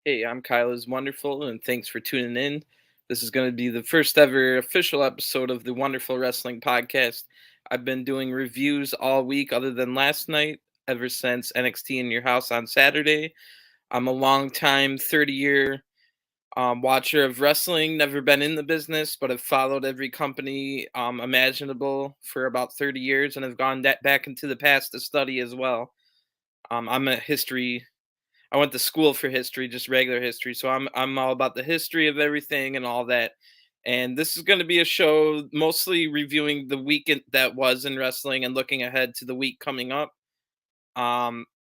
Hey, I'm Kyle is Wonderful, and thanks for tuning in. This is going to be the first ever official episode of the Wonderful Wrestling Podcast. I've been doing reviews all week, other than last night, ever since NXT in Your House on Saturday. I'm a long time, 30-year watcher of wrestling, never been in the business, but have followed every company imaginable for about 30 years and have gone back into the past to study as well. I'm a history I went to school for history, just regular history. So I'm all about the history of everything and all that. And this is going to be a show mostly reviewing the weekend that was in wrestling and looking ahead to the week coming up.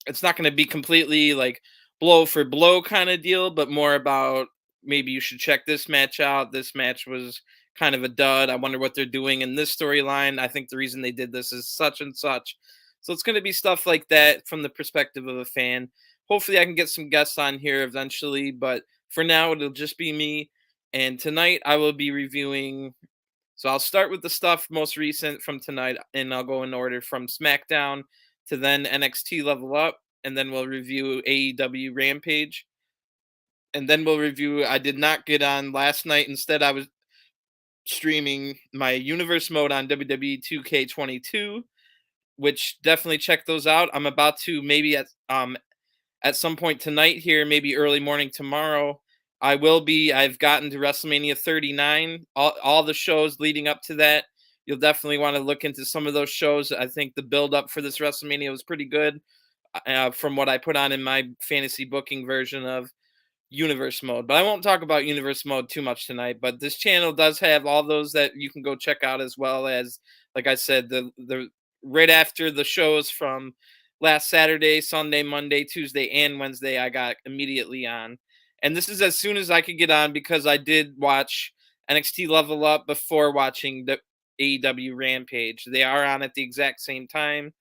It's not going to be completely like blow for blow kind of deal, but more about maybe you should check this match out. This match was kind of a dud. I wonder what they're doing in this storyline. I think the reason they did this is such and such. So it's going to be stuff like that from the perspective of a fan. Hopefully, I can get some guests on here eventually, but for now, it'll just be me. And tonight, I will be reviewing. So I'll start with the stuff most recent from tonight, and I'll go in order from SmackDown to then NXT Level Up, and then we'll review AEW Rampage, and then we'll review. I did not get on last night. Instead, I was streaming my Universe mode on WWE 2K22, which definitely check those out. I'm about to maybe at some point tonight here, maybe early morning tomorrow. I've gotten to WrestleMania 39, all the shows leading up to that. You'll definitely want to look into some of those shows. I think the build up for this WrestleMania was pretty good from what I put on in my fantasy booking version of Universe Mode. But I won't talk about Universe Mode too much tonight. But this channel does have all those that you can go check out, as well as, like I said, the right after the shows from last Saturday, Sunday, Monday, Tuesday, and Wednesday, I got immediately on. And this is as soon as I could get on because I did watch NXT Level Up before watching the AEW Rampage. They are on at the exact same time,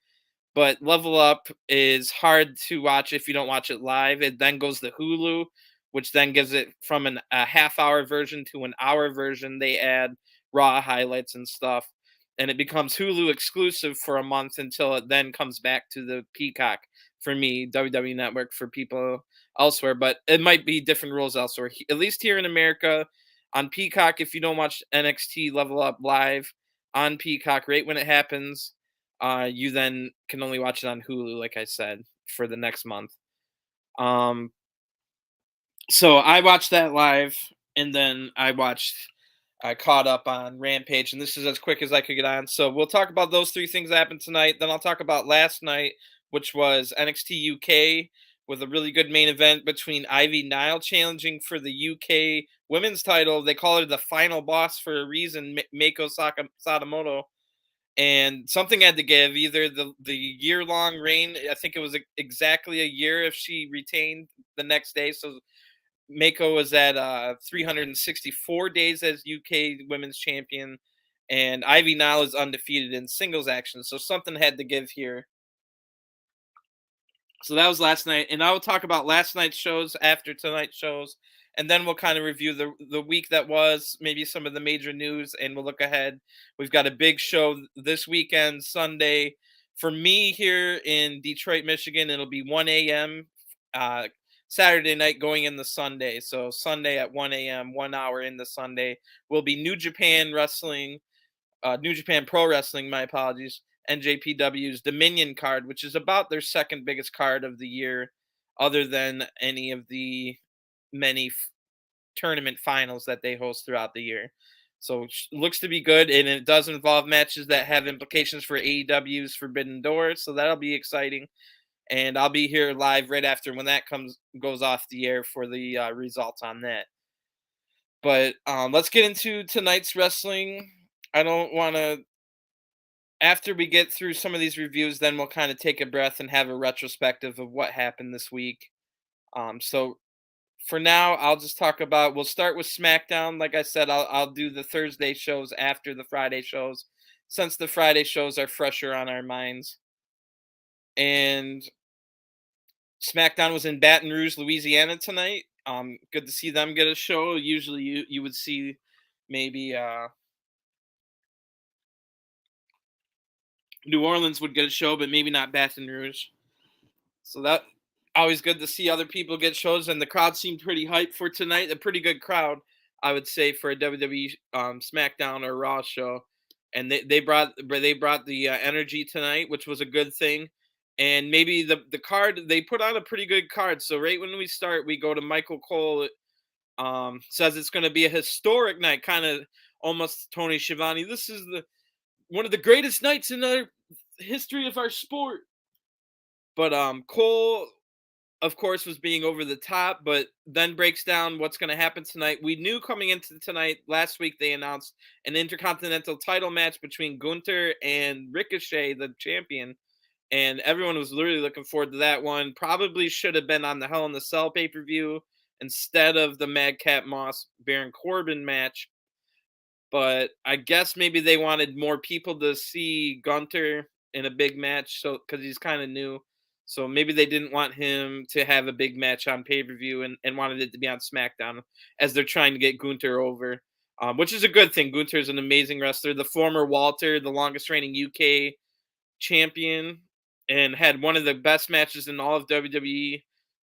but Level Up is hard to watch if you don't watch it live. It then goes to Hulu, which then gives it from a half-hour version to an hour version. They add Raw highlights and stuff, and it becomes Hulu exclusive for a month until it then comes back to the Peacock for me, WWE Network for people elsewhere. But it might be different rules elsewhere. At least here in America, on Peacock, if you don't watch NXT Level Up live on Peacock right when it happens, you then can only watch it on Hulu, like I said, for the next month. Um, so I watched that live, and then I caught up on Rampage, and this is as quick as I could get on. So we'll talk about those three things that happened tonight. Then I'll talk about last night, which was NXT UK with a really good main event between Ivy Nile challenging for the UK women's title. They call her the final boss for a reason, Mako Sadamoto. And something had to give. Either the year long reign, I think it was exactly a year if she retained the next day. So Mako was at 364 days as UK Women's Champion, and Ivy Nile is undefeated in singles action. So something had to give here. So that was last night, and I will talk about last night's shows after tonight's shows, and then we'll kind of review the week that was, maybe some of the major news, and we'll look ahead. We've got a big show this weekend, Sunday, for me here in Detroit, Michigan. It'll be 1 a.m. Saturday night going in the Sunday. So Sunday at 1 a.m., 1 hour in the Sunday, will be New Japan Wrestling, New Japan Pro Wrestling, my apologies, NJPW's Dominion card, which is about their second biggest card of the year, other than any of the many tournament finals that they host throughout the year. So looks to be good, and it does involve matches that have implications for AEW's Forbidden Door, so that'll be exciting. And I'll be here live right after when that goes off the air for the results on that. But let's get into tonight's wrestling. I don't want to. After we get through some of these reviews, then we'll kind of take a breath and have a retrospective of what happened this week. So for now, I'll just talk about. We'll start with SmackDown. Like I said, I'll do the Thursday shows after the Friday shows, since the Friday shows are fresher on our minds. And SmackDown was in Baton Rouge, Louisiana tonight. Good to see them get a show. Usually, you would see maybe New Orleans would get a show, but maybe not Baton Rouge. So Always good to see other people get shows, and the crowd seemed pretty hyped for tonight. A pretty good crowd, I would say, for a WWE SmackDown or Raw show. And they brought the energy tonight, which was a good thing. And maybe the card, they put on a pretty good card. So right when we start, we go to Michael Cole. Says it's going to be a historic night, kind of almost Tony Schiavone. This is the one of the greatest nights in the history of our sport. But Cole, of course, was being over the top, but then breaks down what's going to happen tonight. We knew coming into tonight, last week they announced an intercontinental title match between Gunther and Ricochet, the champion, and everyone was literally looking forward to that one. Probably should have been on the Hell in the Cell pay-per-view instead of the Madcap Moss Baron Corbin match. But I guess maybe they wanted more people to see Gunther in a big match, so because he's kind of new. So maybe they didn't want him to have a big match on pay per view and wanted it to be on SmackDown as they're trying to get Gunther over, which is a good thing. Gunther is an amazing wrestler, the former Walter, the longest reigning UK champion, and had one of the best matches in all of WWE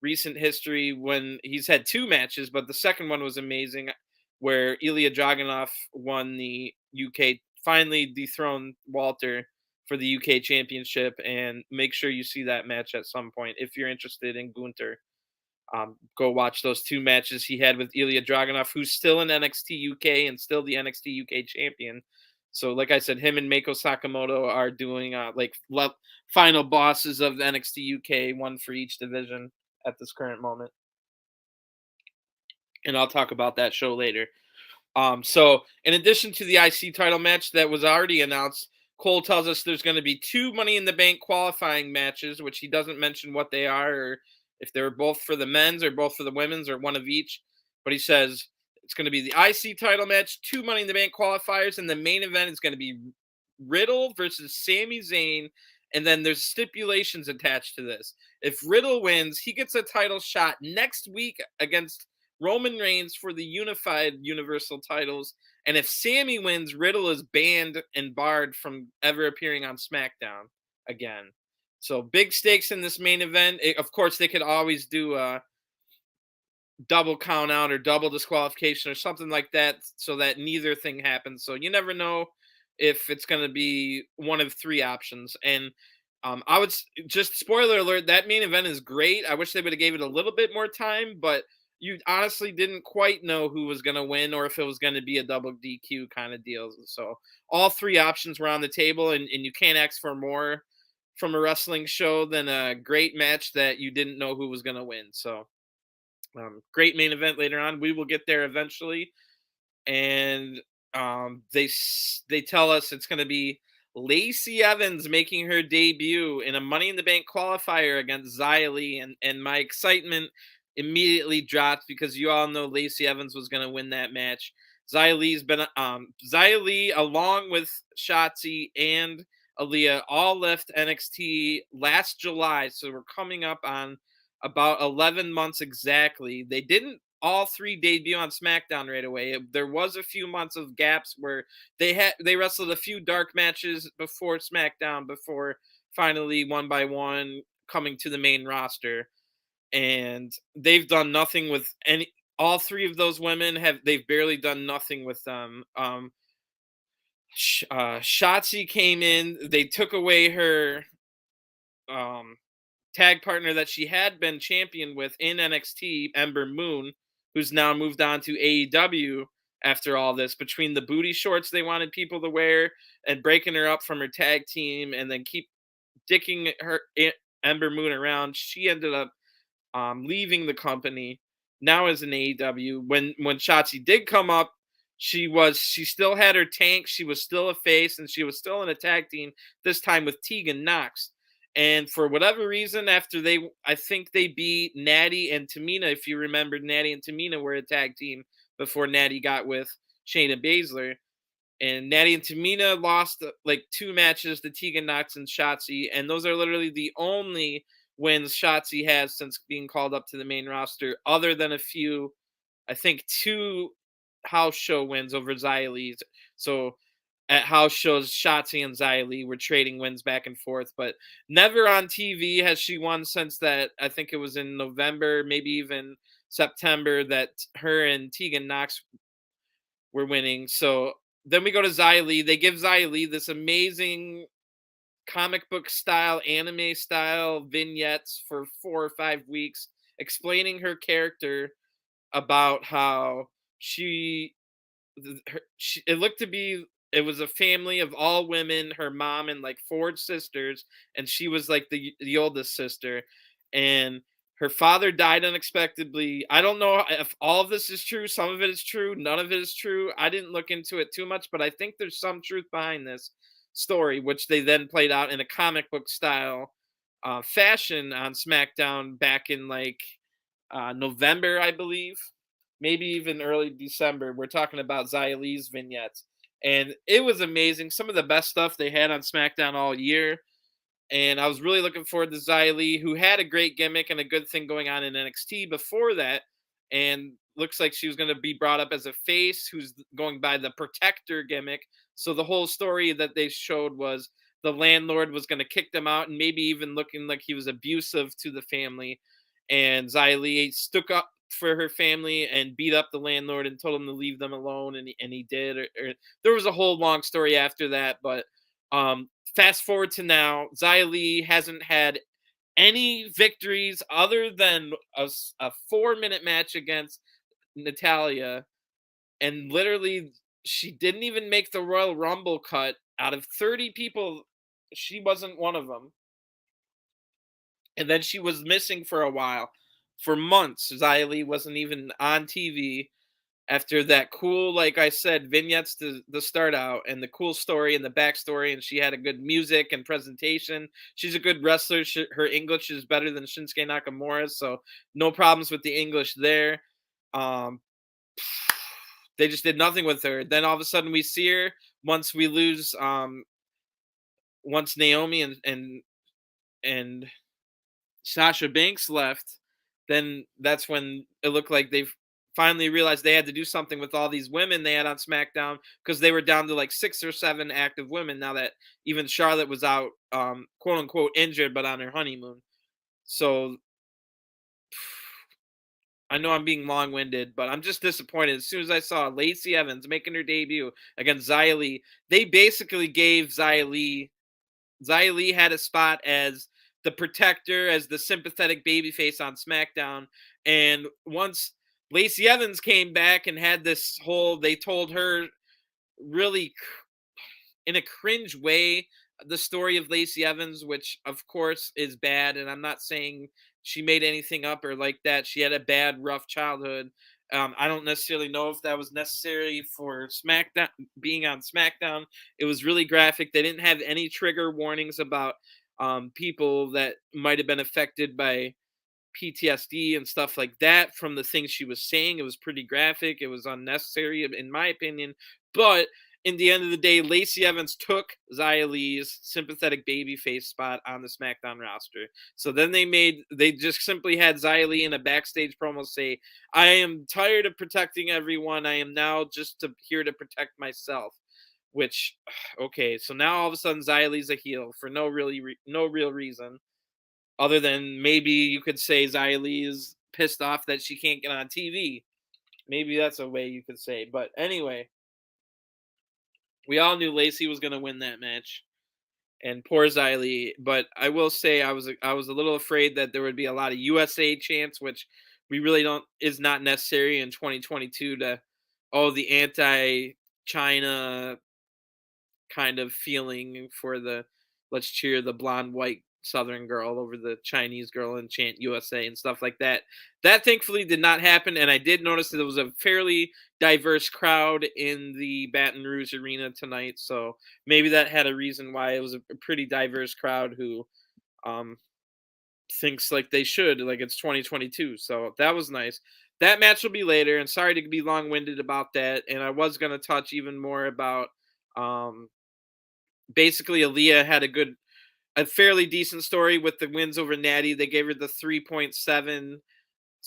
recent history when he's had two matches, but the second one was amazing where Ilya Dragunov won the UK, finally dethroned Walter for the UK championship. And make sure you see that match at some point if you're interested in Gunther. Go watch those two matches he had with Ilya Dragunov, who's still in NXT UK and still the NXT UK champion. So, like I said, him and Meiko Sakamoto are doing final bosses of the NXT UK, one for each division at this current moment. And I'll talk about that show later. So in addition to the IC title match that was already announced, Cole tells us there's going to be two Money in the Bank qualifying matches, which he doesn't mention what they are or if they're both for the men's or both for the women's or one of each. But he says it's going to be the IC title match, two Money in the Bank qualifiers, and the main event is going to be Riddle versus Sami Zayn. And then there's stipulations attached to this. If Riddle wins, he gets a title shot next week against Roman Reigns for the unified Universal titles. And if Sami wins, Riddle is banned and barred from ever appearing on SmackDown again. So big stakes in this main event. Of course, they could always do a double count out or double disqualification or something like that so that neither thing happens. So you never know if it's going to be one of three options. And I would just spoiler alert, that main event is great. I wish they would have gave it a little bit more time, but you honestly didn't quite know who was going to win or if it was going to be a double DQ kind of deal. So all three options were on the table, and you can't ask for more from a wrestling show than a great match that you didn't know who was going to win. So great main event later on. We will get there eventually. And they tell us it's going to be Lacey Evans making her debut in a Money in the Bank qualifier against Xia Li, and my excitement immediately dropped because you all know Lacey Evans was going to win that match. Xia Li, along with Shotzi and Aaliyah, all left NXT last July, so we're coming up on about 11 months exactly. They didn't all three debut on SmackDown right away. There was a few months of gaps where they wrestled a few dark matches before SmackDown before finally one by one coming to the main roster. And they've done nothing with any. All three of those women they've barely done nothing with them. Shotzi came in. They took away her tag partner that she had been champion with in NXT, Ember Moon, who's now moved on to AEW after all this. Between the booty shorts they wanted people to wear and breaking her up from her tag team and then keep dicking her Ember Moon around, she ended up leaving the company now as an AEW. When Shotzi did come up, she still had her tank. She was still a face, and she was still in a tag team, this time with Tegan Nox. And for whatever reason, after I think they beat Natty and Tamina. If you remember, Natty and Tamina were a tag team before Natty got with Shayna Baszler. And Natty and Tamina lost like two matches to Tegan Nox and Shotzi. And those are literally the only wins Shotzi has since being called up to the main roster, other than a few, I think 2 house show wins over Xia Li. So at house shows, Shotzi and Xia Li were trading wins back and forth, but never on TV has she won since that. I think it was in November, maybe even September, that her and Tegan Knox were winning. So then we go to Xia Li. They give Xia Li this amazing comic book style, anime style vignettes for 4 or 5 weeks, explaining her character about how it looked to be, it was a family of all women, her mom and like four sisters, and she was like the oldest sister, and her father died unexpectedly. I don't know if all of this is true. Some of it is true, none of it is true. I didn't look into it too much, but I think there's some truth behind this story, which they then played out in a comic book style fashion on SmackDown back in like November, I believe, maybe even early December. We're talking about Xia Li's vignettes, and it was amazing. Some of the best stuff they had on SmackDown all year, and I was really looking forward to Xia Li, who had a great gimmick and a good thing going on in NXT before that, and looks like she was going to be brought up as a face who's going by the Protector gimmick. So the whole story that they showed was the landlord was going to kick them out, and maybe even looking like he was abusive to the family. And Xia Li stuck up for her family and beat up the landlord and told him to leave them alone, and he did. There was a whole long story after that, but fast forward to now, Xia Li hasn't had any victories other than a 4-minute match against Natalia, and literally she didn't even make the Royal Rumble cut. Out of 30 people, she wasn't one of them. And then she was missing for a while. For months, Xia Li wasn't even on TV after that cool, like I said, vignettes to start out, and the cool story and the backstory, and she had a good music and presentation. She's a good wrestler. Her English is better than Shinsuke Nakamura's, so no problems with the English there. Um, they just did nothing with her. Then all of a sudden we see her once we lose, once Naomi and Sasha Banks left, then that's when it looked like they finally realized they had to do something with all these women they had on SmackDown, because they were down to like 6 or 7 active women now that even Charlotte was out, quote unquote, injured, but on her honeymoon. So I know I'm being long winded, but I'm just disappointed. As soon as I saw Lacey Evans making her debut against Xia Li, they basically gave Xia Li had a spot as the Protector, as the sympathetic babyface on SmackDown. And once Lacey Evans came back and had this whole, they told her really in a cringe way the story of Lacey Evans, which of course is bad. And I'm not saying she made anything up or like that. She had a bad, rough childhood. I don't necessarily know if that was necessary for SmackDown, being on SmackDown. It was really graphic. They didn't have any trigger warnings about people that might have been affected by PTSD and stuff like that from the things she was saying. It was pretty graphic. It was unnecessary, in my opinion. But in the end of the day, Lacey Evans took Xia Li's sympathetic babyface spot on the SmackDown roster. So then they just simply had Xia Li in a backstage promo say, "I am tired of protecting everyone. I am now just here to protect myself." Which, okay, so now all of a sudden Xia Li's a heel for no real reason, other than maybe you could say Xia Li is pissed off that she can't get on TV. Maybe that's a way you could say. But anyway, we all knew Lacey was going to win that match, and poor Xia Li. But I will say I was a little afraid that there would be a lot of USA chants, which we really don't, is not necessary in 2022 to, the anti-China kind of feeling for the, let's cheer the blonde white Southern girl over the Chinese girl and chant USA and stuff like that. That thankfully did not happen, and I did notice that there was a fairly diverse crowd in the Baton Rouge arena tonight, so maybe that had a reason why it was a pretty diverse crowd who thinks like they should, like it's 2022. So that was nice. That match will be later, and sorry to be long-winded about that, and I was going to touch even more about basically Aaliyah had a fairly decent story with the wins over Natty. They gave her the 3.7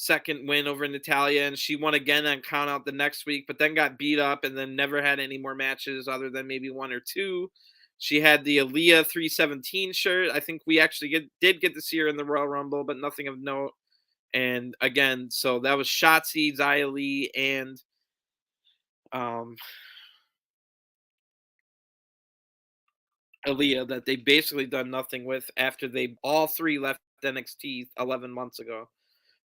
second win over Natalia, and she won again on count out the next week, but then got beat up and then never had any more matches other than maybe one or two. She had the Aaliyah 317 shirt. I think we actually did get to see her in the Royal Rumble, but nothing of note. And again, so that was Shotzi, Xia Li, and um, Aaliyah that they basically done nothing with after they all three left NXT 11 months ago.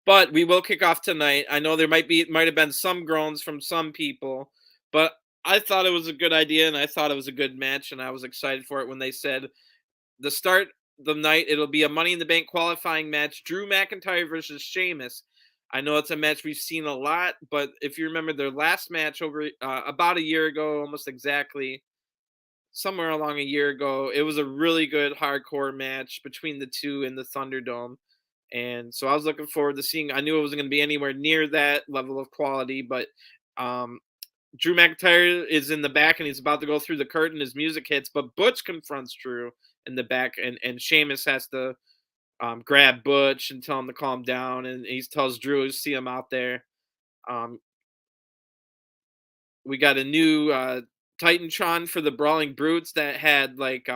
But we will kick off tonight. I know there might have been some groans from some people, but I thought it was a good idea and I thought it was a good match and I was excited for it when they said the start the night it'll be a Money in the Bank qualifying match, Drew McIntyre versus Sheamus. I know it's a match we've seen a lot, but if you remember their last match over about a year ago, almost exactly, somewhere along a year ago, it was a really good hardcore match between the two in the Thunderdome. And so I was looking forward to seeing. I knew it wasn't going to be anywhere near that level of quality, but um, Drew McIntyre is in the back and he's about to go through the curtain. His music hits, but Butch confronts Drew in the back, and Sheamus has to grab Butch and tell him to calm down. And he tells Drew to see him out there. Um, we got a new Titantron for the Brawling Brutes that had like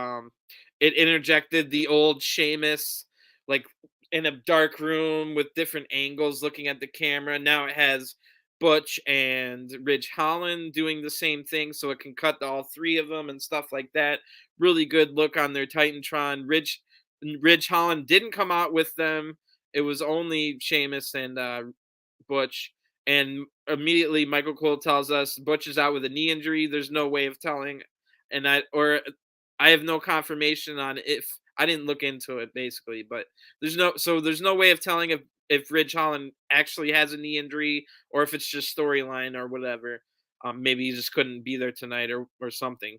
it interjected the old Sheamus like in a dark room with different angles looking at the camera. Now it has Butch and Ridge Holland doing the same thing, so it can cut to all three of them and stuff like that. Really good look on their Titantron. Ridge Holland didn't come out with them. It was only Sheamus and Butch. And immediately Michael Cole tells us Butch is out with a knee injury. There's no way of telling, and I have no confirmation on if I didn't look into it basically, but there's no way of telling if Ridge Holland actually has a knee injury or if it's just storyline or whatever. Maybe he just couldn't be there tonight or something.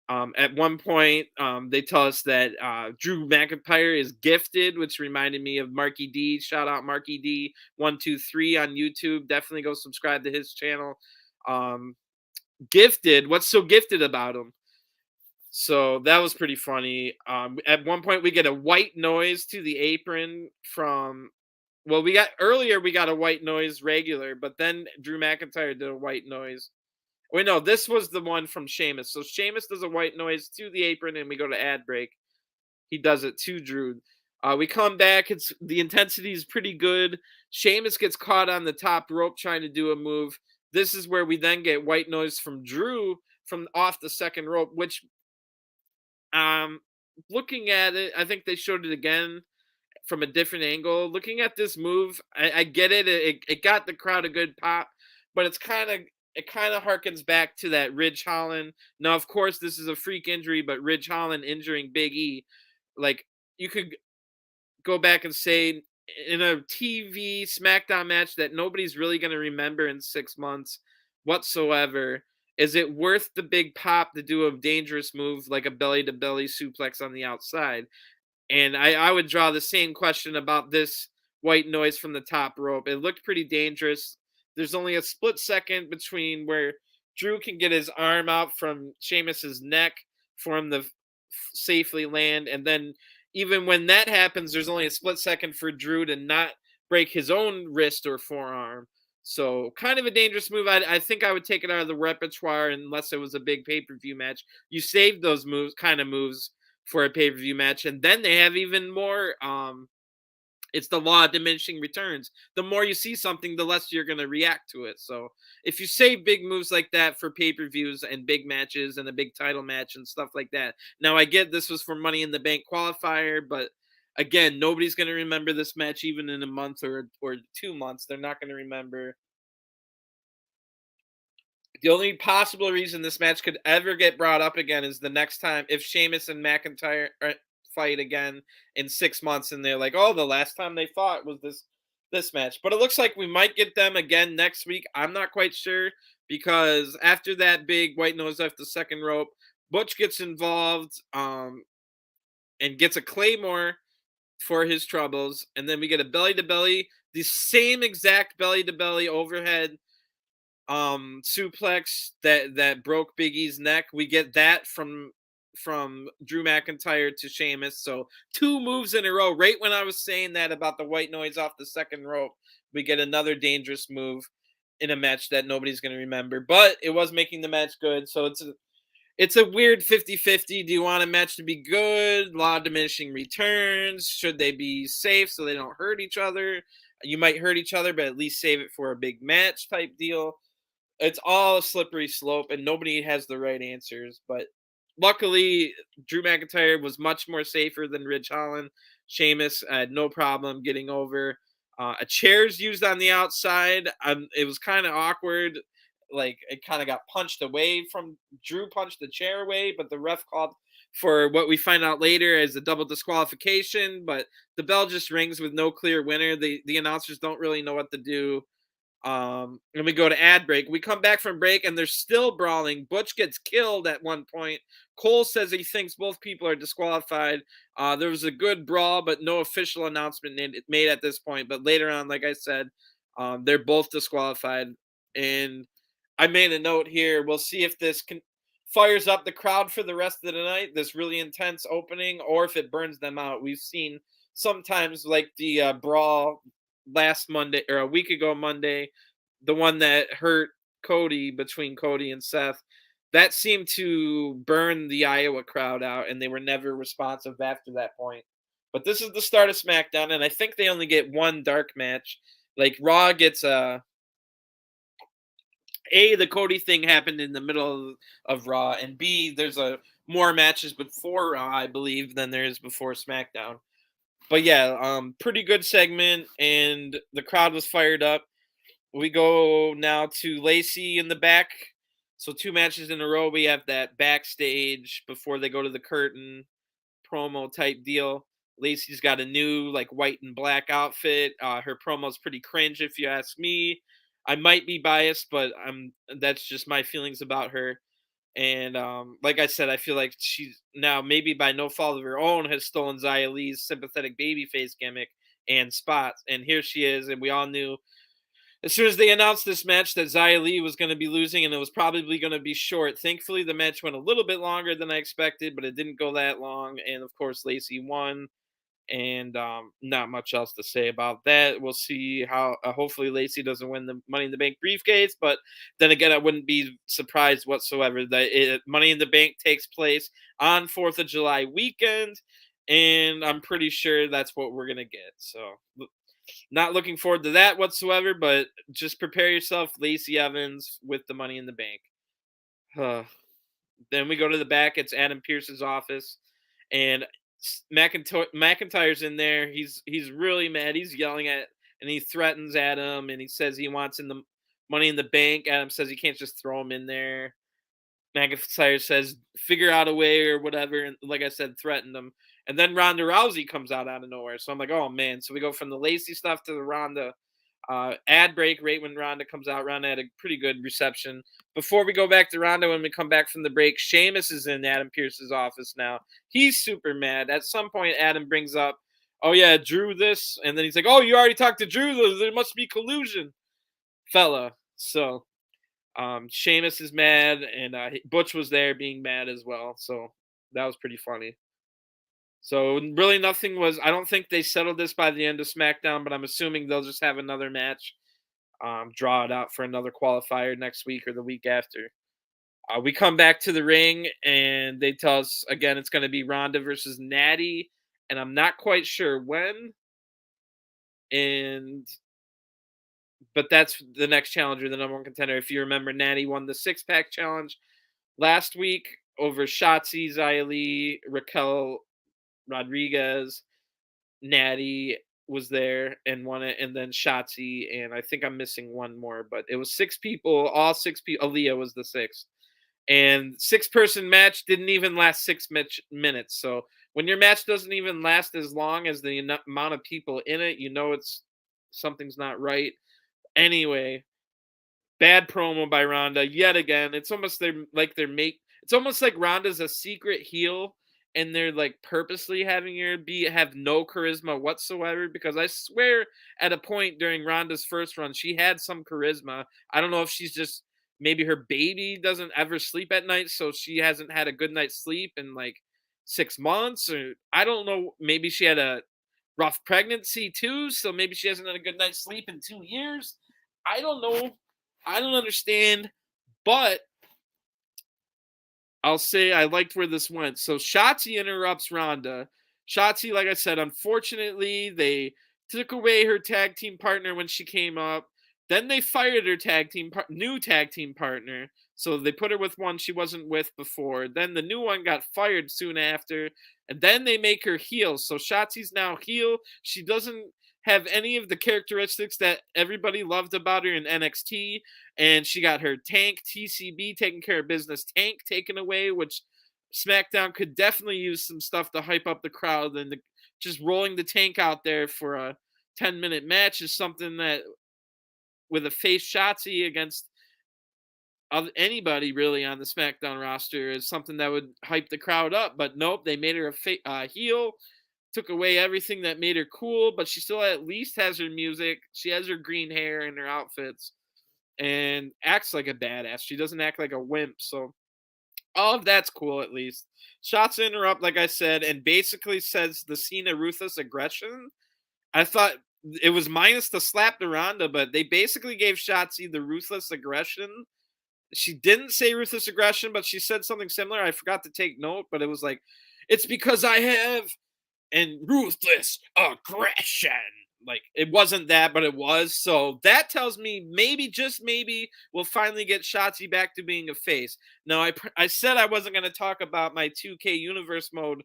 At one point, they tell us that Drew McIntyre is gifted, which reminded me of Marky D. Shout out Marky D123 on YouTube. Definitely go subscribe to his channel. Gifted. What's so gifted about him? So that was pretty funny. At one point, we get a white noise to the apron from. Well, we got a white noise regular, but then Drew McIntyre did a white noise. Wait, no, this was the one from Sheamus. So Sheamus does a white noise to the apron, and we go to ad break. He does it to Drew. We come back. The intensity is pretty good. Sheamus gets caught on the top rope trying to do a move. This is where we then get white noise from Drew from off the second rope, which, looking at it, I think they showed it again from a different angle. Looking at this move, I get it. It got the crowd a good pop, but it kind of harkens back to that Ridge Holland. Now, of course, this is a freak injury, but Ridge Holland injuring Big E, like you could go back and say in a TV Smackdown match that nobody's really going to remember in 6 months whatsoever. Is it worth the big pop to do a dangerous move like a belly to belly suplex on the outside? And I would draw the same question about this white noise from the top rope. It looked pretty dangerous. There's only a split second between where Drew can get his arm out from Sheamus's neck for him to safely land. And then even when that happens, there's only a split second for Drew to not break his own wrist or forearm. So kind of a dangerous move. I think I would take it out of the repertoire unless it was a big pay-per-view match. You save those moves for a pay-per-view match, and then they have even more it's the law of diminishing returns. The more you see something, the less you're going to react to it. So if you save big moves like that for pay-per-views and big matches and a big title match and stuff like that. Now, I get this was for Money in the Bank qualifier, but again, nobody's going to remember this match even in a month or 2 months. They're not going to remember. The only possible reason this match could ever get brought up again is the next time if Sheamus and McIntyre fight again in 6 months, and they're like, "Oh, the last time they fought was this match." But it looks like we might get them again next week. I'm not quite sure because after that big white nose off the second rope, Butch gets involved and gets a claymore for his troubles, and then we get a belly to belly, the same exact belly to belly overhead suplex that broke Big E's neck. We get that from from Drew McIntyre to Sheamus. So 2 moves in a row. Right when I was saying that about the white noise off the second rope, we get another dangerous move in a match that nobody's going to remember. But it was making the match good. So it's a weird 50-50. Do you want a match to be good? A lot of diminishing returns. Should they be safe so they don't hurt each other? You might hurt each other, but at least save it for a big match type deal. It's all a slippery slope, and nobody has the right answers. But luckily, Drew McIntyre was much more safer than Ridge Holland. Sheamus had no problem getting over. A chair's used on the outside. It was kind of awkward. Like, it kind of got punched away from Drew, punched the chair away, but the ref called for what we find out later as a double disqualification. But the bell just rings with no clear winner. The announcers don't really know what to do. And we go to ad break. We come back from break and they're still brawling. Butch gets killed at one point. Cole says he thinks both people are disqualified. There was a good brawl, but no official announcement made at this point. But later on, like I said, they're both disqualified. And I made a note here. We'll see if this fires up the crowd for the rest of the night, this really intense opening, or if it burns them out. We've seen sometimes like the brawl last Monday or a week ago Monday, the one that hurt Cody between Cody and Seth, that seemed to burn the Iowa crowd out, and they were never responsive after that point. But this is the start of SmackDown, and I think they only get one dark match. Like Raw gets the Cody thing happened in the middle of Raw, and B, there's more matches before Raw, I believe, than there is before SmackDown. But yeah, pretty good segment, and the crowd was fired up. We go now to Lacey in the back. So 2 matches in a row. We have that backstage before they go to the curtain promo type deal. Lacey's got a new like white and black outfit. Her promo's pretty cringe, if you ask me. I might be biased, but that's just my feelings about her. And like I said, I feel like she's now, maybe by no fault of her own, has stolen Xia Li's sympathetic babyface gimmick and spots. And here she is. And we all knew as soon as they announced this match that Xia Li was going to be losing, and it was probably going to be short. Thankfully, the match went a little bit longer than I expected, but it didn't go that long. And of course, Lacey won. And not much else to say about that. We'll see how hopefully Lacey doesn't win the Money in the Bank briefcase, but then again, I wouldn't be surprised whatsoever that Money in the Bank takes place on 4th of July weekend, and I'm pretty sure that's what we're gonna get. So not looking forward to that whatsoever, but just prepare yourself, Lacey Evans with the Money in the Bank. Then we go to the back. It's Adam Pearce's office, and McIntyre's in there. He's really mad. He's yelling at, and he threatens Adam, and he says he wants in the Money in the Bank. Adam says he can't just throw him in there. McIntyre says figure out a way or whatever, and like I said, threatened him. And then Ronda Rousey comes out of nowhere. So I'm like, oh man. So we go from the Lacey stuff to the Ronda ad break right when Rhonda comes out. Rhonda had a pretty good reception. Before we go back to Rhonda, when we come back from the break, Sheamus is in Adam Pearce's office now. He's super mad. At some point, Adam brings up, oh yeah, Drew this. And then he's like, oh, you already talked to Drew. There must be collusion, fella. So Sheamus is mad, and Butch was there being mad as well. So that was pretty funny. So really nothing was, I don't think they settled this by the end of SmackDown, but I'm assuming they'll just have another match, draw it out for another qualifier next week or the week after. We come back to the ring, and they tell us, again, it's going to be Rhonda versus Natty, and I'm not quite sure when. But that's the next challenger, the number 1 contender. If you remember, Natty won the 6-pack challenge last week over Shotzi, Xia Li, Raquel Rodriguez. Natty was there and won it, and then Shotzi, and I think I'm missing one more, but it was 6 people, all 6 people. Aaliyah was the 6th. And 6-person match didn't even last 6 minutes. So when your match doesn't even last as long as the amount of people in it, you know something's not right. Anyway, bad promo by Rhonda yet again. It's almost it's almost like Rhonda's a secret heel, and they're like purposely having her have no charisma whatsoever, because I swear at a point during Rhonda's first run, she had some charisma. I don't know if she's just maybe her baby doesn't ever sleep at night, so she hasn't had a good night's sleep in like 6 months, or I don't know. Maybe she had a rough pregnancy too, so maybe she hasn't had a good night's sleep in 2 years. I don't know. I don't understand, but I'll say I liked where this went. So Shotzi interrupts Rhonda. Shotzi, like I said, unfortunately, they took away her tag team partner when she came up. Then they fired her new tag team partner. So they put her with one she wasn't with before. Then the new one got fired soon after. And then they make her heel. So Shotzi's now heel. She doesn't have any of the characteristics that everybody loved about her in NXT, and she got her tank TCB taking care of business tank taken away, which Smackdown could definitely use some stuff to hype up the crowd, and just rolling the tank out there for a 10-minute match is something that, with a face Shotzi against anybody really on the SmackDown roster, is something that would hype the crowd up. But nope, they made her a heel, took away everything that made her cool, but she still at least has her music. She has her green hair and her outfits, and acts like a badass. She doesn't act like a wimp. So all of that's cool at least. Shots interrupt, like I said, and basically says the Cena ruthless aggression. I thought it was minus the slap to Rhonda, but they basically gave Shotzi the ruthless aggression. She didn't say ruthless aggression, but she said something similar. I forgot to take note, but it was like, it's because I have and ruthless aggression. Like, it wasn't that, but it was. So that tells me maybe, just maybe, we'll finally get Shotzi back to being a face. Now, I said I wasn't going to talk about my 2K universe mode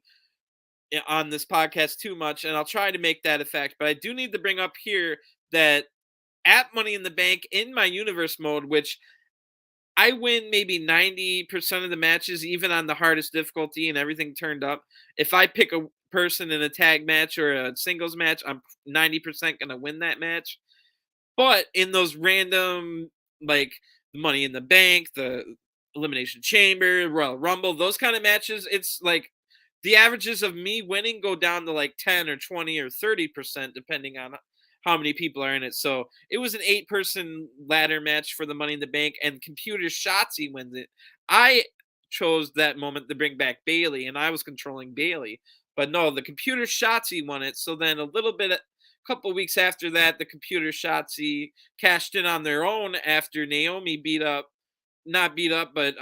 on this podcast too much, and I'll try to make that effect. But I do need to bring up here that at Money in the Bank in my universe mode, which I win maybe 90% of the matches, even on the hardest difficulty and everything turned up. If I pick a person in a tag match or a singles match, I'm 90% going to win that match. But in those random, like Money in the Bank, the Elimination Chamber, Royal Rumble, those kind of matches, it's like the averages of me winning go down to like 10 or 20 or 30%, depending on how many people are in it. So it was an 8-person ladder match for the Money in the Bank, and Computer Shotzi wins it. I chose that moment to bring back Bailey, and I was controlling Bailey. But no, the Computer Shotzi won it. So then a couple weeks after that, the Computer Shotzi cashed in on their own after Naomi not beat up, but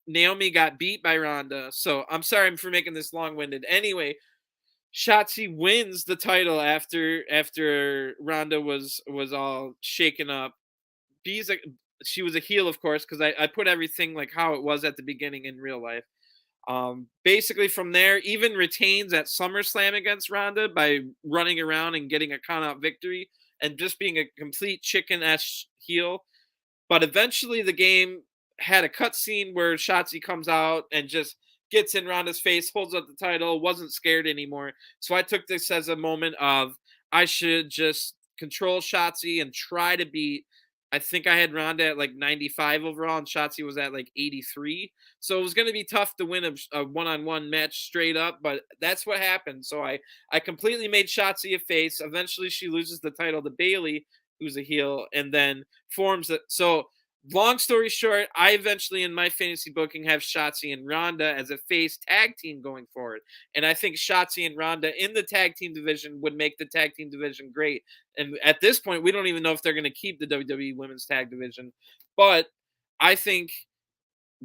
Naomi got beat by Rhonda. So I'm sorry for making this long-winded. Anyway, Shotzi wins the title after Rhonda was all shaken up. She was a heel, of course, because I put everything like how it was at the beginning in real life. Basically from there, even retains at SummerSlam against Rhonda by running around and getting a count-out victory and just being a complete chicken-ass heel. But eventually the game had a cutscene where Shotzi comes out and just gets in Ronda's face, holds up the title, wasn't scared anymore. So I took this as a moment of, I should just control Shotzi and try to beat. I think I had Ronda at like 95 overall, and Shotzi was at like 83. So it was going to be tough to win a one-on-one match straight up, but that's what happened. So I completely made Shotzi a face. Eventually, she loses the title to Bailey, who's a heel, and then forms it. So long story short, I eventually in my fantasy booking have Shotzi and Rhonda as a face tag team going forward. And I think Shotzi and Rhonda in the tag team division would make the tag team division great. And at this point, we don't even know if they're going to keep the WWE Women's Tag Division. But I think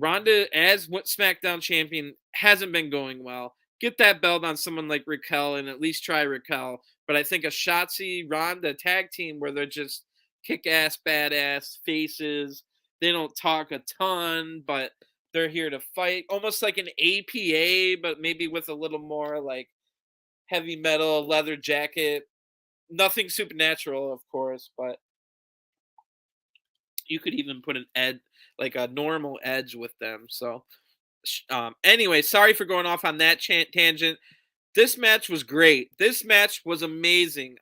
Rhonda, as SmackDown champion, hasn't been going well. Get that belt on someone like Raquel and at least try Raquel. But I think a Shotzi Rhonda tag team where they're just kick-ass, badass faces. They don't talk a ton, but they're here to fight. Almost like an APA, but maybe with a little more like heavy metal, leather jacket. Nothing supernatural, of course, but you could even put an edge, like a normal edge with them. So anyway, sorry for going off on that tangent. This match was great. This match was amazing.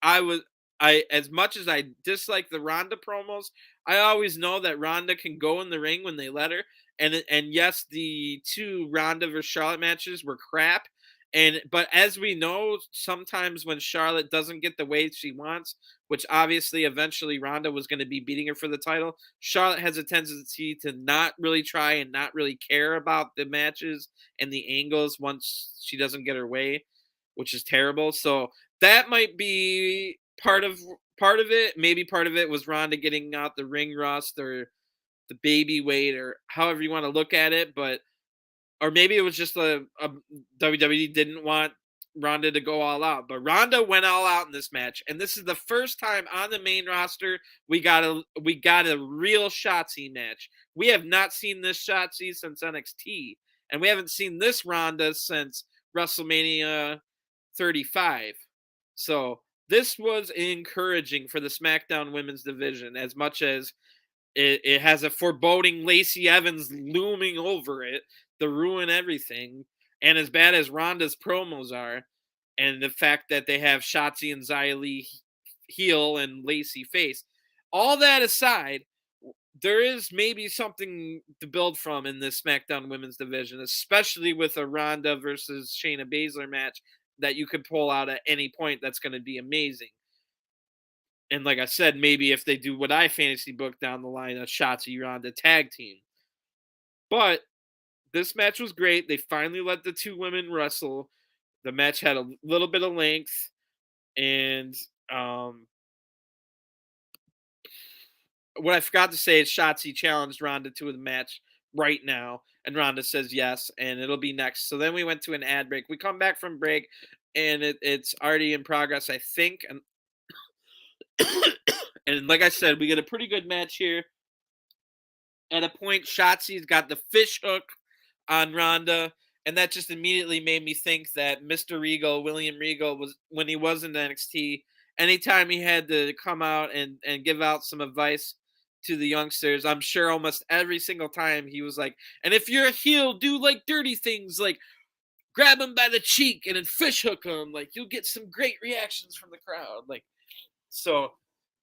As much as I dislike the Rhonda promos, I always know that Rhonda can go in the ring when they let her. And yes, the two Rhonda versus Charlotte matches were crap. But as we know, sometimes when Charlotte doesn't get the way she wants, which obviously eventually Rhonda was going to be beating her for the title, Charlotte has a tendency to not really try and not really care about the matches and the angles once she doesn't get her way, which is terrible. So that might be part of it. Maybe part of it was Rhonda getting out the ring rust or the baby weight or however you want to look at it, but or maybe it was just a WWE didn't want Rhonda to go all out, but Rhonda went all out in this match, and this is the first time on the main roster we got a real Shotzi match. We have not seen this Shotzi since NXT, and we haven't seen this Rhonda since WrestleMania 35. So this was encouraging for the SmackDown Women's Division, as much as it has a foreboding Lacey Evans looming over it to ruin everything. And as bad as Ronda's promos are, and the fact that they have Shotzi and Xia Li heel and Lacey face, all that aside, there is maybe something to build from in this SmackDown Women's Division, especially with a Ronda versus Shayna Baszler match that you could pull out at any point. That's going to be amazing. And like I said, maybe if they do what I fantasy book down the line, a Shotzi Ronda tag team. But this match was great. They finally let the two women wrestle. The match had a little bit of length. And what I forgot to say is Shotzi challenged Ronda to the match right now. And Ronda says yes, and it'll be next. So then we went to an ad break. We come back from break, and it's already in progress, I think. And and like I said, we get a pretty good match here. At a point, Shotzi's got the fish hook on Rhonda, and that just immediately made me think that Mr. Regal, William Regal, was when he was in NXT, anytime he had to come out and give out some advice to the youngsters, I'm sure almost every single time he was like, and if you're a heel, do like dirty things, like grab him by the cheek and then fish hook him, like you'll get some great reactions from the crowd. Like, so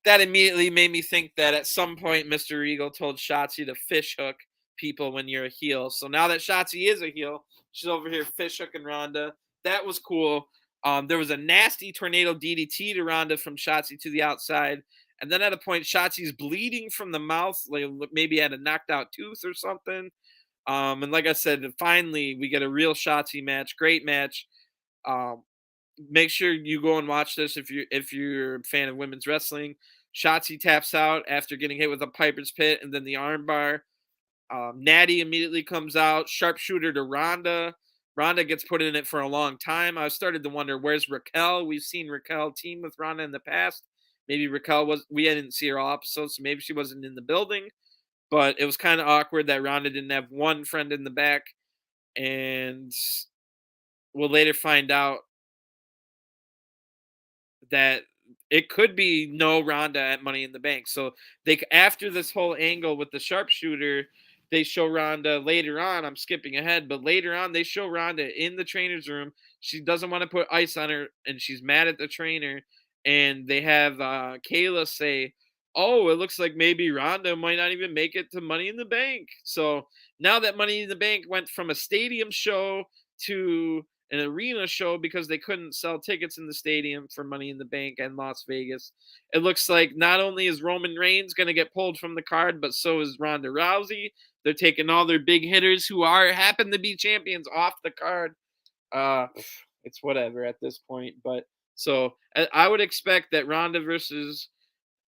that immediately made me think that at some point Mr. Regal told Shotzi to fish hook people when you're a heel. So now that Shotzi is a heel, she's over here fish hooking Ronda. That was cool. There was a nasty tornado DDT to Ronda from Shotzi to the outside. And then at a point, Shotzi's bleeding from the mouth, like maybe had a knocked out tooth or something. And like I said, finally we get a real Shotzi match. Great match. Make sure you go and watch this if you're a fan of women's wrestling. Shotzi taps out after getting hit with a Piper's Pit and then the armbar. Natty immediately comes out, sharpshooter to Rhonda. Rhonda gets put in it for a long time. I started to wonder, where's Raquel? We've seen Raquel team with Rhonda in the past. Maybe Raquel we didn't see her all episodes, so maybe she wasn't in the building. But it was kind of awkward that Rhonda didn't have one friend in the back. And we'll later find out that it could be no Rhonda at Money in the Bank. So after this whole angle with the sharpshooter, they show Rhonda later on. I'm skipping ahead, but later on they show Rhonda in the trainer's room. She doesn't want to put ice on her, and she's mad at the trainer. And they have Kayla say, "Oh, it looks like maybe Rhonda might not even make it to Money in the Bank." So now that Money in the Bank went from a stadium show to an arena show because they couldn't sell tickets in the stadium for Money in the Bank and Las Vegas, it looks like not only is Roman Reigns going to get pulled from the card, but so is Ronda Rousey. They're taking all their big hitters who happen to be champions off the card. It's whatever at this point. But so I would expect that Ronda versus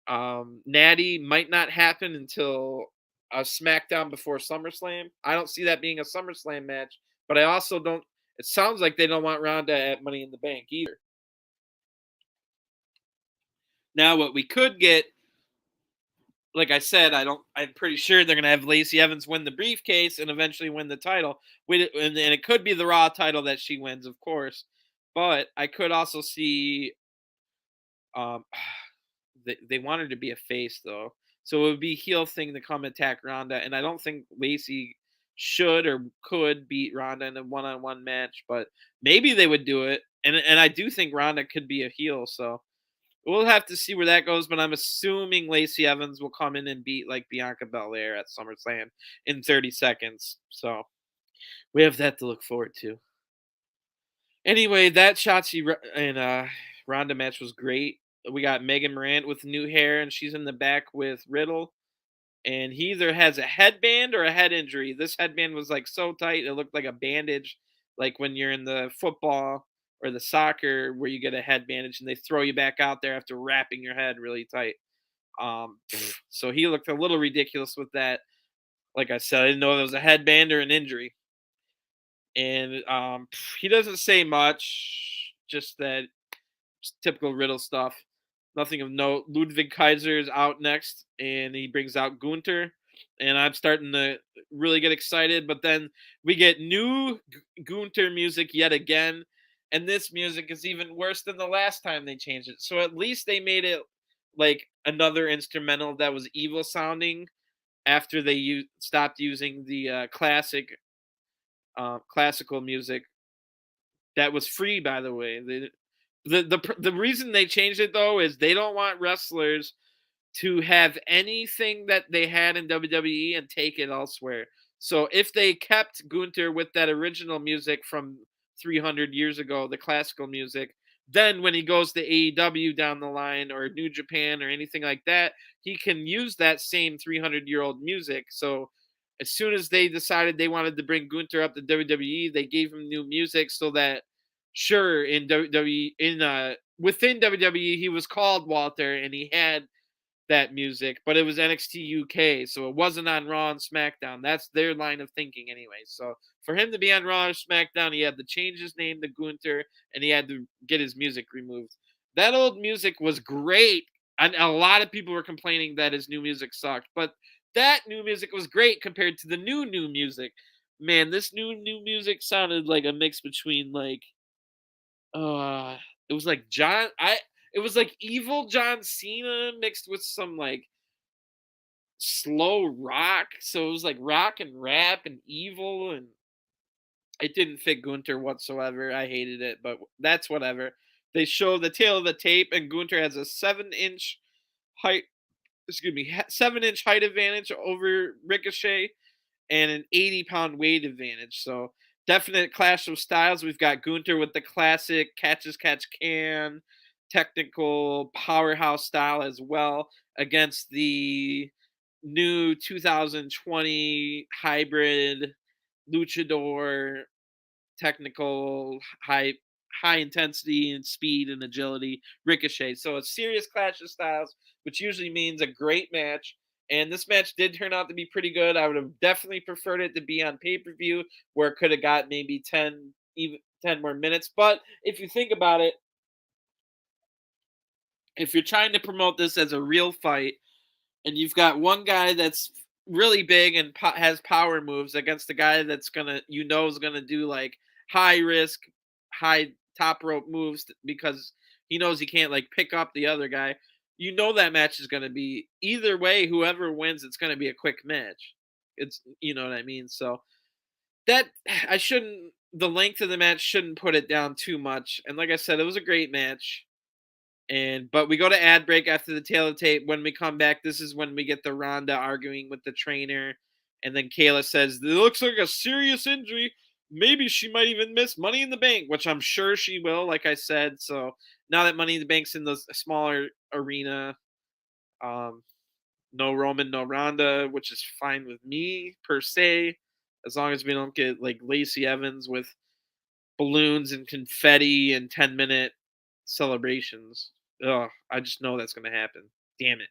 Natty might not happen until a SmackDown before SummerSlam. I don't see that being a SummerSlam match, but I also don't. It sounds like they don't want Ronda at Money in the Bank either. Now, what we could get, like I said, I'm pretty sure they're going to have Lacey Evans win the briefcase and eventually win the title. And it could be the Raw title that she wins, of course. But I could also see they want her to be a face, though. So it would be a heel thing to come attack Ronda. And I don't think Lacey should or could beat Ronda in a one-on-one match, but maybe they would do it. And I do think Ronda could be a heel, so we'll have to see where that goes. But I'm assuming Lacey Evans will come in and beat like Bianca Belair at SummerSlam in 30 seconds. So we have that to look forward to. Anyway, that and Rhonda match was great. We got Megan Morant with new hair, and she's in the back with Riddle. And he either has a headband or a head injury. This headband was like so tight it looked like a bandage, like when you're in the football or the soccer where you get a head bandage and they throw you back out there after wrapping your head really tight. So he looked a little ridiculous with that. Like I said, I didn't know if it was a headband or an injury. And he doesn't say much, just that typical Riddle stuff. Nothing of note. Ludwig Kaiser is out next, and he brings out Gunther. And I'm starting to really get excited. But then we get new Gunther music yet again. And this music is even worse than the last time they changed it. So at least they made it like another instrumental that was evil sounding after they stopped using the classical music that was free, by the way. The reason they changed it though is they don't want wrestlers to have anything that they had in WWE and take it elsewhere. So if they kept Gunther with that original music from 300 years ago, the classical music, then when he goes to AEW down the line or New Japan or anything like that, he can use that same 300-year-old music. So as soon as they decided they wanted to bring Gunther up to WWE, they gave him new music so that sure in WWE within WWE he was called Walter and he had that music, but it was NXT UK, so it wasn't on Raw and SmackDown. That's their line of thinking anyway. So for him to be on Raw or SmackDown, he had to change his name to Gunther, and he had to get his music removed. That old music was great, and a lot of people were complaining that his new music sucked, but that new music was great compared to the new music. Man, this new music sounded like a mix between like uh it was like it was like evil John Cena mixed with some like slow rock. So it was like rock and rap and evil, and it didn't fit Gunter whatsoever. I hated it, but that's whatever. They show the tail of the tape, and Gunter has a 7-inch height. Excuse me, 7-inch height advantage over Ricochet, and an 80-pound weight advantage. So definite clash of styles. We've got Gunther with the classic catch as catch can, technical powerhouse style as well against the new 2020 hybrid luchador technical high intensity and speed and agility Ricochet. So a serious clash of styles, which usually means a great match. And this match did turn out to be pretty good. I would have definitely preferred it to be on pay-per-view where it could have got maybe 10 more minutes. But if you think about it, if you're trying to promote this as a real fight and you've got one guy that's really big and has power moves against the guy that's is gonna do like high risk, high top rope moves because he knows he can't like pick up the other guy. You know that match is gonna be either way. Whoever wins, it's gonna be a quick match. It's you know what I mean. So that I shouldn't. The length of the match shouldn't put it down too much. And like I said, it was a great match. But we go to ad break after the tail of the tape. When we come back, this is when we get the Rhonda arguing with the trainer. And then Kayla says, it looks like a serious injury. Maybe she might even miss Money in the Bank, which I'm sure she will, like I said. So now that Money in the Bank's in the smaller arena, um, no Roman, no Rhonda, which is fine with me per se, as long as we don't get like Lacey Evans with balloons and confetti and 10-minute celebrations. Ugh, I just know that's going to happen. Damn it.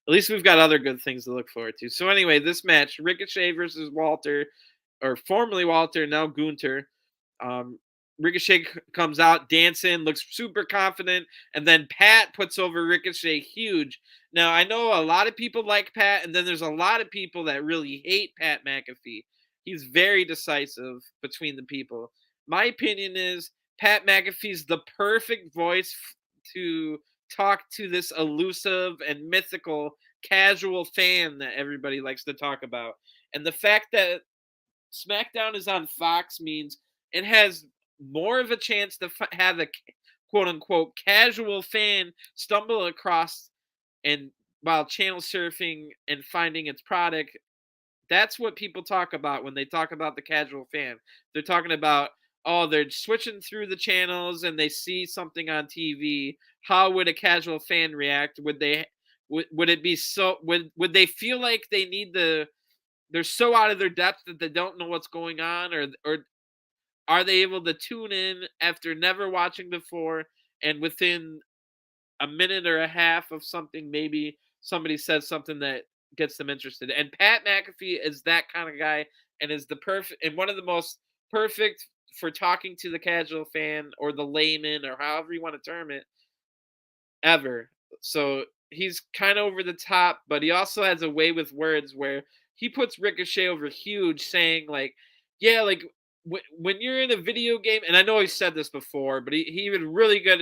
At least we've got other good things to look forward to. So anyway, this match, Ricochet versus Walter, or formerly Walter, now Gunter. Um, Ricochet comes out dancing, looks super confident, and then Pat puts over Ricochet huge. Now, I know a lot of people like Pat, and then there's a lot of people that really hate Pat McAfee. He's very decisive between the people. My opinion is Pat McAfee's the perfect voice to talk to this elusive and mythical casual fan that everybody likes to talk about. And the fact that SmackDown is on Fox means it has more of a chance to have a quote unquote casual fan stumble across and while channel surfing and finding its product. That's what people talk about when they talk about the casual fan. They're talking about, oh, they're switching through the channels and they see something on TV. How would a casual fan react? Would it be so would they feel like they need they're so out of their depth that they don't know what's going on, or are they able to tune in after never watching before, and within a minute or a half of something, maybe somebody says something that gets them interested. And Pat McAfee is that kind of guy, and is the perfect and one of the most perfect for talking to the casual fan or the layman or however you want to term it ever. So he's kind of over the top, but he also has a way with words where he puts Ricochet over huge, saying like, "Yeah, like when you're in a video game." And I know he said this before, but he was really good.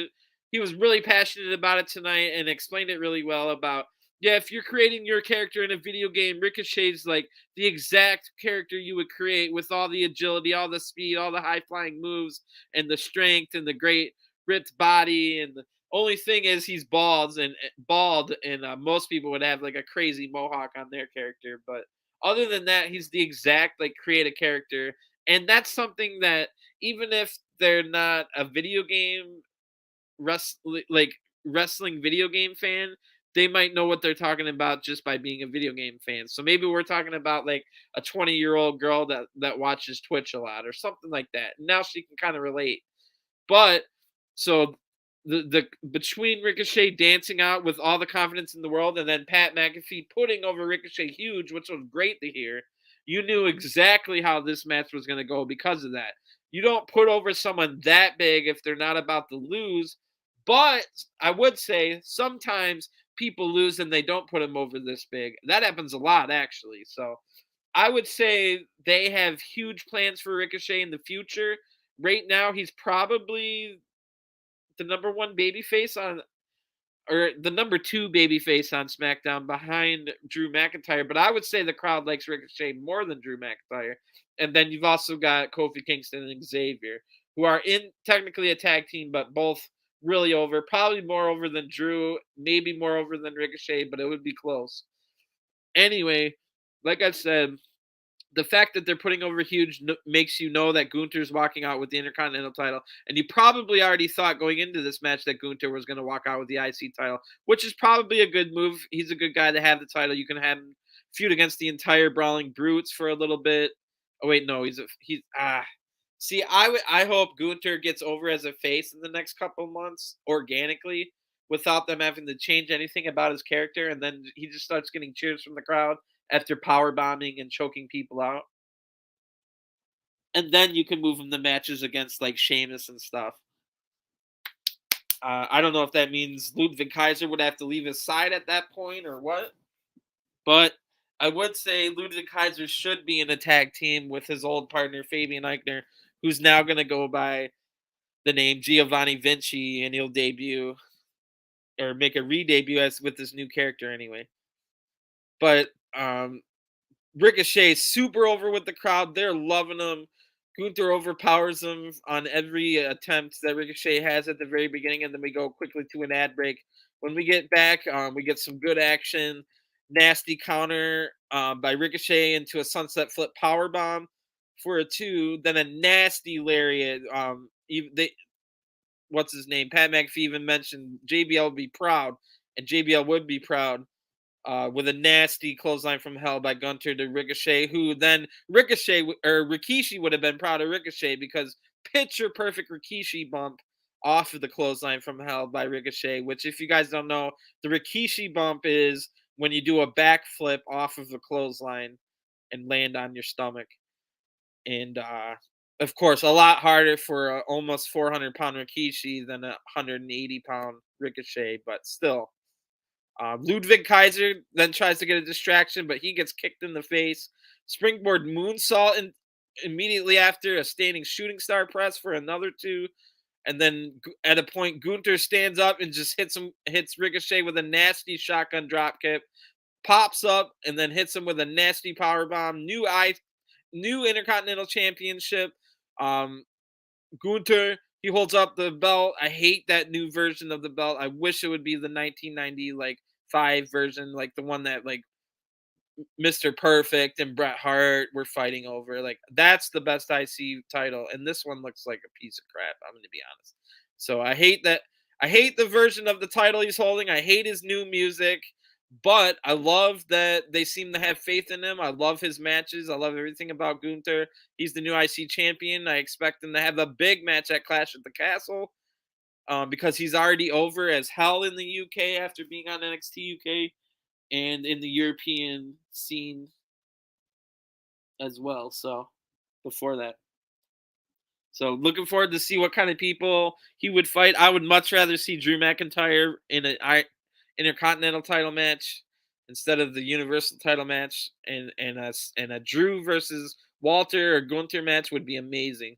He was really passionate about it tonight and explained it really well about. Yeah, if you're creating your character in a video game, Ricochet's like the exact character you would create with all the agility, all the speed, all the high flying moves, and the strength and the great ripped body and the only thing is he's bald, and most people would have like a crazy mohawk on their character. But other than that, he's the exact like creative character, and that's something that even if they're not a video game like wrestling video game fan, they might know what they're talking about just by being a video game fan. So maybe we're talking about like a 20-year-old girl that watches Twitch a lot or something like that. Now she can kind of relate. But so the between Ricochet dancing out with all the confidence in the world and then Pat McAfee putting over Ricochet huge, which was great to hear. You knew exactly how this match was going to go because of that. You don't put over someone that big if they're not about to lose. But I would say sometimes people lose and they don't put them over this big. That happens a lot, actually. So I would say they have huge plans for Ricochet in the future. Right now, he's probably the number one babyface on, or the number two babyface on SmackDown behind Drew McIntyre. But I would say the crowd likes Ricochet more than Drew McIntyre. And then you've also got Kofi Kingston and Xavier, who are in technically a tag team, but both really over. Probably more over than Drew, maybe more over than Ricochet, but it would be close. Anyway, like I said, the fact that they're putting over huge makes you know that Gunther's walking out with the Intercontinental title. And you probably already thought going into this match that Gunther was going to walk out with the IC title, which is probably a good move. He's a good guy to have the title. You can have him feud against the entire Brawling Brutes for a little bit. Oh, wait, no, See, I hope Gunther gets over as a face in the next couple months organically without them having to change anything about his character. And then he just starts getting cheers from the crowd after power bombing and choking people out. And then you can move him to matches against like Sheamus and stuff. I don't know if that means Ludwig Kaiser would have to leave his side at that point or what. But I would say Ludwig Kaiser should be in a tag team with his old partner Fabian Eichner, who's now going to go by the name Giovanni Vinci, and he'll debut or make a re-debut as with this new character anyway. But Ricochet super over with the crowd. They're loving him. Gunther overpowers him on every attempt that Ricochet has at the very beginning, and then we go quickly to an ad break. When we get back, we get some good action. Nasty counter by Ricochet into a sunset flip power bomb for a 2. Then a nasty lariat. What's his name? Pat McAfee even mentioned JBL would be proud, and JBL would be proud with a nasty clothesline from hell by Gunther to Ricochet, who then Rikishi would have been proud of Ricochet because picture perfect Rikishi bump off of the clothesline from hell by Ricochet, which if you guys don't know, the Rikishi bump is when you do a backflip off of the clothesline and land on your stomach. And of course, a lot harder for a almost 400-pound Rikishi than a 180-pound Ricochet, but still. Ludwig Kaiser then tries to get a distraction, but he gets kicked in the face. Springboard moonsault immediately after a standing shooting star press for another 2. And then at a point, Gunther stands up and just hits Ricochet with a nasty shotgun dropkick, pops up, and then hits him with a nasty power bomb. New Intercontinental Championship. Gunther, he holds up the belt. I hate that new version of the belt. I wish it would be the 1990 5 version, like the one that like Mr. Perfect and Bret Hart were fighting over. Like, that's the best IC title, and this one looks like a piece of crap, I'm gonna be honest. So I hate that. I hate the version of the title he's holding. I hate his new music, but I love that they seem to have faith in him. I love his matches. I love everything about Gunther. He's the new IC champion. I expect him to have a big match at Clash at the Castle, because he's already over as hell in the UK after being on NXT UK and in the European scene as well. So before that. So looking forward to see what kind of people he would fight. I would much rather see Drew McIntyre in an Intercontinental title match instead of the Universal title match, and a Drew versus Walter or Gunther match would be amazing.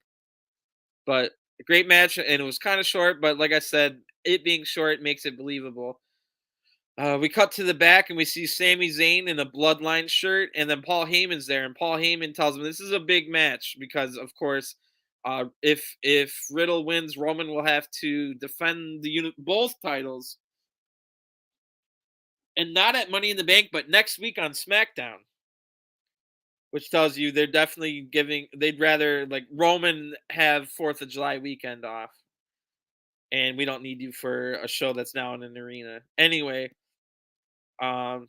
But a great match, and it was kind of short, but like I said, it being short makes it believable. We cut to the back and we see Sami Zayn in a Bloodline shirt, and then Paul Heyman's there, and Paul Heyman tells him this is a big match because, of course, if Riddle wins, Roman will have to defend both titles, and not at Money in the Bank, but next week on SmackDown, which tells you they're definitely they'd rather like Roman have 4th of July weekend off, and we don't need you for a show that's now in an arena anyway. Paul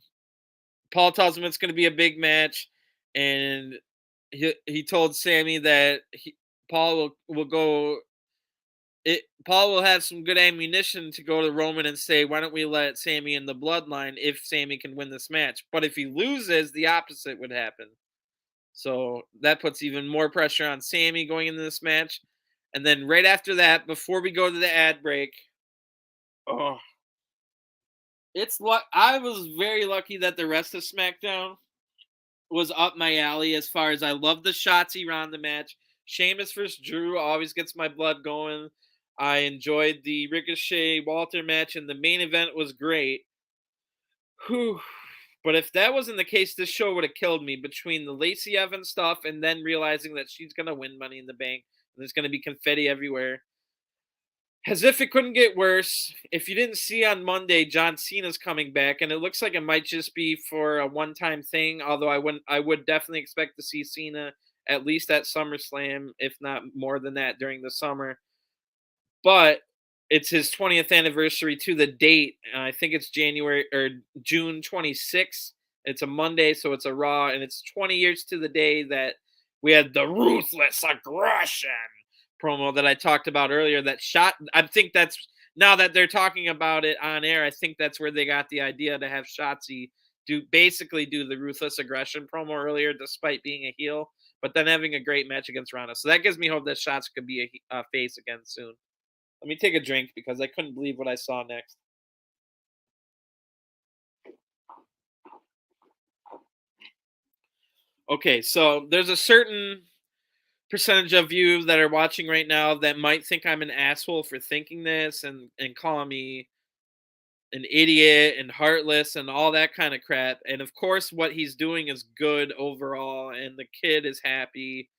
tells him it's going to be a big match, and he told Sammy that Paul will go. Paul will have some good ammunition to go to Roman and say, "Why don't we let Sammy in the Bloodline if Sammy can win this match?" But if he loses, the opposite would happen. So that puts even more pressure on Sammy going into this match. And then right after that, before we go to the ad break, oh, it's what I was very lucky that the rest of SmackDown was up my alley as far as I love the Shotzi Rhonda match. Sheamus versus Drew always gets my blood going. I enjoyed the Ricochet Walter match, and the main event was great. Whew. But if that wasn't the case, this show would have killed me between the Lacey Evans stuff and then realizing that she's going to win Money in the Bank. And there's going to be confetti everywhere. As if it couldn't get worse, if you didn't see on Monday, John Cena's coming back, and it looks like it might just be for a one-time thing. Although I would definitely expect to see Cena at least at SummerSlam, if not more than that during the summer. But it's his 20th anniversary to the date. I think it's June 26th. It's a Monday, so it's a Raw, and it's 20 years to the day that we had the Ruthless Aggression promo that I talked about earlier. I think that's, now that they're talking about it on air, I think that's where they got the idea to have Shotzi basically do the Ruthless Aggression promo earlier, despite being a heel, but then having a great match against Rhonda. So that gives me hope that Shotzi could be a face again soon. Let me take a drink because I couldn't believe what I saw next. Okay, so there's a certain percentage of you that are watching right now that might think I'm an asshole for thinking this and calling me an idiot and heartless and all that kind of crap. And of course, what he's doing is good overall, and the kid is happy,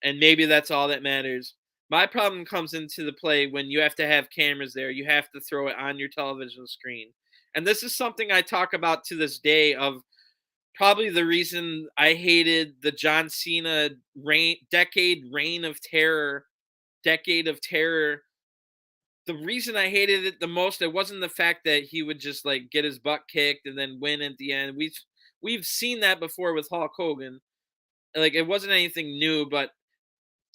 and maybe that's all that matters. My problem comes into the play when you have to have cameras there. You have to throw it on your television screen. And this is something I talk about to this day, of probably the reason I hated the John Cena decade of terror. The reason I hated it the most, it wasn't the fact that he would just like get his butt kicked and then win at the end. We've seen that before with Hulk Hogan. Like, it wasn't anything new, but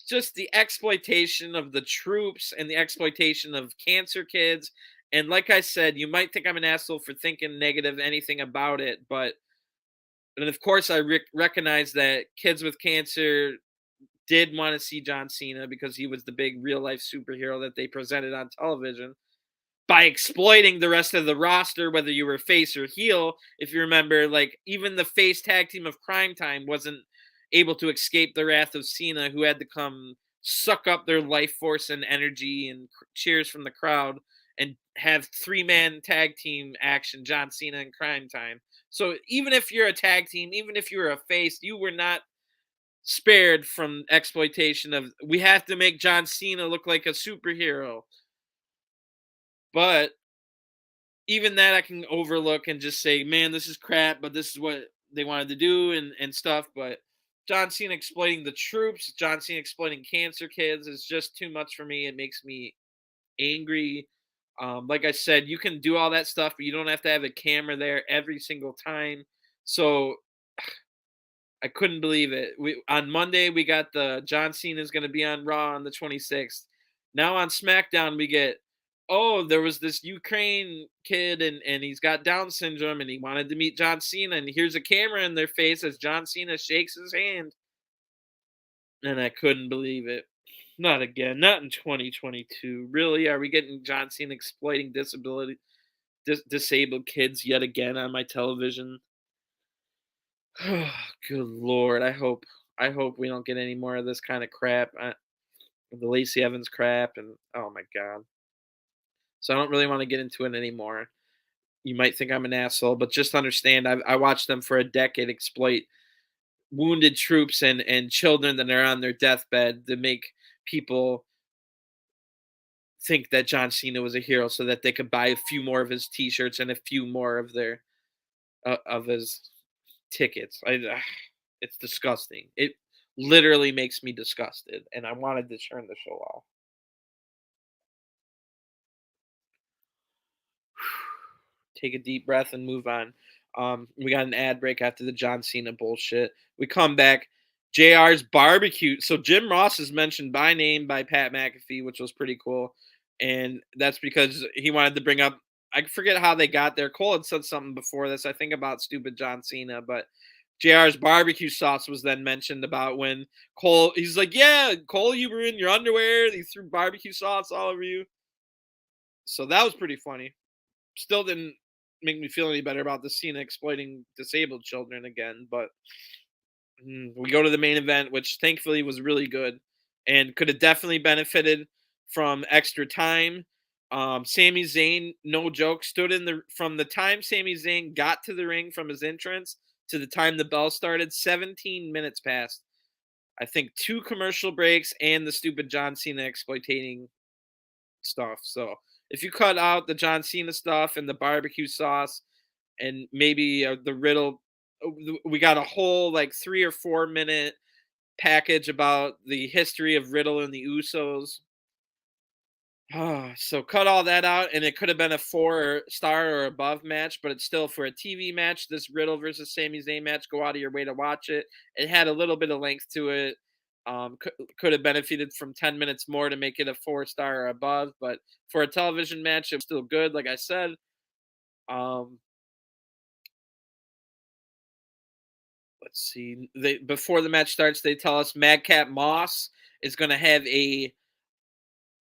just the exploitation of the troops and the exploitation of cancer kids. And like I said, you might think I'm an asshole for thinking negative anything about it, but and of course I recognize that kids with cancer did want to see John Cena because he was the big real life superhero that they presented on television. By exploiting the rest of the roster, whether you were face or heel, if you remember, like even the face tag team of Crime Time wasn't able to escape the wrath of Cena, who had to come suck up their life force and energy and cheers from the crowd and have 3-man tag team action, John Cena and Crime Time. So even if you're a tag team, even if you're a face, you were not spared from exploitation of, we have to make John Cena look like a superhero. But even that I can overlook and just say, man, this is crap, but this is what they wanted to do and stuff, but John Cena exploiting the troops, John Cena exploiting cancer kids is just too much for me. It makes me angry. Like I said, you can do all that stuff, but you don't have to have a camera there every single time. So I couldn't believe it. We on Monday we got the John Cena is going to be on Raw on the 26th. Now on SmackDown we get, oh, there was this Ukraine kid and he's got Down syndrome and he wanted to meet John Cena, and here's a camera in their face as John Cena shakes his hand. And I couldn't believe it. Not again. Not in 2022. Really? Are we getting John Cena exploiting disabled kids yet again on my television? Oh, good lord. I hope we don't get any more of this kind of crap. The Lacey Evans crap, and oh my god. So I don't really want to get into it anymore. You might think I'm an asshole, but just understand I watched them for a decade exploit wounded troops and children that are on their deathbed to make people think that John Cena was a hero so that they could buy a few more of his t-shirts and a few more of their of his tickets. It's disgusting. It literally makes me disgusted, and I wanted to turn the show off. Take a deep breath and move on. We got an ad break after the John Cena bullshit. We come back. JR's barbecue. So Jim Ross is mentioned by name by Pat McAfee, which was pretty cool. And that's because he wanted to bring up, I forget how they got there. Cole had said something before this, I think about stupid John Cena, but JR's barbecue sauce was then mentioned about when Cole, he's like, yeah, Cole, you were in your underwear. He threw barbecue sauce all over you. So that was pretty funny. Still didn't make me feel any better about the Cena exploiting disabled children again, but we go to the main event, which thankfully was really good and could have definitely benefited from extra time. Sami Zayn, no joke, stood in the from the time Sami Zayn got to the ring from his entrance to the time the bell started, 17 minutes passed. I think 2 commercial breaks and the stupid John Cena exploiting stuff. So if you cut out the John Cena stuff and the barbecue sauce and maybe the Riddle, we got a whole like 3 or 4 minute package about the history of Riddle and the Usos. So cut all that out, and it could have been a 4-star or above match, but it's still for a TV match. This Riddle versus Sami Zayn match, go out of your way to watch it. It had a little bit of length to it. Could have benefited from 10 minutes more to make it a 4-star or above, but for a television match, it was still good. Like I said, let's see. Before the match starts, they tell us Madcap Moss is going to have a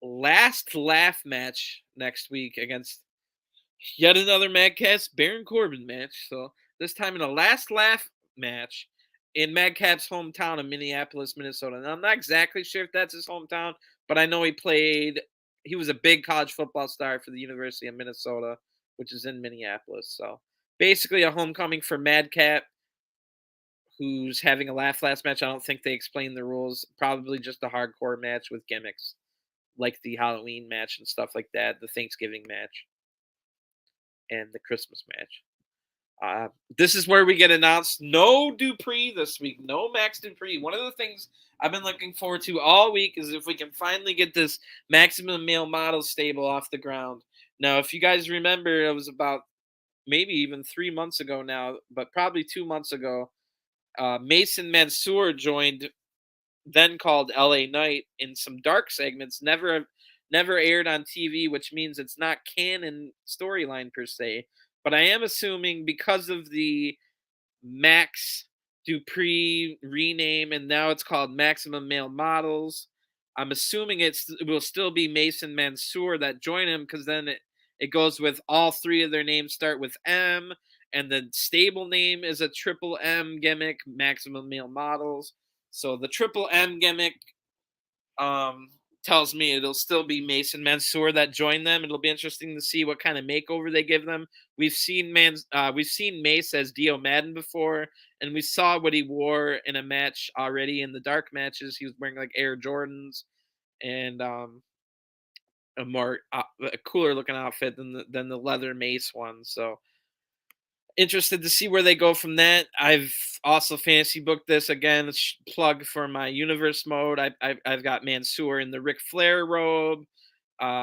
last laugh match next week against yet another Madcap's Baron Corbin match. So this time in a last laugh match in Madcap's hometown of Minneapolis, Minnesota. And I'm not exactly sure if that's his hometown, but I know he was a big college football star for the University of Minnesota, which is in Minneapolis. So basically a homecoming for Madcap, who's having a last match. I don't think they explained the rules. Probably just a hardcore match with gimmicks, like the Halloween match and stuff like that, the Thanksgiving match, and the Christmas match. This is where we get announced. No Dupree this week. No Max Dupree. One of the things I've been looking forward to all week is if we can finally get this Maximum Male Model stable off the ground. Now, if you guys remember, it was about maybe even 3 months ago now, but probably 2 months ago, Mason Mansoor joined then called LA Knight in some dark segments, never aired on TV, which means it's not canon storyline per se. But I am assuming because of the Max Dupree rename and now it's called Maximum Male Models, I'm assuming it will still be Mason Mansoor that join him, because then it goes with all 3 of their names start with M, and the stable name is a triple M gimmick, Maximum Male Models. So the triple M gimmick tells me it'll still be Mason Mansoor that joined them. It'll be interesting to see what kind of makeover they give them. We've seen Mace as Dio Madden before, and we saw what he wore in a match already in the dark matches. He was wearing like Air Jordans and a cooler looking outfit than the leather Mace one. So interested to see where they go from that. I've also fantasy booked this again. Plug for my universe mode. I've got Mansoor in the Ric Flair robe.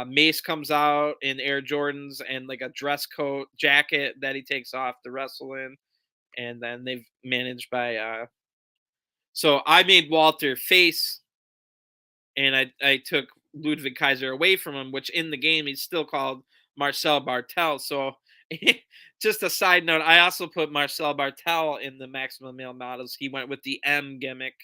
Mace comes out in Air Jordans and like a dress coat jacket that he takes off to wrestle in, and then they've managed by. So I made Walter face, and I took Ludwig Kaiser away from him, which in the game he's still called Marcel Bartel. So just a side note, I also put Marcel Bartel in the Maximum Male Models. He went with the M gimmick.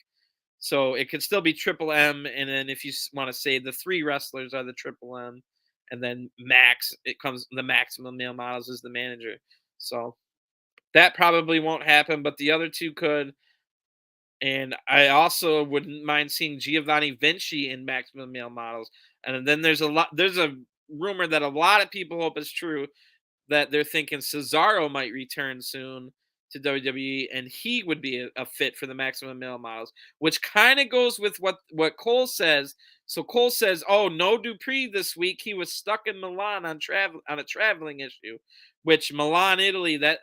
So it could still be Triple M, and then if you want to say the three wrestlers are the Triple M, and then Max, it comes the Maximum Male Models is the manager. So that probably won't happen, but the other two could. And I also wouldn't mind seeing Giovanni Vinci in Maximum Male Models. And then there's a rumor that a lot of people hope is true, that they're thinking Cesaro might return soon to WWE, and he would be a fit for the Maximum Male Models, which kind of goes with what Cole says. So Cole says, "Oh, no Dupree this week. He was stuck in Milan on a traveling issue," which Milan, Italy. That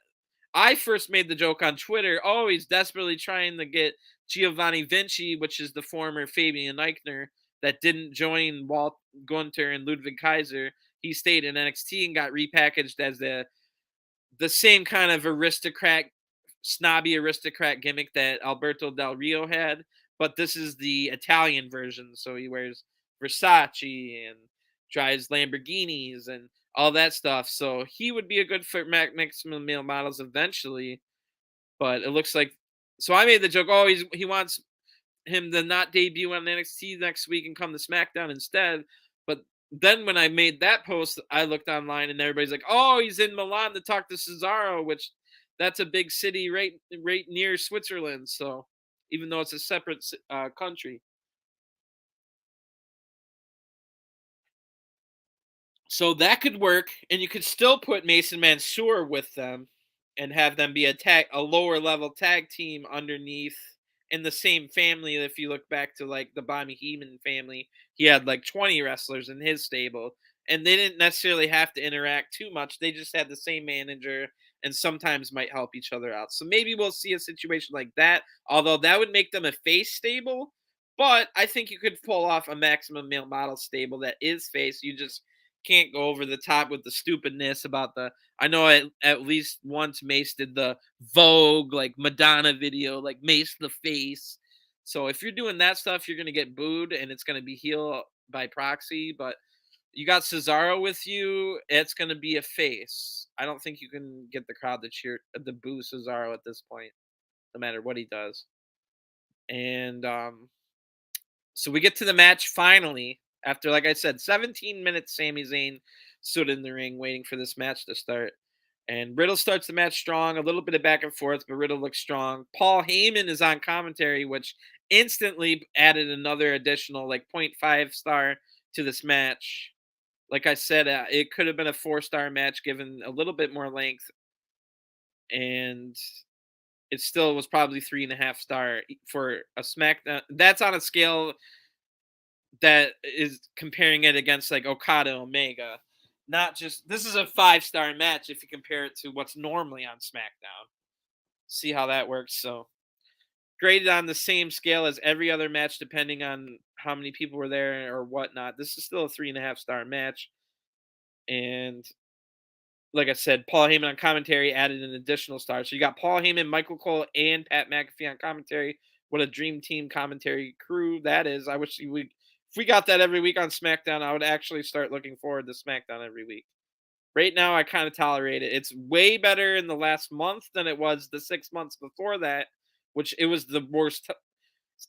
I first made the joke on Twitter. Oh, he's desperately trying to get Giovanni Vinci, which is the former Fabian Eichner that didn't join Walt Gunter and Ludwig Kaiser. He stayed in NXT and got repackaged as the same kind of snobby aristocrat gimmick that Alberto Del Rio had, but this is the Italian version. So he wears Versace and drives Lamborghinis and all that stuff. So he would be a good fit Maximum Male Models eventually. But it looks like, so I made the joke. Oh, he wants him to not debut on NXT next week and come to SmackDown instead. But then when I made that post, I looked online and everybody's like, "Oh, he's in Milan to talk to Cesaro," which that's a big city right near Switzerland. So even though it's a separate country. So that could work, and you could still put Mason Mansoor with them and have them be a lower level tag team underneath in the same family. If you look back to like the Bobby Heenan family, he had like 20 wrestlers in his stable, and they didn't necessarily have to interact too much. They just had the same manager and sometimes might help each other out. So maybe we'll see a situation like that, although that would make them a face stable. But I think you could pull off a Maximum Male Model stable that is face. You just can't go over the top with the stupidness about the. I know at least once Mace did the Vogue like Madonna video, like Mace the face. So if you're doing that stuff, you're gonna get booed, and it's gonna be heel by proxy. But you got Cesaro with you, it's gonna be a face. I don't think you can get the crowd to boo Cesaro at this point, no matter what he does. And so we get to the match finally. After, like I said, 17 minutes, Sami Zayn stood in the ring waiting for this match to start. And Riddle starts the match strong, a little bit of back and forth, but Riddle looks strong. Paul Heyman is on commentary, which instantly added another additional like 0.5 star to this match. Like I said, it could have been a 4-star match given a little bit more length, and it still was probably 3.5 star for a SmackDown. That's on a scale that is comparing it against like Okada Omega. Not just, this is a 5-star match if you compare it to what's normally on SmackDown. See how that works. So graded on the same scale as every other match, depending on how many people were there or whatnot. This is still a 3.5-star match. And like I said, Paul Heyman on commentary added an additional star. So you got Paul Heyman, Michael Cole, and Pat McAfee on commentary. What a dream team commentary crew that is. I wish if we got that every week on SmackDown, I would actually start looking forward to SmackDown every week. Right now, I kind of tolerate it. It's way better in the last month than it was the 6 months before that, which it was the worst.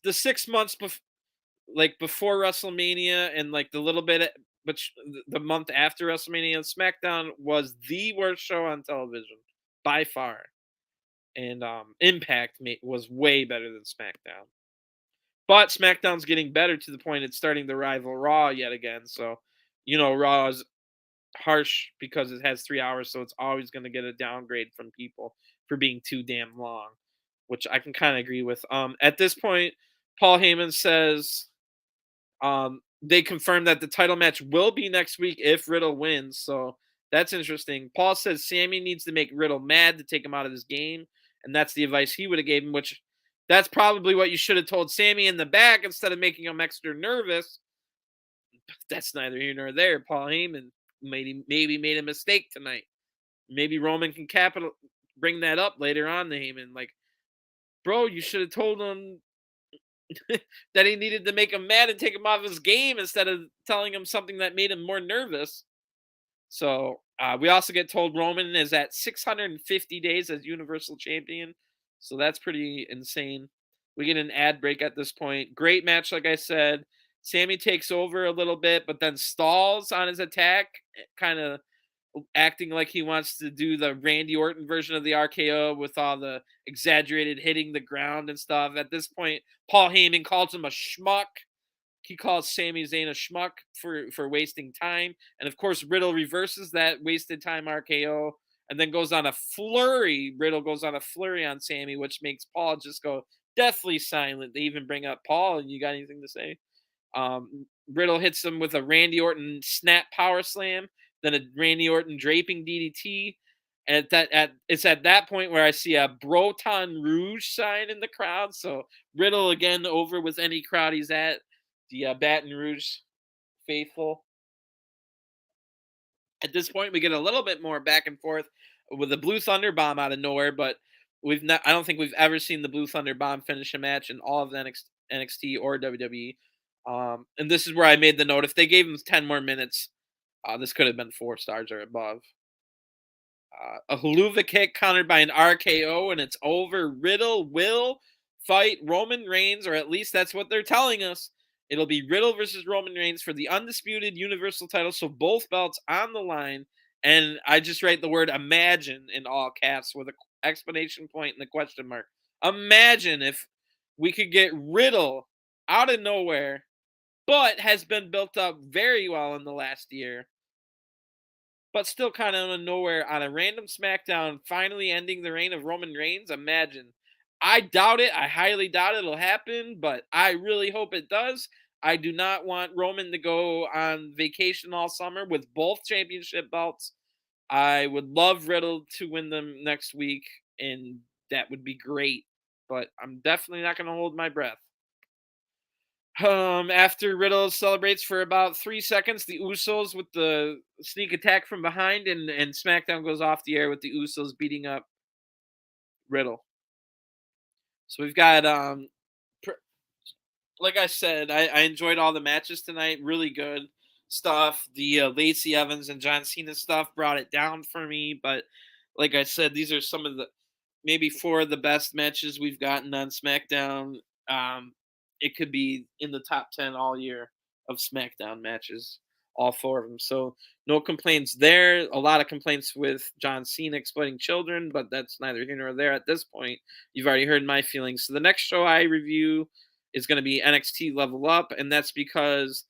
The 6 months before WrestleMania and like the little bit, but the month after WrestleMania, SmackDown was the worst show on television by far, and Impact was way better than SmackDown. But SmackDown's getting better to the point it's starting to rival Raw yet again. So, Raw is harsh because it has 3 hours, so it's always going to get a downgrade from people for being too damn long, which I can kind of agree with. At this point, Paul Heyman says they confirmed that the title match will be next week if Riddle wins. So That's interesting. Paul says Sammy needs to make Riddle mad to take him out of his game, and that's the advice he would have gave him, which that's probably what you should have told Sammy in the back instead of making him extra nervous. That's neither here nor there. Paul Heyman maybe made a mistake tonight. Maybe Roman can bring that up later on to Heyman. Like, bro, you should have told him that he needed to make him mad and take him off his game instead of telling him something that made him more nervous. So we also get told Roman is at 650 days as Universal Champion. So that's pretty insane. We get an ad break at this point. Great match, like I said. Sammy takes over a little bit, but then stalls on his attack, kind of acting like he wants to do the Randy Orton version of the RKO with all the exaggerated hitting the ground and stuff. At this point, Paul Heyman calls him a schmuck. He calls Sami Zayn a schmuck for wasting time. And of course, Riddle reverses that wasted time RKO and then goes on a flurry. Riddle goes on a flurry on Sammy, which makes Paul just go deathly silent. They even bring up Paul. You got anything to say? Riddle hits him with a Randy Orton snap power slam, then a Randy Orton draping DDT. And it's at that point where I see a Broton Rouge sign in the crowd. So Riddle again over with any crowd he's at. The Baton Rouge faithful. At this point, we get a little bit more back and forth with the Blue Thunder Bomb out of nowhere, but I don't think we've ever seen the Blue Thunder Bomb finish a match in all of the NXT or WWE. And this is where I made the note. If they gave him 10 more minutes, this could have been 4 stars or above. A haluva kick countered by an RKO, and it's over. Riddle will fight Roman Reigns, or at least that's what they're telling us. It'll be Riddle versus Roman Reigns for the undisputed Universal title, so both belts on the line. And I just write the word imagine in all caps with an exclamation point and a question mark. Imagine if we could get Riddle out of nowhere, but has been built up very well in the last year, but still kind of out of nowhere on a random SmackDown, finally ending the reign of Roman Reigns. Imagine. I doubt it. I highly doubt it'll happen, but I really hope it does. I do not want Roman to go on vacation all summer with both championship belts. I would love Riddle to win them next week, and that would be great, but I'm definitely not going to hold my breath. After Riddle celebrates for about 3 seconds, the Usos with the sneak attack from behind, and SmackDown goes off the air with the Usos beating up Riddle. So we've got, like I said, I enjoyed all the matches tonight. Really good stuff. The Lacey Evans and John Cena stuff brought it down for me. But like I said, these are some of the maybe 4 of the best matches we've gotten on SmackDown. It could be in the top 10 all year of SmackDown matches, all 4 of them. So no complaints there. A lot of complaints with John Cena exploiting children, but that's neither here nor there at this point. You've already heard my feelings. So the next show I review is going to be NXT Level Up, and that's because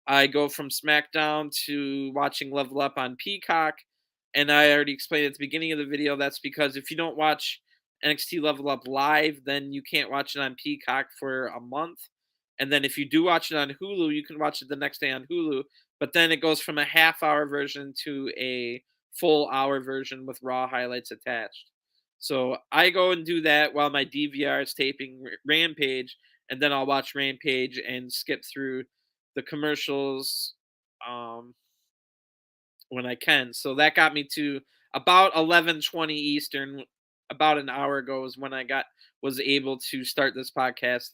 I go from SmackDown to watching Level Up on Peacock, and I already explained at the beginning of the video, that's because if you don't watch NXT Level Up live, then you can't watch it on Peacock for a month. And then if you do watch it on Hulu, you can watch it the next day on Hulu. But then it goes from a half-hour version to a full-hour version with Raw highlights attached. So I go and do that while my DVR is taping Rampage, and then I'll watch Rampage and skip through the commercials when I can. So that got me to about 11:20 Eastern. About an hour ago is when I was able to start this podcast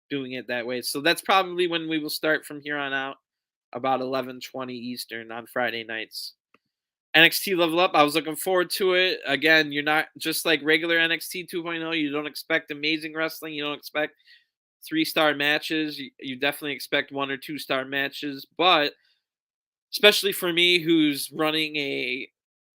doing it that way. So that's probably when we will start from here on out, about 11:20 Eastern on Friday nights. NXT Level Up, I was looking forward to it. Again, you're not just like regular NXT 2.0. You don't expect amazing wrestling. You don't expect 3-star matches. You definitely expect 1 or 2-star matches. But especially for me, who's running a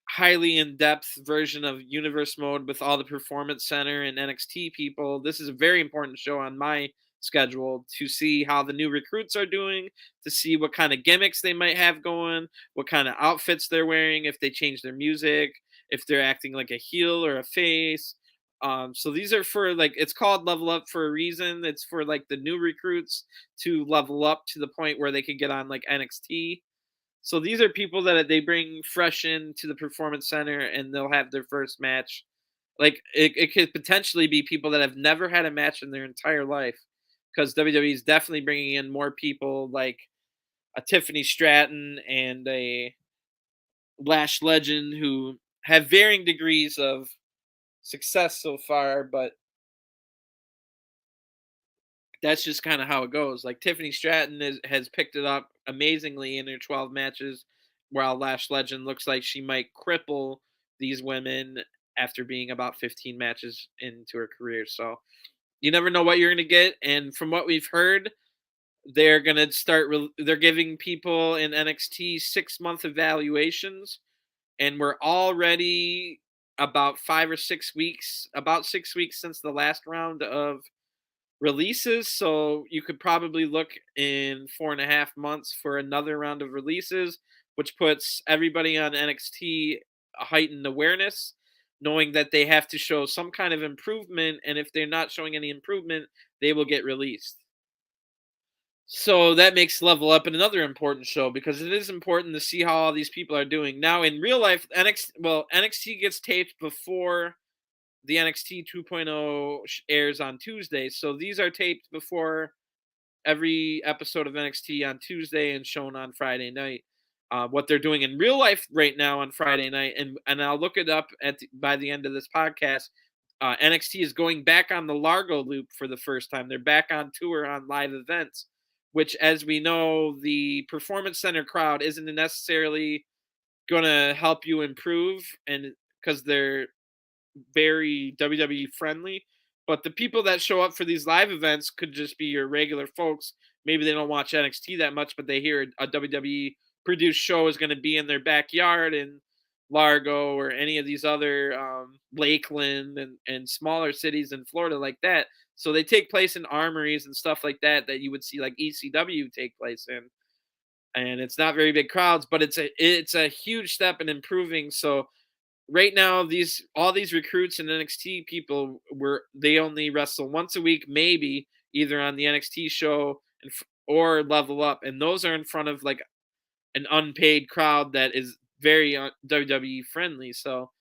highly in-depth version of Universe Mode with all the Performance Center and NXT people, this is a very important show on my schedule to see how the new recruits are doing, to see what kind of gimmicks they might have going, what kind of outfits they're wearing, if they change their music, if they're acting like a heel or a face. So these are for, like, it's called Level Up for a reason. It's for like the new recruits to level up to the point where they could get on like NXT. So these are people that they bring fresh into the Performance Center, and they'll have their first match. Like it could potentially be people that have never had a match in their entire life, because WWE is definitely bringing in more people like a Tiffany Stratton and a Lash Legend who have varying degrees of success so far, but that's just kind of how it goes. Like Tiffany Stratton has picked it up amazingly in her 12 matches, while Lash Legend looks like she might cripple these women after being about 15 matches into her career. So you never know what you're going to get. And from what we've heard, they're going to start, they're giving people in NXT 6-month evaluations. And we're already about 5 or 6 weeks, about 6 weeks since the last round of releases. So you could probably look in 4.5 months for another round of releases, which puts everybody on NXT a heightened awareness, knowing that they have to show some kind of improvement. And if they're not showing any improvement, they will get released. So that makes Level Up another important show, because it is important to see how all these people are doing. Now in real life, NXT gets taped before the NXT 2.0 airs on Tuesday. So these are taped before every episode of NXT on Tuesday and shown on Friday night. What they're doing in real life right now on Friday night, and I'll look it up by the end of this podcast. NXT is going back on the Largo loop for the first time. They're back on tour on live events, which, as we know, the Performance Center crowd isn't necessarily going to help you improve, and because they're very WWE friendly. But the people that show up for these live events could just be your regular folks. Maybe they don't watch NXT that much, but they hear a WWE produced show is going to be in their backyard in Largo or any of these other Lakeland and smaller cities in Florida like that. So they take place in armories and stuff like that you would see like ECW take place in. And it's not very big crowds, but it's a huge step in improving. So right now, all these recruits and NXT people they only wrestle once a week, maybe either on the NXT show or Level Up, and those are in front of like an unpaid crowd that is very WWE friendly. So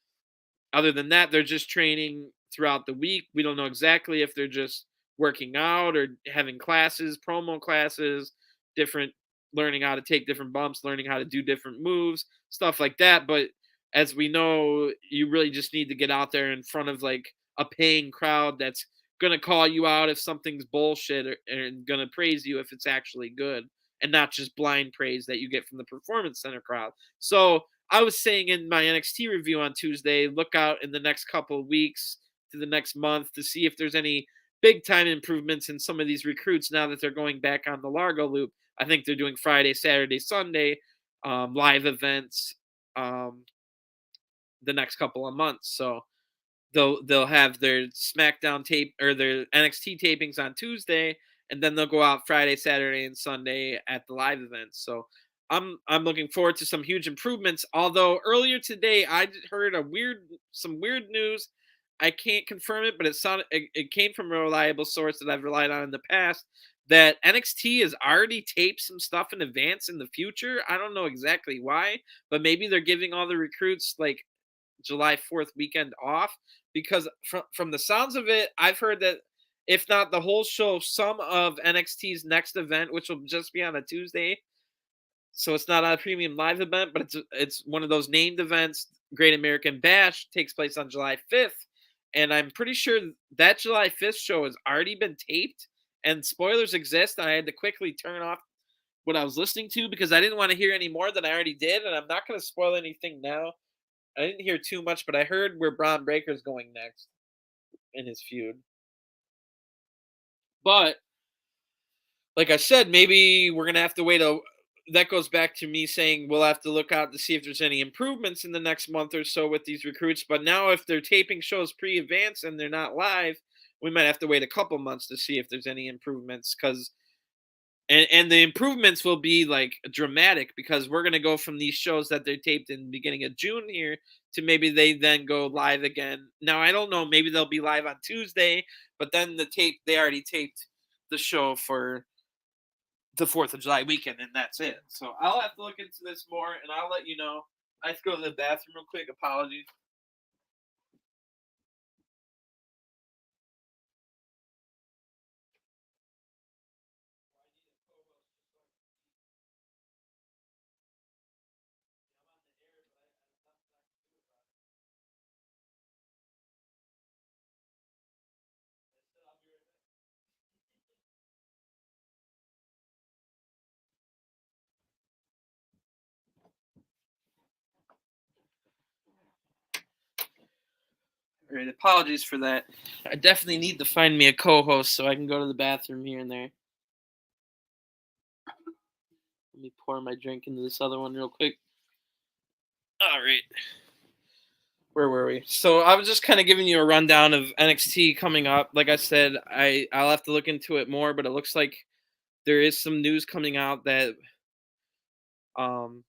other than that, they're just training throughout the week. We don't know exactly if they're just working out or having classes, promo classes, different learning how to take different bumps, learning how to do different moves, stuff like that. But as we know, you really just need to get out there in front of like a paying crowd that's going to call you out if something's bullshit and going to praise you if it's actually good, and not just blind praise that you get from the Performance Center crowd. So I was saying in my NXT review on Tuesday, look out in the next couple of weeks to the next month to see if there's any big time improvements in some of these recruits now that they're going back on the Largo loop. I think they're doing Friday, Saturday, Sunday live events the next couple of months. So they'll have their Smackdown tape or their NXT tapings on Tuesday, and then they'll go out Friday, Saturday, and Sunday at the live events. So I'm looking forward to some huge improvements. Although earlier today I heard some weird news. I can't confirm it, but it came from a reliable source that I've relied on in the past, that NXT has already taped some stuff in advance in the future. I don't know exactly why, but maybe they're giving all the recruits like July 4th weekend off, because from the sounds of it, I've heard that if not the whole show, some of NXT's next event, which will just be on a Tuesday, so it's not a premium live event, but it's one of those named events. Great American Bash takes place on July 5th, and I'm pretty sure that July 5th show has already been taped, and spoilers exist. And I had to quickly turn off what I was listening to because I didn't want to hear any more than I already did, and I'm not going to spoil anything now. I didn't hear too much, but I heard where Braun Breaker's going next in his feud. But like I said, maybe we're gonna have to wait. That goes back to me saying we'll have to look out to see if there's any improvements in the next month or so with these recruits. But now, if they're taping shows pre-advance and they're not live, we might have to wait a couple months to see if there's any improvements. And the improvements will be like dramatic, because we're gonna go from these shows that they're taped in the beginning of June here to maybe they then go live again. Now I don't know, maybe they'll be live on Tuesday, but then they already taped the show for the 4th of July weekend, and that's it. So I'll have to look into this more, and I'll let you know. I have to go to the bathroom real quick. Apologies. All right, apologies for that. I definitely need to find me a co-host so I can go to the bathroom here and there. Let me pour my drink into this other one real quick. All right. Where were we? So I was just kind of giving you a rundown of NXT coming up. Like I said, I'll have to look into it more, but it looks like there is some news coming out that um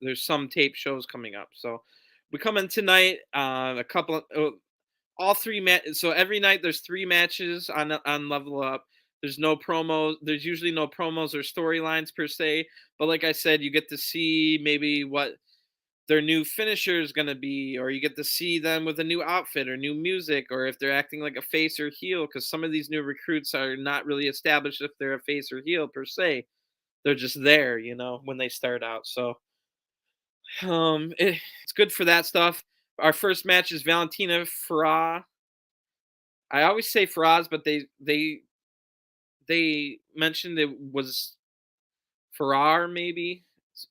there's some tape shows coming up. So we come in tonight. A couple of all three so every night there's 3 matches on Level Up. There's no promos. There's usually no promos or storylines per se. But like I said, you get to see maybe what their new finisher is going to be, or you get to see them with a new outfit or new music, or if they're acting like a face or heel, because some of these new recruits are not really established if they're a face or heel per se. They're just there, when they start out. So it's good for that stuff. Our first match is Valentina Farah. I always say Faraz, but they mentioned it was Farrar, maybe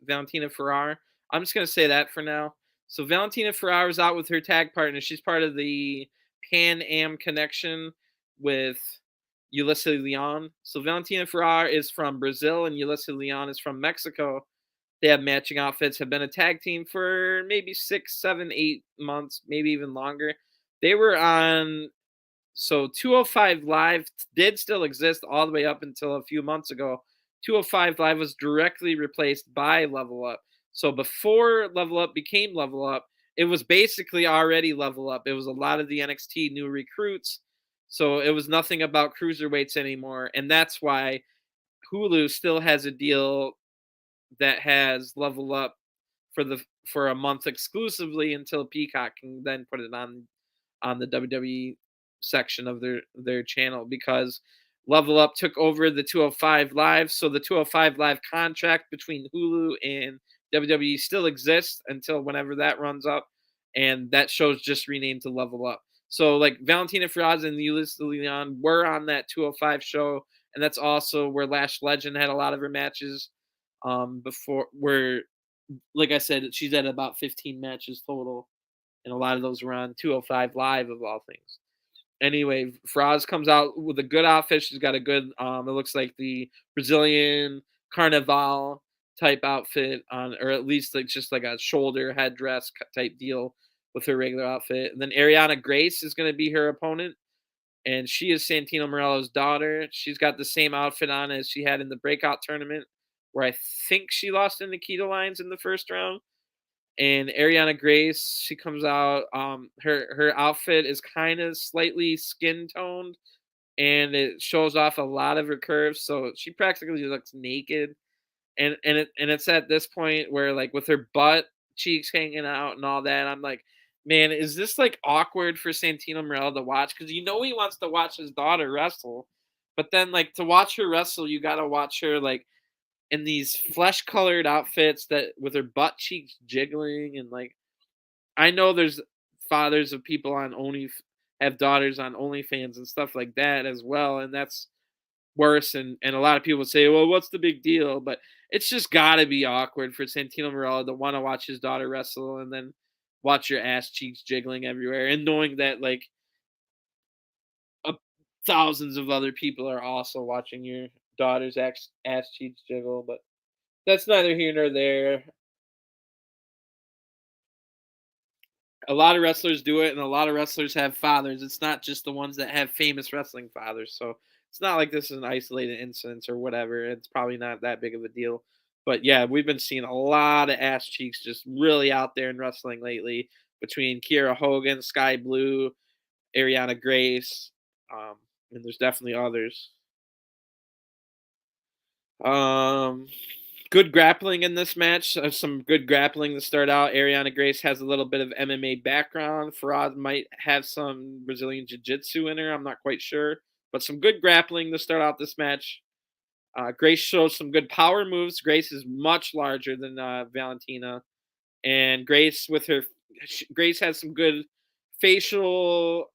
Valentina Farrar. I'm just gonna say that for now. So Valentina Farrar is out with her tag partner. She's part of the Pan Am connection with Ulysses Leon. So Valentina Farrar is from Brazil and Ulysses Leon is from Mexico. They have matching outfits, have been a tag team for maybe 6, 7, 8 months, maybe even longer. They were on 205 Live did still exist all the way up until a few months ago. 205 Live was directly replaced by Level Up. So before Level Up became Level Up, it was basically already Level Up. It was a lot of the NXT new recruits. So it was nothing about cruiserweights anymore. And that's why Hulu still has a deal that has Level Up for a month exclusively until Peacock can then put it on the WWE section of their channel, because Level Up took over the 205 Live. So the 205 Live contract between Hulu and WWE still exists until whenever that runs up, and that show's just renamed to Level Up. So like Valentina Feroz and Ulysses Leon were on that 205 show, and that's also where Lash Legend had a lot of her matches. Before where, like I said, she's at about 15 matches total, and a lot of those were on 205 Live of all things. Anyway, Faraz comes out with a good outfit. She's got a good, it looks like the Brazilian Carnival type outfit on, or at least like just like a shoulder headdress type deal with her regular outfit. And then Ariana Grace is going to be her opponent, and she is Santino Morella's daughter. She's got the same outfit on as she had in the breakout tournament, where I think she lost in Nikita Lyons in the first round. And Ariana Grace, she comes out. Her outfit is kind of slightly skin toned, and it shows off a lot of her curves. So she practically looks naked, and it's at this point where, like, with her butt cheeks hanging out and all that, I'm like, man, is this like awkward for Santino Morella to watch? Because he wants to watch his daughter wrestle, but then like to watch her wrestle, you got to watch her like in these flesh colored outfits that with her butt cheeks jiggling, and like I know there's fathers of people on only have daughters on OnlyFans and stuff like that as well, and that's worse. And a lot of people say, well, what's the big deal? But it's just got to be awkward for Santino Marella to want to watch his daughter wrestle and then watch your ass cheeks jiggling everywhere, and knowing that like a, thousands of other people are also watching your daughter's ass cheeks jiggle. But that's neither here nor there. A lot of wrestlers do it, and a lot of wrestlers have fathers. It's not just the ones that have famous wrestling fathers. So it's not like this is an isolated incident or whatever. It's probably not that big of a deal. But yeah, we've been seeing a lot of ass cheeks just really out there in wrestling lately, between Kiera Hogan, Sky Blue, Ariana Grace, and there's definitely others. Good grappling in this match. Some good grappling to start out. Ariana Grace has a little bit of MMA background. Farad might have some Brazilian Jiu-Jitsu in her. I'm not quite sure. But some good grappling to start out this match. Grace shows some good power moves. Grace is much larger than Valentina. And Grace Grace has some good facial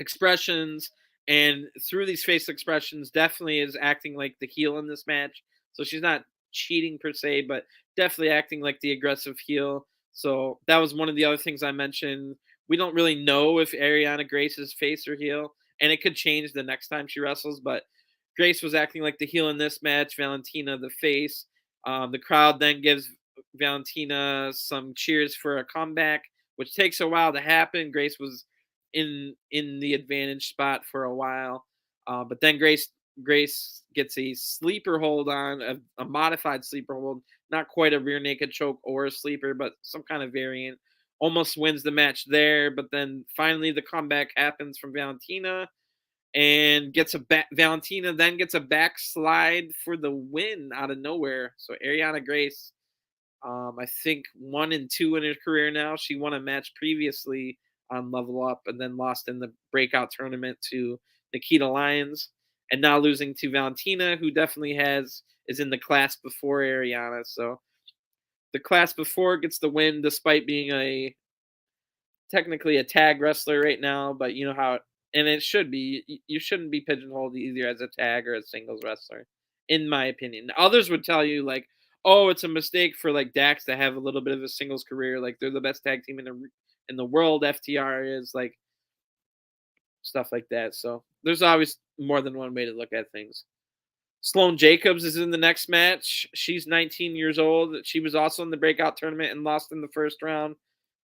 expressions, and through these face expressions definitely is acting like the heel in this match. So she's not cheating per se, but definitely acting like the aggressive heel. So that was one of the other things I mentioned. We don't really know if Ariana Grace is face or heel, and it could change the next time she wrestles, but Grace was acting like the heel in this match, Valentina the face. The crowd then gives Valentina some cheers for a comeback, which takes a while to happen. Grace was in the advantage spot for a while, but then Grace gets a sleeper hold on a modified sleeper hold, not quite a rear naked choke or a sleeper, but some kind of variant. Almost wins the match there, but then finally the comeback happens from Valentina and gets a Valentina then gets a backslide for the win out of nowhere. So Ariana Grace, I think 1-2 in her career now. She won a match previously on Level Up and then lost in the breakout tournament to Nikita Lyons, and now losing to Valentina, who definitely is in the class before Ariana. So the class before gets the win despite being technically a tag wrestler right now, but you know how and it should be. You shouldn't be pigeonholed either as a tag or a singles wrestler, in my opinion. Others would tell you like, oh, it's a mistake for like Dax to have a little bit of a singles career. Like they're the best tag team in the world. FTR is like stuff like that. So there's always more than one way to look at things. Sloane Jacobs is in the next match. She's 19 years old. She was also in the breakout tournament and lost in the first round.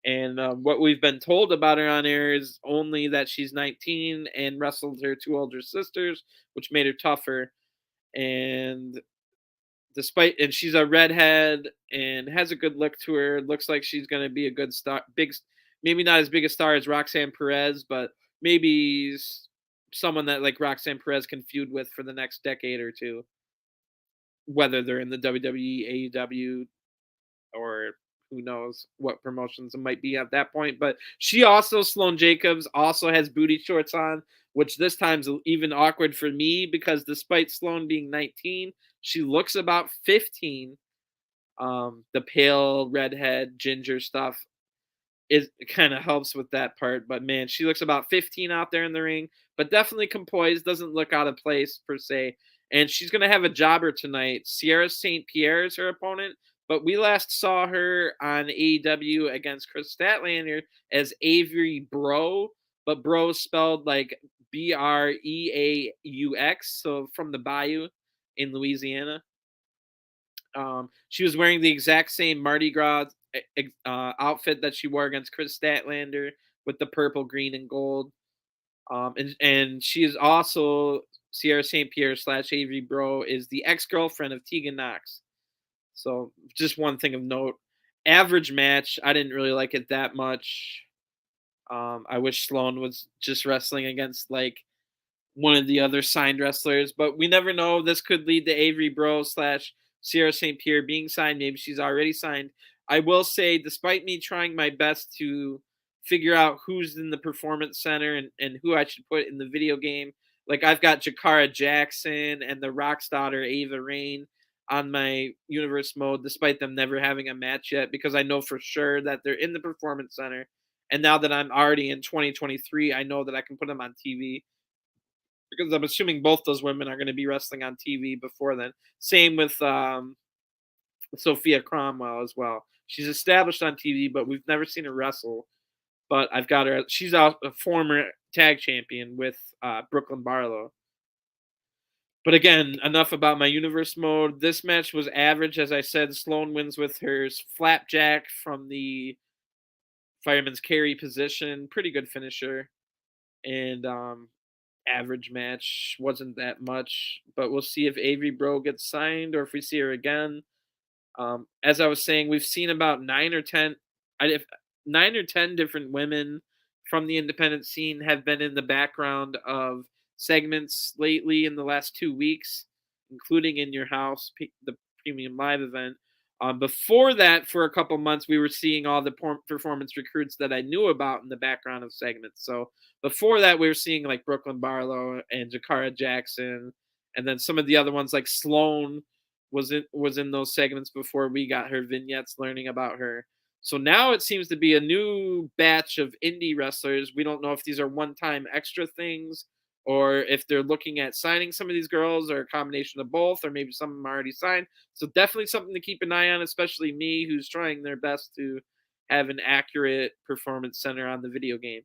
And what we've been told about her on air is only that she's 19 and wrestled her two older sisters, which made her tougher. And and she's a redhead and has a good look to her. Looks like she's going to be a good star, maybe not as big a star as Roxanne Perez, but maybe someone that like Roxanne Perez can feud with for the next decade or two, whether they're in the WWE, AEW, or who knows what promotions it might be at that point. But Sloane Jacobs also has booty shorts on, which this time's even awkward for me because despite Sloane being 19, she looks about 15. The pale redhead ginger stuff it kind of helps with that part, but man, she looks about 15 out there in the ring, but definitely composed, doesn't look out of place per se. And she's going to have a jobber tonight. Sierra St. Pierre is her opponent, but we last saw her on AEW against Chris Statlander as Avery Bro, but Bro spelled like Breaux, so from the Bayou in Louisiana. She was wearing the exact same Mardi Gras outfit that she wore against Chris Statlander with the purple, green, and gold. And she is also Sierra St. Pierre / Avery Bro is the ex-girlfriend of Tegan Knox. So just one thing of note. Average match. I didn't really like it that much. I wish Sloane was just wrestling against like one of the other signed wrestlers, but we never know. This could lead to Avery Bro / Sierra St. Pierre being signed. Maybe she's already signed. I will say, despite me trying my best to figure out who's in the performance center and who I should put in the video game, like I've got Jakara Jackson and the Rock's daughter Ava Rain on my universe mode, despite them never having a match yet, because I know for sure that they're in the performance center. And now that I'm already in 2023, I know that I can put them on TV because I'm assuming both those women are going to be wrestling on TV before then. Same with Sophia Cromwell as well. She's established on TV, but we've never seen her wrestle. But I've got her. She's a former tag champion with Brooklyn Barlow. But again, enough about my universe mode. This match was average. As I said, Sloane wins with her flapjack from the fireman's carry position. Pretty good finisher. And average match. Wasn't that much. But we'll see if Avery Bro gets signed or if we see her again. As I was saying, we've seen about 9 or 10 different women from the independent scene have been in the background of segments lately in the last 2 weeks. including In Your House, the Premium Live event. Before that, for a couple months, we were seeing all the performance recruits that I knew about in the background of segments. So before that, we were seeing like Brooklyn Barlow and Jakara Jackson, and then some of the other ones like Sloane was in those segments before we got her vignettes learning about her. So now it seems to be a new batch of indie wrestlers. We don't know if these are one-time extra things or if they're looking at signing some of these girls or a combination of both, or maybe some of them are already signed. So definitely something to keep an eye on, especially me who's trying their best to have an accurate performance center on the video game.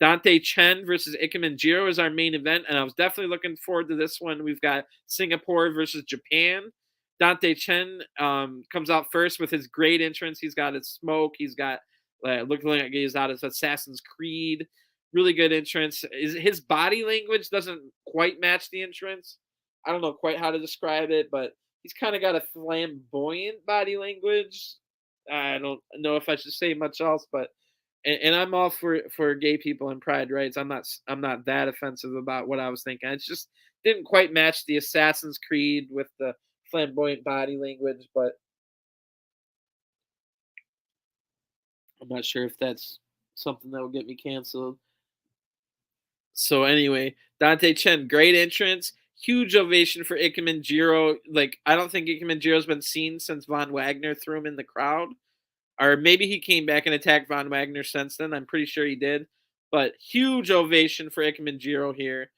Dante Chen versus Ichimanjiro is our main event, and I was definitely looking forward to this one. We've got Singapore versus Japan. Dante Chen comes out first with his great entrance. He's got his smoke. He's got looking like he's out his Assassin's Creed. Really good entrance. His body language doesn't quite match the entrance. I don't know quite how to describe it, but he's kind of got a flamboyant body language. I don't know if I should say much else, but and I'm all for gay people and pride rights. I'm not that offensive about what I was thinking. It just didn't quite match the Assassin's Creed with the flamboyant body language, but I'm not sure if that's something that will get me canceled. So anyway, Dante Chen, great entrance. Huge ovation for Ichimanjiro. Like, I don't think Ichimanjiro's been seen since Von Wagner threw him in the crowd. Or maybe he came back and attacked Von Wagner since then. I'm pretty sure he did. But huge ovation for Ichimanjiro here.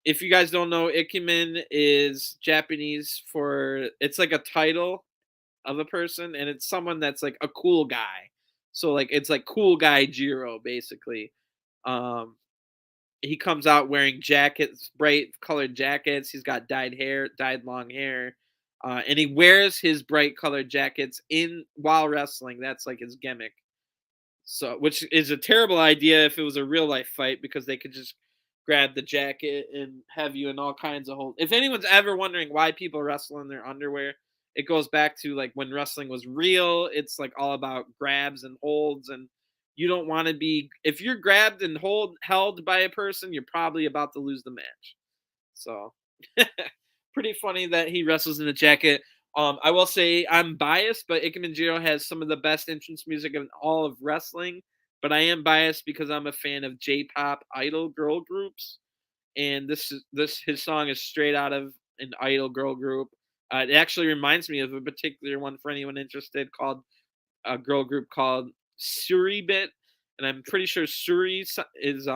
If you guys don't know, Ichiman is Japanese for, it's like a title of a person, and it's someone that's like a cool guy. So like it's like cool guy Jiro basically. Um, he comes out wearing jackets, bright colored jackets. He's got dyed long hair, and he wears his bright colored jackets in while wrestling. That's like his gimmick. So, which is a terrible idea if it was a real life fight, because they could just grab the jacket and have you in all kinds of holes. If anyone's ever wondering why people wrestle in their underwear, it goes back to like when wrestling was real. It's like all about grabs and holds, and you don't want to be, if you're grabbed and held by a person, you're probably about to lose the match. So pretty funny that he wrestles in a jacket. I will say I'm biased, but Ichimanjiro has some of the best entrance music in all of wrestling. But I am biased because I'm a fan of J-pop idol girl groups, and this his song is straight out of an idol girl group. It actually reminds me of a particular one for anyone interested, called a girl group called Suribit, and I'm pretty sure Suri is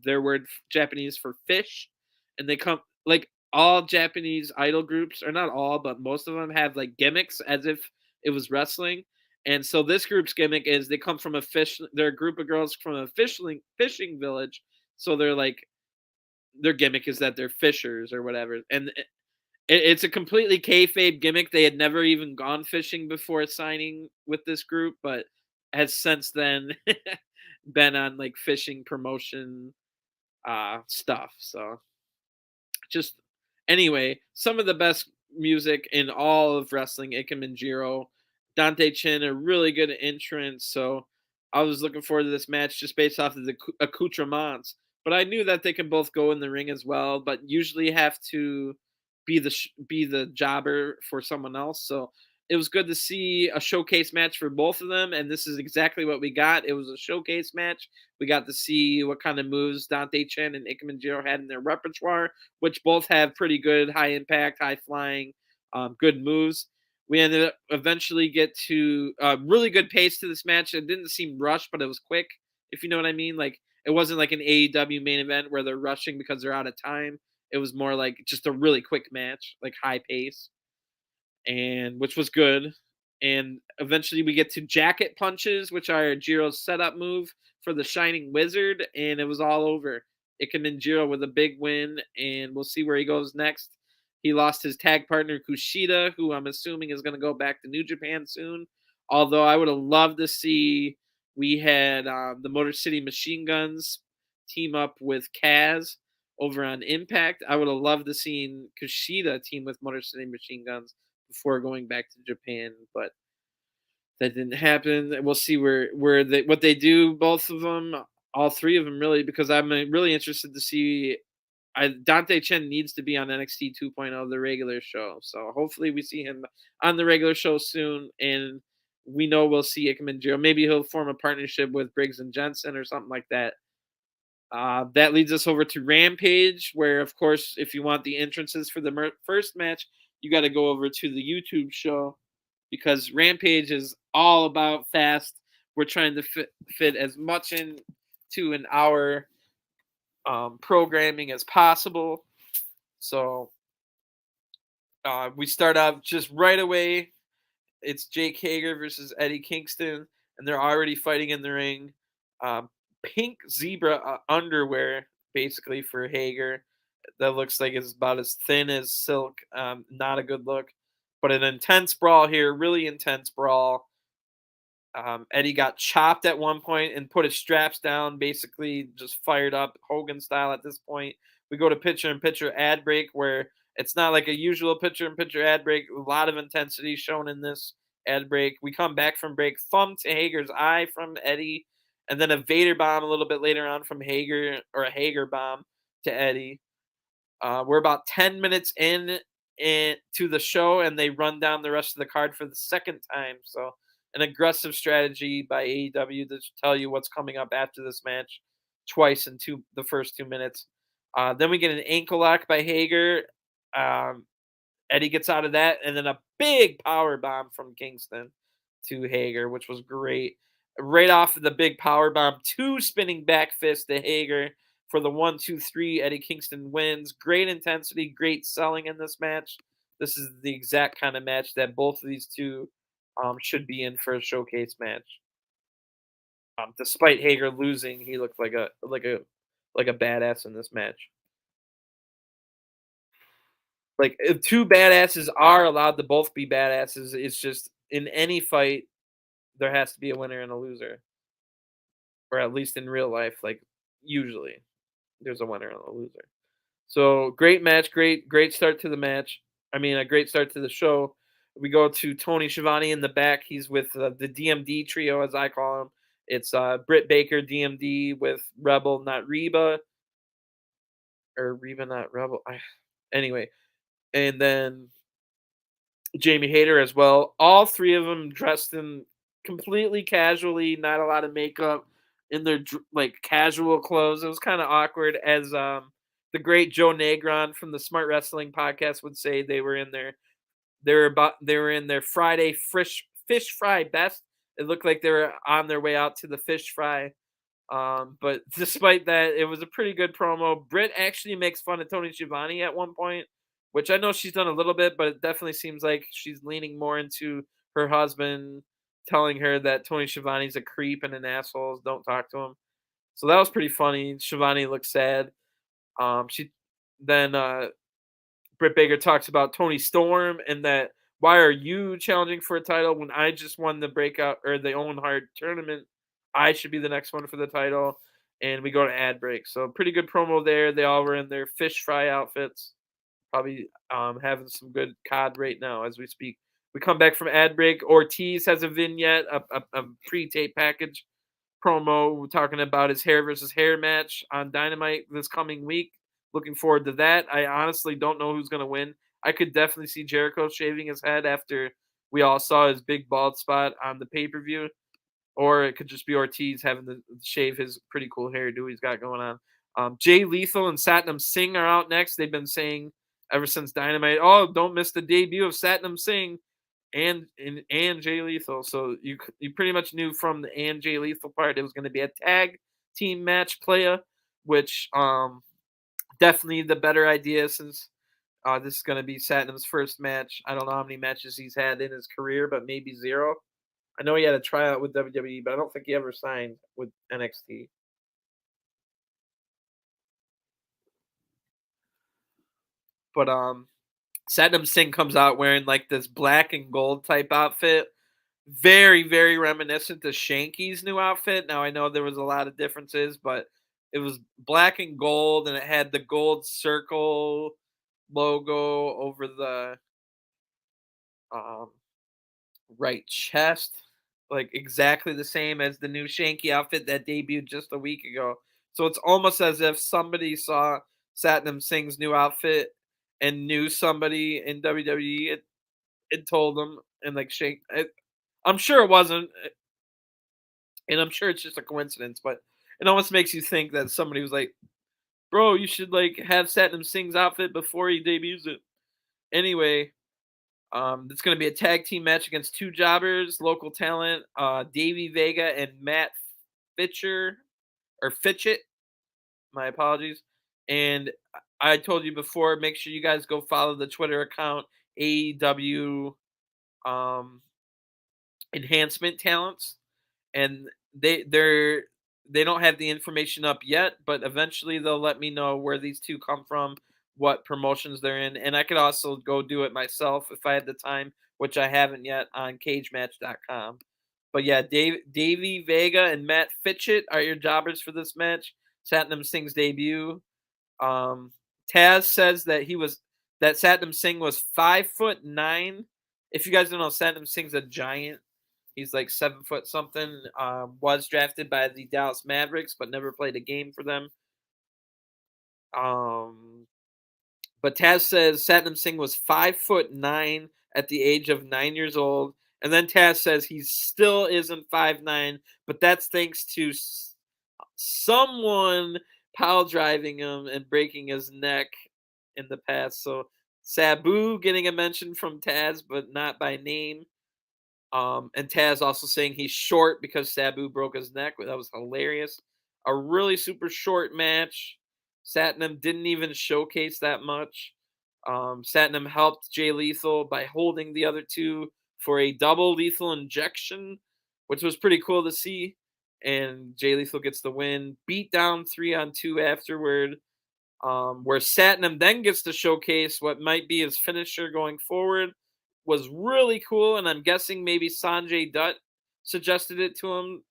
their word Japanese for fish, and they come like all Japanese idol groups, or not all, but most of them have like gimmicks as if it was wrestling. And so this group's gimmick is they come from a fish. They're a group of girls from a fishing village. So they're like, their gimmick is that they're fishers or whatever. And it's a completely kayfabe gimmick. They had never even gone fishing before signing with this group, but has since then been on like fishing promotion stuff. So just anyway, some of the best music in all of wrestling. Ichimanjiro, Dante Chen, a really good entrance. So I was looking forward to this match just based off of the accoutrements. But I knew that they can both go in the ring as well, but usually have to be the jobber for someone else. So it was good to see a showcase match for both of them, and this is exactly what we got. It was a showcase match. We got to see what kind of moves Dante Chen and Ichimanjiro had in their repertoire, which both have pretty good high impact, high flying, good moves. We ended up eventually get to really good pace to this match. It didn't seem rushed, but it was quick, if you know what I mean. Like, it wasn't like an AEW main event where they're rushing because they're out of time. It was more like just a really quick match, like high pace, and which was good. And eventually we get to jacket punches, which are Jiro's setup move for the Shining Wizard, and it was all over. Ichimanjiro with a big win, and we'll see where he goes next. He lost his tag partner Kushida, who I'm assuming is going to go back to New Japan soon. Although I would have loved to see, we had the Motor City Machine Guns team up with Kaz over on Impact. I would have loved to see Kushida team with Motor City Machine Guns before going back to Japan, but that didn't happen. We'll see what they do, both of them, all three of them really, because I'm really interested to see Dante Chen needs to be on NXT 2.0, the regular show. So hopefully we see him on the regular show soon, and we know we'll see Ichimanjiro. Maybe he'll form a partnership with Briggs and Jensen or something like that. That leads us over to Rampage, where, of course, if you want the entrances for the first match, you got to go over to the YouTube show, because Rampage is all about fast. We're trying to fit as much into an hour programming as possible. So we start off just right away. It's Jake Hager versus Eddie Kingston, and they're already fighting in the ring. Pink zebra underwear, basically, for Hager. That looks like it's about as thin as silk. Not a good look. But an intense brawl here, really intense brawl. Eddie got chopped at one point and put his straps down, basically just fired up Hogan style at this point. We go to picture-in-picture ad break, where it's not like a usual picture-in-picture ad break. A lot of intensity shown in this ad break. We come back from break, thumb to Hager's eye from Eddie, and then a Vader bomb a little bit later on from Hager, or a Hager bomb to Eddie. We're about 10 minutes in to the show, and they run down the rest of the card for the second time. So an aggressive strategy by AEW to tell you what's coming up after this match twice in the first 2 minutes. Then we get an ankle lock by Hager. Eddie gets out of that, and then a big power bomb from Kingston to Hager, which was great. Right off of the big power bomb, 2 spinning back fists to Hager for the 1-2-3. Eddie Kingston wins. Great intensity, great selling in this match. This is the exact kind of match that both of these two should be in for a showcase match. Despite Hager losing, he looked like a badass in this match. Like, if 2 badasses are allowed to both be badasses, it's just in any fight there has to be a winner and a loser, or at least in real life, like, usually there's a winner and a loser. So great match, great start to the match. I mean, a great start to the show. We go to Tony Schiavone in the back. He's with the DMD trio, as I call him. It's Britt Baker, DMD, with Rebel, not Reba, or Reba, not Rebel. Anyway, and then Jamie Hayter as well. All 3 of them dressed in completely casually, not a lot of makeup, in their like casual clothes. It was kind of awkward, as the great Joe Negron from the Smart Wrestling podcast would say. They were in their Friday fish fry best. It looked like they were on their way out to the fish fry. But despite that, it was a pretty good promo. Britt actually makes fun of Tony Schiavone at one point, which I know she's done a little bit, but it definitely seems like she's leaning more into her husband telling her that Tony Schiavone's a creep and an asshole. Don't talk to him. So that was pretty funny. Schiavone looked sad. She then Britt Baker talks about Tony Storm, and that, why are you challenging for a title when I just won the breakout or the Owen Hart tournament? I should be the next one for the title. And we go to ad break. So pretty good promo there. They all were in their fish fry outfits. Probably having some good COD right now as we speak. We come back from ad break. Ortiz has a vignette, a pre-tape package promo talking about his hair versus hair match on Dynamite this coming week. Looking forward to that. I honestly don't know who's going to win. I could definitely see Jericho shaving his head after we all saw his big bald spot on the pay-per-view. Or it could just be Ortiz having to shave his pretty cool hairdo he's got going on. Jay Lethal and Satnam Singh are out next. They've been saying ever since Dynamite, oh, don't miss the debut of Satnam Singh and Jay Lethal. So you pretty much knew from the and Jay Lethal part it was going to be a tag team match playa, which definitely the better idea, since this is going to be Satnam's first match. I don't know how many matches he's had in his career, but maybe 0. I know he had a tryout with WWE, but I don't think he ever signed with NXT. But Satnam Singh comes out wearing like this black and gold type outfit. Very, very reminiscent to Shanky's new outfit. Now, I know there was a lot of differences, but it was black and gold, and it had the gold circle logo over the right chest. Like exactly the same as the new Shanky outfit that debuted just a week ago. So it's almost as if somebody saw Satnam Singh's new outfit and knew somebody in WWE and told them and like shake. I'm sure it wasn't, and I'm sure it's just a coincidence, but it almost makes you think that somebody was like, "Bro, you should like have Satnam Singh's outfit before he debuts it." Anyway, it's going to be a tag team match against two jobbers, local talent, Davey Vega and Matt Fitchett. My apologies. And I told you before, make sure you guys go follow the Twitter account AEW Enhancement Talents, and they don't have the information up yet, but eventually they'll let me know where these two come from, what promotions they're in, and I could also go do it myself if I had the time, which I haven't yet, on cagematch.com. But yeah, Davey Vega and Matt Fitchett are your jobbers for this match. Satnam Singh's debut. Taz says that Satnam Singh was 5'9". If you guys don't know, Satnam Singh's a giant. He's like 7 foot something. Was drafted by the Dallas Mavericks, but never played a game for them. But Taz says Satnam Singh was 5'9" at the age of 9 years old. And then Taz says he still isn't 5'9", but that's thanks to someone pile driving him and breaking his neck in the past. So Sabu getting a mention from Taz, but not by name. And Taz also saying he's short because Sabu broke his neck. That was hilarious. A really super short match. Satnam didn't even showcase that much. Satnam helped Jay Lethal by holding the other two for a double lethal injection, which was pretty cool to see. And Jay Lethal gets the win. Beat down 3-on-2 afterward, where Satnam then gets to showcase what might be his finisher going forward. Was really cool, and I'm guessing maybe Sanjay Dutt suggested it to him.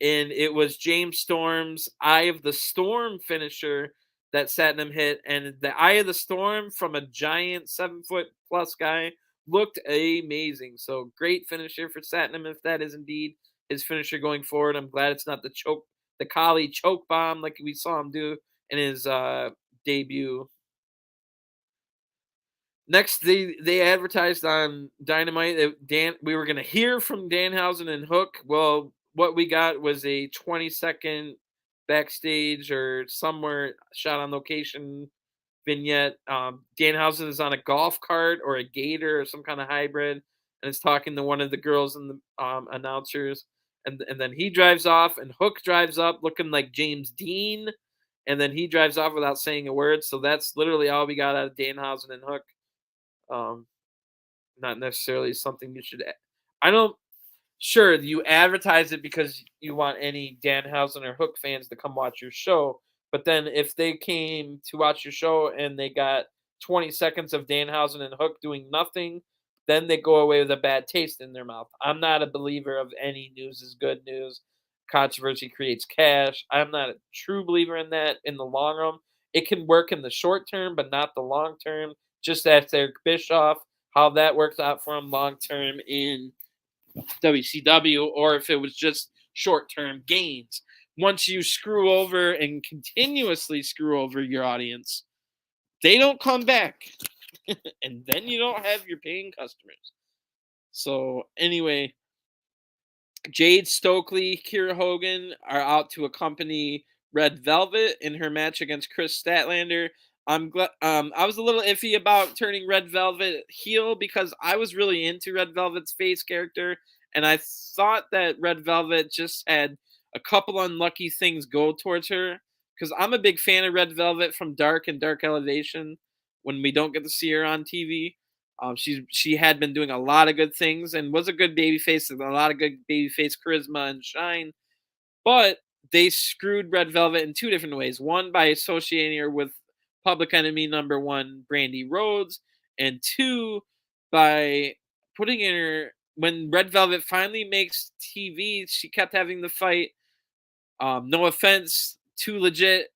And it was James Storm's Eye of the Storm finisher that Satnam hit. And the Eye of the Storm from a giant 7-foot-plus guy looked amazing. So great finisher for Satnam if that is indeed his finisher going forward. I'm glad it's not the Kali choke bomb like we saw him do in his debut. Next, they advertised on Dynamite that we were going to hear from Danhausen and Hook. Well, what we got was a 20-second backstage or somewhere shot on location vignette. Danhausen is on a golf cart or a gator or some kind of hybrid, and is talking to one of the girls and the announcers. And then he drives off, and Hook drives up looking like James Dean, and then he drives off without saying a word. So that's literally all we got out of Danhausen and Hook. Not necessarily something you should. I don't. Sure, you advertise it because you want any Danhausen or Hook fans to come watch your show. But then if they came to watch your show and they got 20 seconds of Danhausen and Hook doing nothing, then they go away with a bad taste in their mouth. I'm not a believer of any news is good news. Controversy creates cash. I'm not a true believer in that in the long run. It can work in the short term, but not the long term. Just ask Eric Bischoff how that works out for him long term in WCW, or if it was just short-term gains. Once you screw over and continuously screw over your audience, they don't come back. And then you don't have your paying customers. So anyway, Jade Stokely, Kiera Hogan are out to accompany Red Velvet in her match against Chris Statlander. I'm glad. I was a little iffy about turning Red Velvet heel because I was really into Red Velvet's face character, and I thought that Red Velvet just had a couple unlucky things go towards her. Because I'm a big fan of Red Velvet from Dark and Dark Elevation when we don't get to see her on TV. She had been doing a lot of good things and was a good babyface with a lot of good babyface charisma and shine. But they screwed Red Velvet in two different ways. One, by associating her with Public Enemy #1 Brandy Rhodes, and two, by putting in her when Red Velvet finally makes TV, she kept having the fight. No offense to legit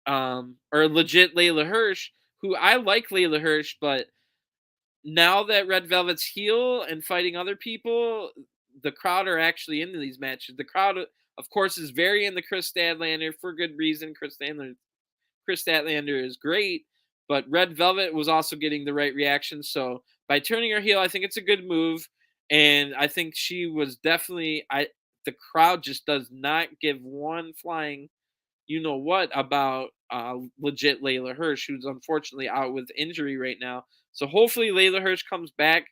Layla Hirsch, who I like Layla Hirsch, but now that Red Velvet's heel and fighting other people, the crowd are actually into these matches. The crowd, of course, is very into Chris Statlander for good reason. Chris Statlander Chris Statlander is great, but Red Velvet was also getting the right reaction. So by turning her heel, I think it's a good move. And I think she was definitely the crowd just does not give one flying you know what about legit Layla Hirsch, who's unfortunately out with injury right now. So hopefully Layla Hirsch comes back.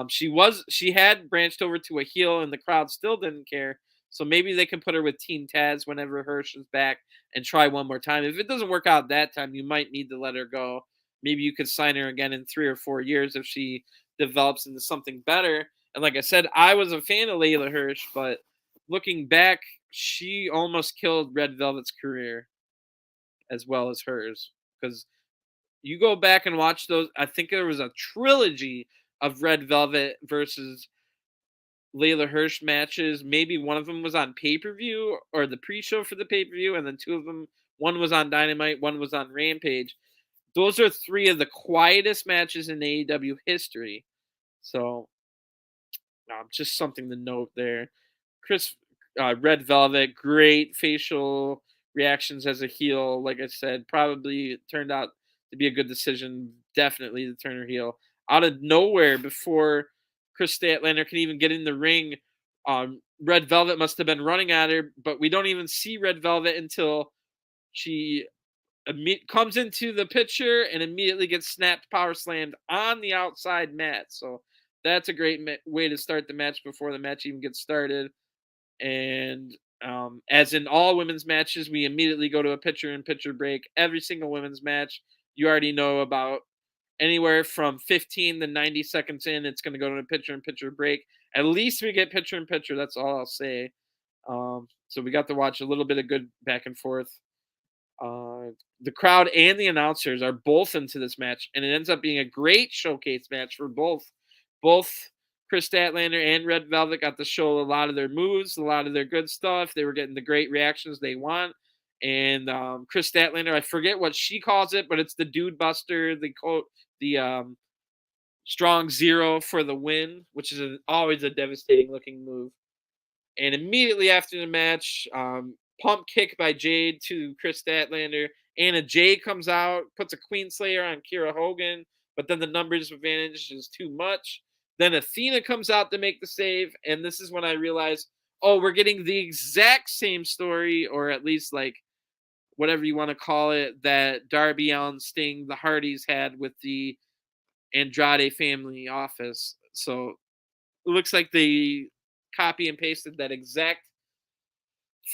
She had branched over to a heel, and the crowd still didn't care. So maybe they can put her with Team Taz whenever Hirsch is back and try one more time. If it doesn't work out that time, you might need to let her go. Maybe you could sign her again in 3 or 4 years if she develops into something better. And like I said, I was a fan of Layla Hirsch, but looking back, she almost killed Red Velvet's career as well as hers. Because you go back and watch those, I think there was a trilogy of Red Velvet versus Layla Hirsch matches. Maybe one of them was on pay per view or the pre show for the pay per view, and then two of them, one was on Dynamite, one was on Rampage. Those are 3 of the quietest matches in AEW history. So, just something to note there. Red Velvet, great facial reactions as a heel. Like I said, probably turned out to be a good decision. Definitely to turn her heel. Out of nowhere, before Chris Statlander can even get in the ring, Red Velvet must have been running at her, but we don't even see Red Velvet until she comes into the picture and immediately gets snapped power slammed on the outside mat. So that's a great way to start the match before the match even gets started. And as in all women's matches, we immediately go to a picture-in-picture break. Every single women's match, you already know about anywhere from 15 to 90 seconds in, it's going to go to a picture-in-picture break. At least we get picture-in-picture. That's all I'll say. So we got to watch a little bit of good back and forth. The crowd and the announcers are both into this match, and it ends up being a great showcase match for both Chris Statlander and Red Velvet got to show a lot of their moves, a lot of their good stuff. They were getting the great reactions they want. And Chris Statlander, I forget what she calls it, but it's the Dude Buster, the Strong Zero for the win, which is always a devastating looking move. And immediately after the match, pump kick by Jade to Chris Statlander. Anna Jay comes out, puts a Queen Slayer on Kiera Hogan, but then the numbers advantage is too much. Then Athena comes out to make the save, and this is when I realized, oh, we're getting the exact same story, or at least like whatever you want to call it, that Darby Allin, Sting, the Hardys had with the Andrade family office. So it looks like they copy and pasted that exact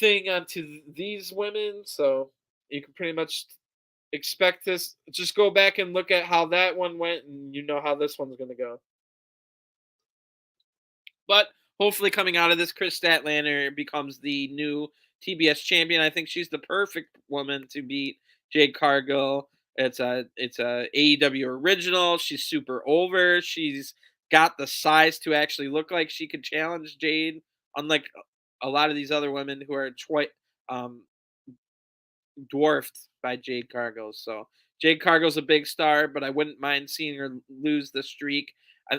thing onto these women. So you can pretty much expect this. Just go back and look at how that one went, and you know how this one's going to go. But hopefully coming out of this, Chris Statlander becomes the new TBS champion. I think she's the perfect woman to beat Jade Cargill. It's a AEW original. She's super over. She's got the size to actually look like she could challenge Jade, unlike a lot of these other women who are dwarfed by Jade Cargill. So Jade Cargill's a big star, but I wouldn't mind seeing her lose the streak.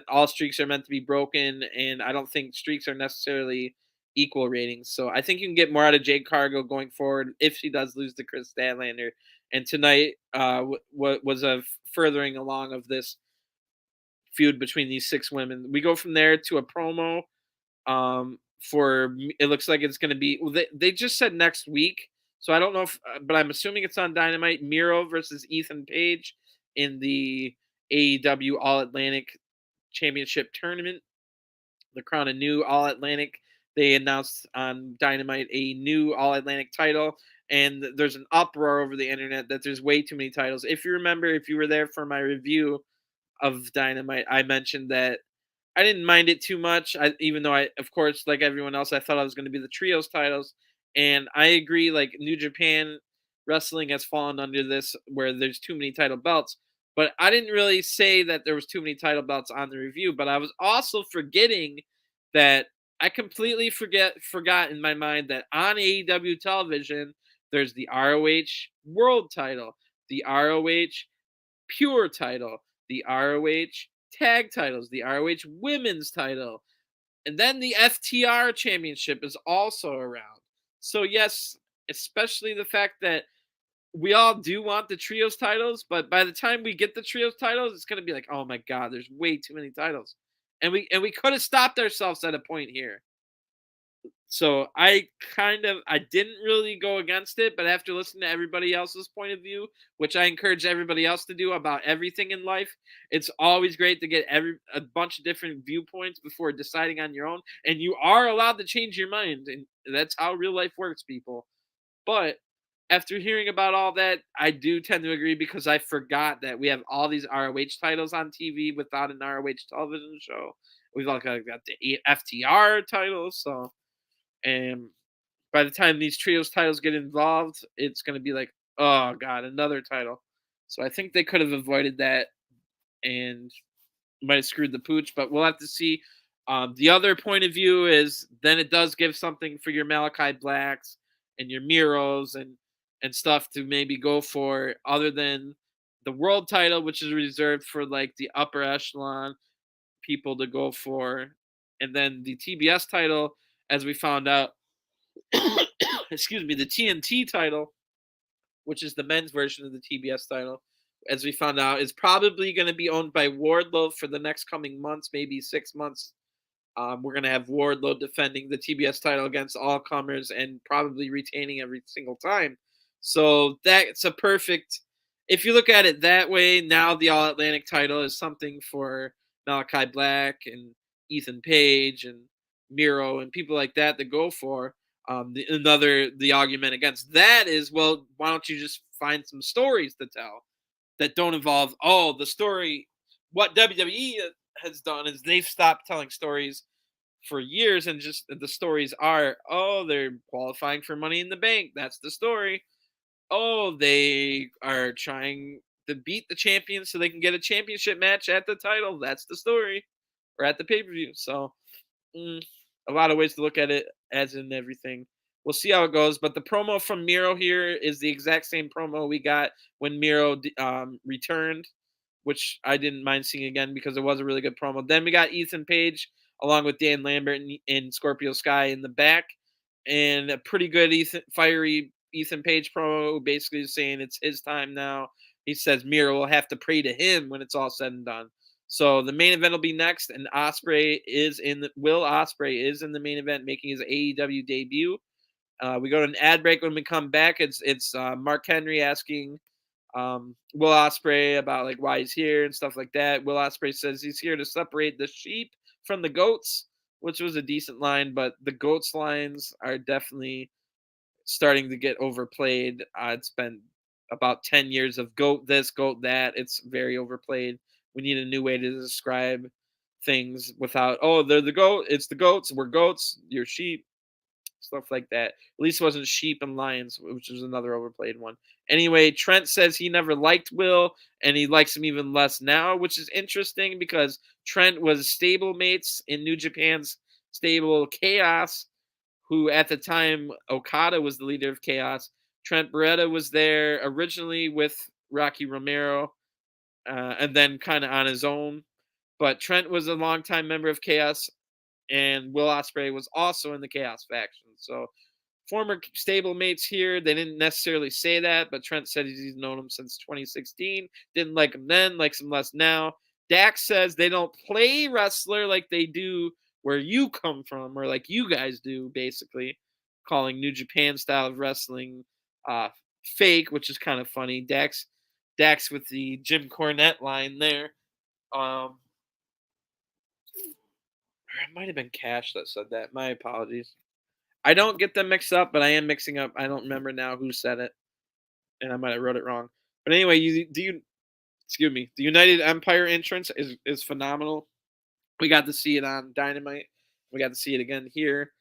All streaks are meant to be broken, and I don't think streaks are necessarily equal ratings. So I think you can get more out of Jade Cargill going forward if she does lose to Chris Statlander. And tonight was a furthering along of this feud between these 6 women. We go from there to a promo for, it looks like it's going to be, well, they just said next week. So I don't know if, but I'm assuming it's on Dynamite. Miro versus Ethan Page in the AEW All Atlantic Championship Tournament. The Crown a new All Atlantic. They announced on Dynamite a new All Atlantic title, and there's an uproar over the internet that there's way too many titles. If you remember, if you were there for my review of Dynamite, I mentioned that I didn't mind it too much, even though I, of course, like everyone else, I thought I was going to be the trios titles. And I agree, like New Japan Wrestling has fallen under this where there's too many title belts. But I didn't really say that there was too many title belts on the review. But I was also forgetting that I completely forgot in my mind that on AEW television, there's the ROH World title, the ROH Pure title, the ROH Tag titles, the ROH Women's title, and then the FTR Championship is also around. So yes, especially the fact that we all do want the trios titles, but by the time we get the trios titles, it's gonna be like, oh my god, there's way too many titles, and we could have stopped ourselves at a point here. So I didn't really go against it, but after listening to everybody else's point of view, which I encourage everybody else to do about everything in life, it's always great to get a bunch of different viewpoints before deciding on your own, and you are allowed to change your mind, and that's how real life works, people. But after hearing about all that, I do tend to agree because I forgot that we have all these ROH titles on TV without an ROH television show. We've got the FTR titles, so and by the time these trios titles get involved, it's going to be like, oh god, another title. So I think they could have avoided that and might have screwed the pooch, but we'll have to see. The other point of view is then it does give something for your Malachi Blacks and your Miros and stuff to maybe go for other than the world title, which is reserved for like the upper echelon people to go for, and then the TBS title, as we found out, excuse me, the TNT title, which is the men's version of the TBS title, as we found out, is probably going to be owned by Wardlow for the next coming months, maybe 6 months. We're going to have Wardlow defending the TBS title against all comers and probably retaining every single time. So that's a perfect. If you look at it that way, now the All Atlantic title is something for Malachi Black and Ethan Page and Miro and people like that to go for. The argument against that is, well, why don't you just find some stories to tell that don't involve the story? What WWE has done is they've stopped telling stories for years, and just the stories are, they're qualifying for Money in the Bank. That's the story. They are trying to beat the champion so they can get a championship match at the title. That's the story, or at the pay per view. So a lot of ways to look at it, as in everything. We'll see how it goes. But the promo from Miro here is the exact same promo we got when Miro returned, which I didn't mind seeing again because it was a really good promo. Then we got Ethan Page along with Dan Lambert and Scorpio Sky in the back, and a pretty good fiery Ethan Page promo, basically saying it's his time now. He says Miro will have to pray to him when it's all said and done. So the main event will be next, and Will Ospreay is in the main event, making his AEW debut. We go to an ad break. When we come back, it's Mark Henry asking Will Ospreay about like why he's here and stuff like that. Will Ospreay says he's here to separate the sheep from the goats, which was a decent line, but the goats lines are definitely starting to get overplayed. It's been about 10 years of goat this, goat that. It's very overplayed. We need a new way to describe things without, they're the goat. It's the goats. We're goats. You're sheep. Stuff like that. At least it wasn't sheep and lions, which was another overplayed one. Anyway, Trent says he never liked Will, and he likes him even less now, which is interesting because Trent was stablemates in New Japan's stable Chaos, who at the time Okada was the leader of Chaos. Trent Beretta was there originally with Rocky Romero, and then kind of on his own. But Trent was a longtime member of Chaos, and Will Ospreay was also in the Chaos faction. So former stablemates here. They didn't necessarily say that, but Trent said he's known him since 2016. Didn't like him then, likes him less now. Dax says they don't play wrestler like they do where you come from, or like you guys do, basically, calling New Japan style of wrestling fake, which is kind of funny. Dax with the Jim Cornette line there. It might have been Cash that said that. My apologies. I don't get them mixed up, but I am mixing up. I don't remember now who said it, and I might have wrote it wrong. But anyway, excuse me, the United Empire entrance is phenomenal. We got to see it on Dynamite. We got to see it again here.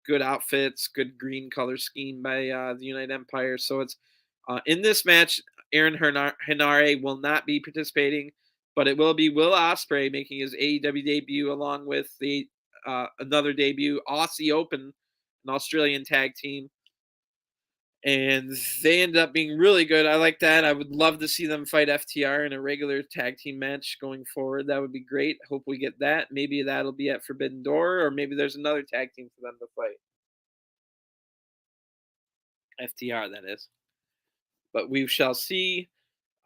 Good outfits, good green color scheme by the United Empire. So it's in this match, Aaron Henare will not be participating, but it will be Will Ospreay making his AEW debut along with the another debut, Aussie Open, an Australian tag team. And they ended up being really good. I like that. I would love to see them fight FTR in a regular tag team match going forward. That would be great. Hope we get that. Maybe that'll be at Forbidden Door, or maybe there's another tag team for them to fight. FTR, that is. but we shall see.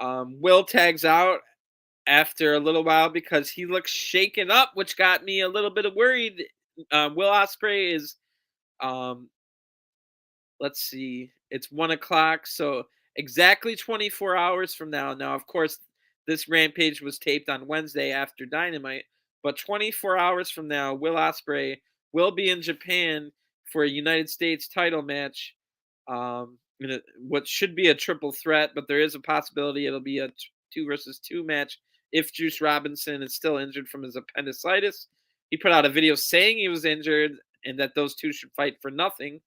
Will tags out after a little while because he looks shaken up, which got me a little bit worried. Will Ospreay is, um, let's see, it's 1 o'clock, so exactly 24 hours from now. Now, of course, this Rampage was taped on Wednesday after Dynamite, but 24 hours from now, Will Ospreay will be in Japan for a United States title match. What should be a triple threat, but there is a possibility it'll be a 2 versus 2 match if Juice Robinson is still injured from his appendicitis. He put out a video saying he was injured and that those two should fight for nothing.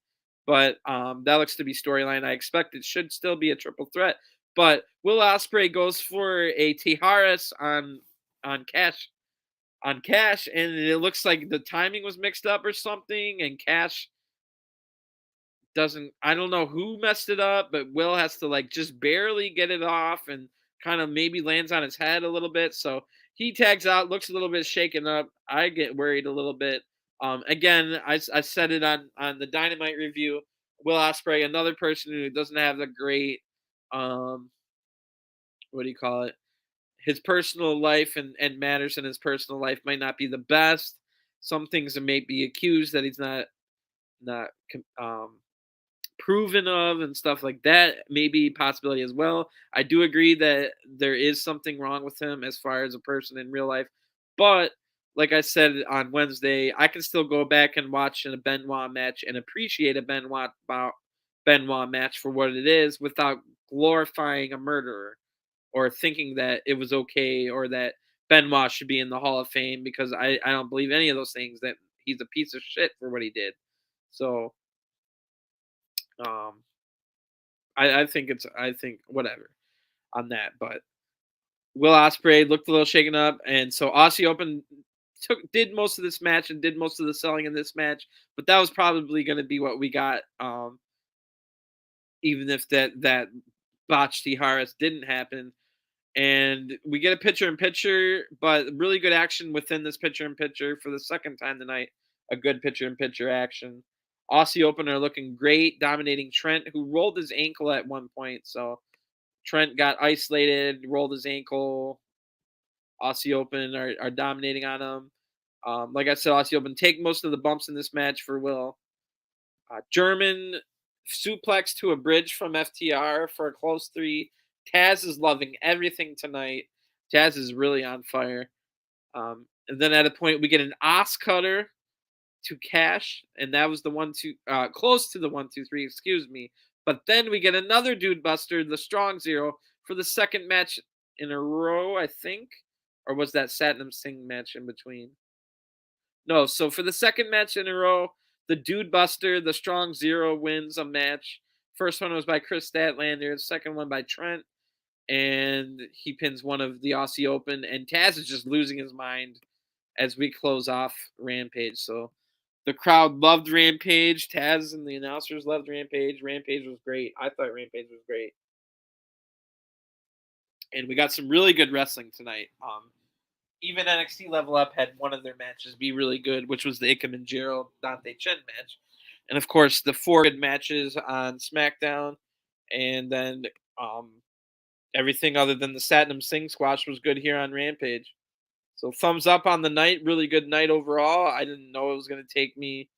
But that looks to be storyline. I expect it should still be a triple threat. But Will Ospreay goes for a Tijeras on Cash and it looks like the timing was mixed up or something, and Cash doesn't, I don't know who messed it up, but Will has to like just barely get it off and kind of maybe lands on his head a little bit. So he tags out, looks a little bit shaken up. I get worried a little bit. Again, I said it on the Dynamite review. Will Ospreay, another person who doesn't have the great, what do you call it? His personal life and matters in his personal life might not be the best. Some things that may be accused that he's not proven of and stuff like that, maybe a possibility as well. I do agree that there is something wrong with him as far as a person in real life, but like I said on Wednesday, I can still go back and watch a Benoit match and appreciate a Benoit match for what it is without glorifying a murderer or thinking that it was okay or that Benoit should be in the Hall of Fame, because I don't believe any of those things, that he's a piece of shit for what he did. So um I think whatever on that. But Will Ospreay looked a little shaken up, and so Aussie Open did most of this match and did most of the selling in this match. But that was probably going to be what we got, even if that botched Tijeras didn't happen. And we get a picture-in-picture, but really good action within this picture-in-picture for the second time tonight. A good picture-in-picture action. Aussie Open are looking great, dominating Trent, who rolled his ankle at one point. So Trent got isolated, rolled his ankle. Aussie Open are dominating on him. Like I said, Aussie Open take most of the bumps in this match for Will. German suplex to a bridge from FTR for a close 3. Taz is loving everything tonight. Taz is really on fire. And then at a point, we get an Os cutter to Cash, and that was the 1-2, close to the 1-2-3, excuse me. But then we get another Dude Buster, the Strong Zero, for the second match in a row, I think. Or was that Satnam Singh match in between? No, so for the second match in a row, the Dude Buster, the Strong Zero, wins a match. First one was by Chris Statlander, the second one by Trent, and he pins one of the Aussie Open, and Taz is just losing his mind as we close off Rampage. So the crowd loved Rampage. Taz and the announcers loved Rampage. Rampage was great. I thought Rampage was great. And we got some really good wrestling tonight. Even NXT Level Up had one of their matches be really good, which was the Ichimanjiro Dante Chen match. And of course, the 4 good matches on Smackdown. And then everything other than the Satnam Singh squash was good here on Rampage. So thumbs up on the night. Really good night overall. I didn't know it was going to take me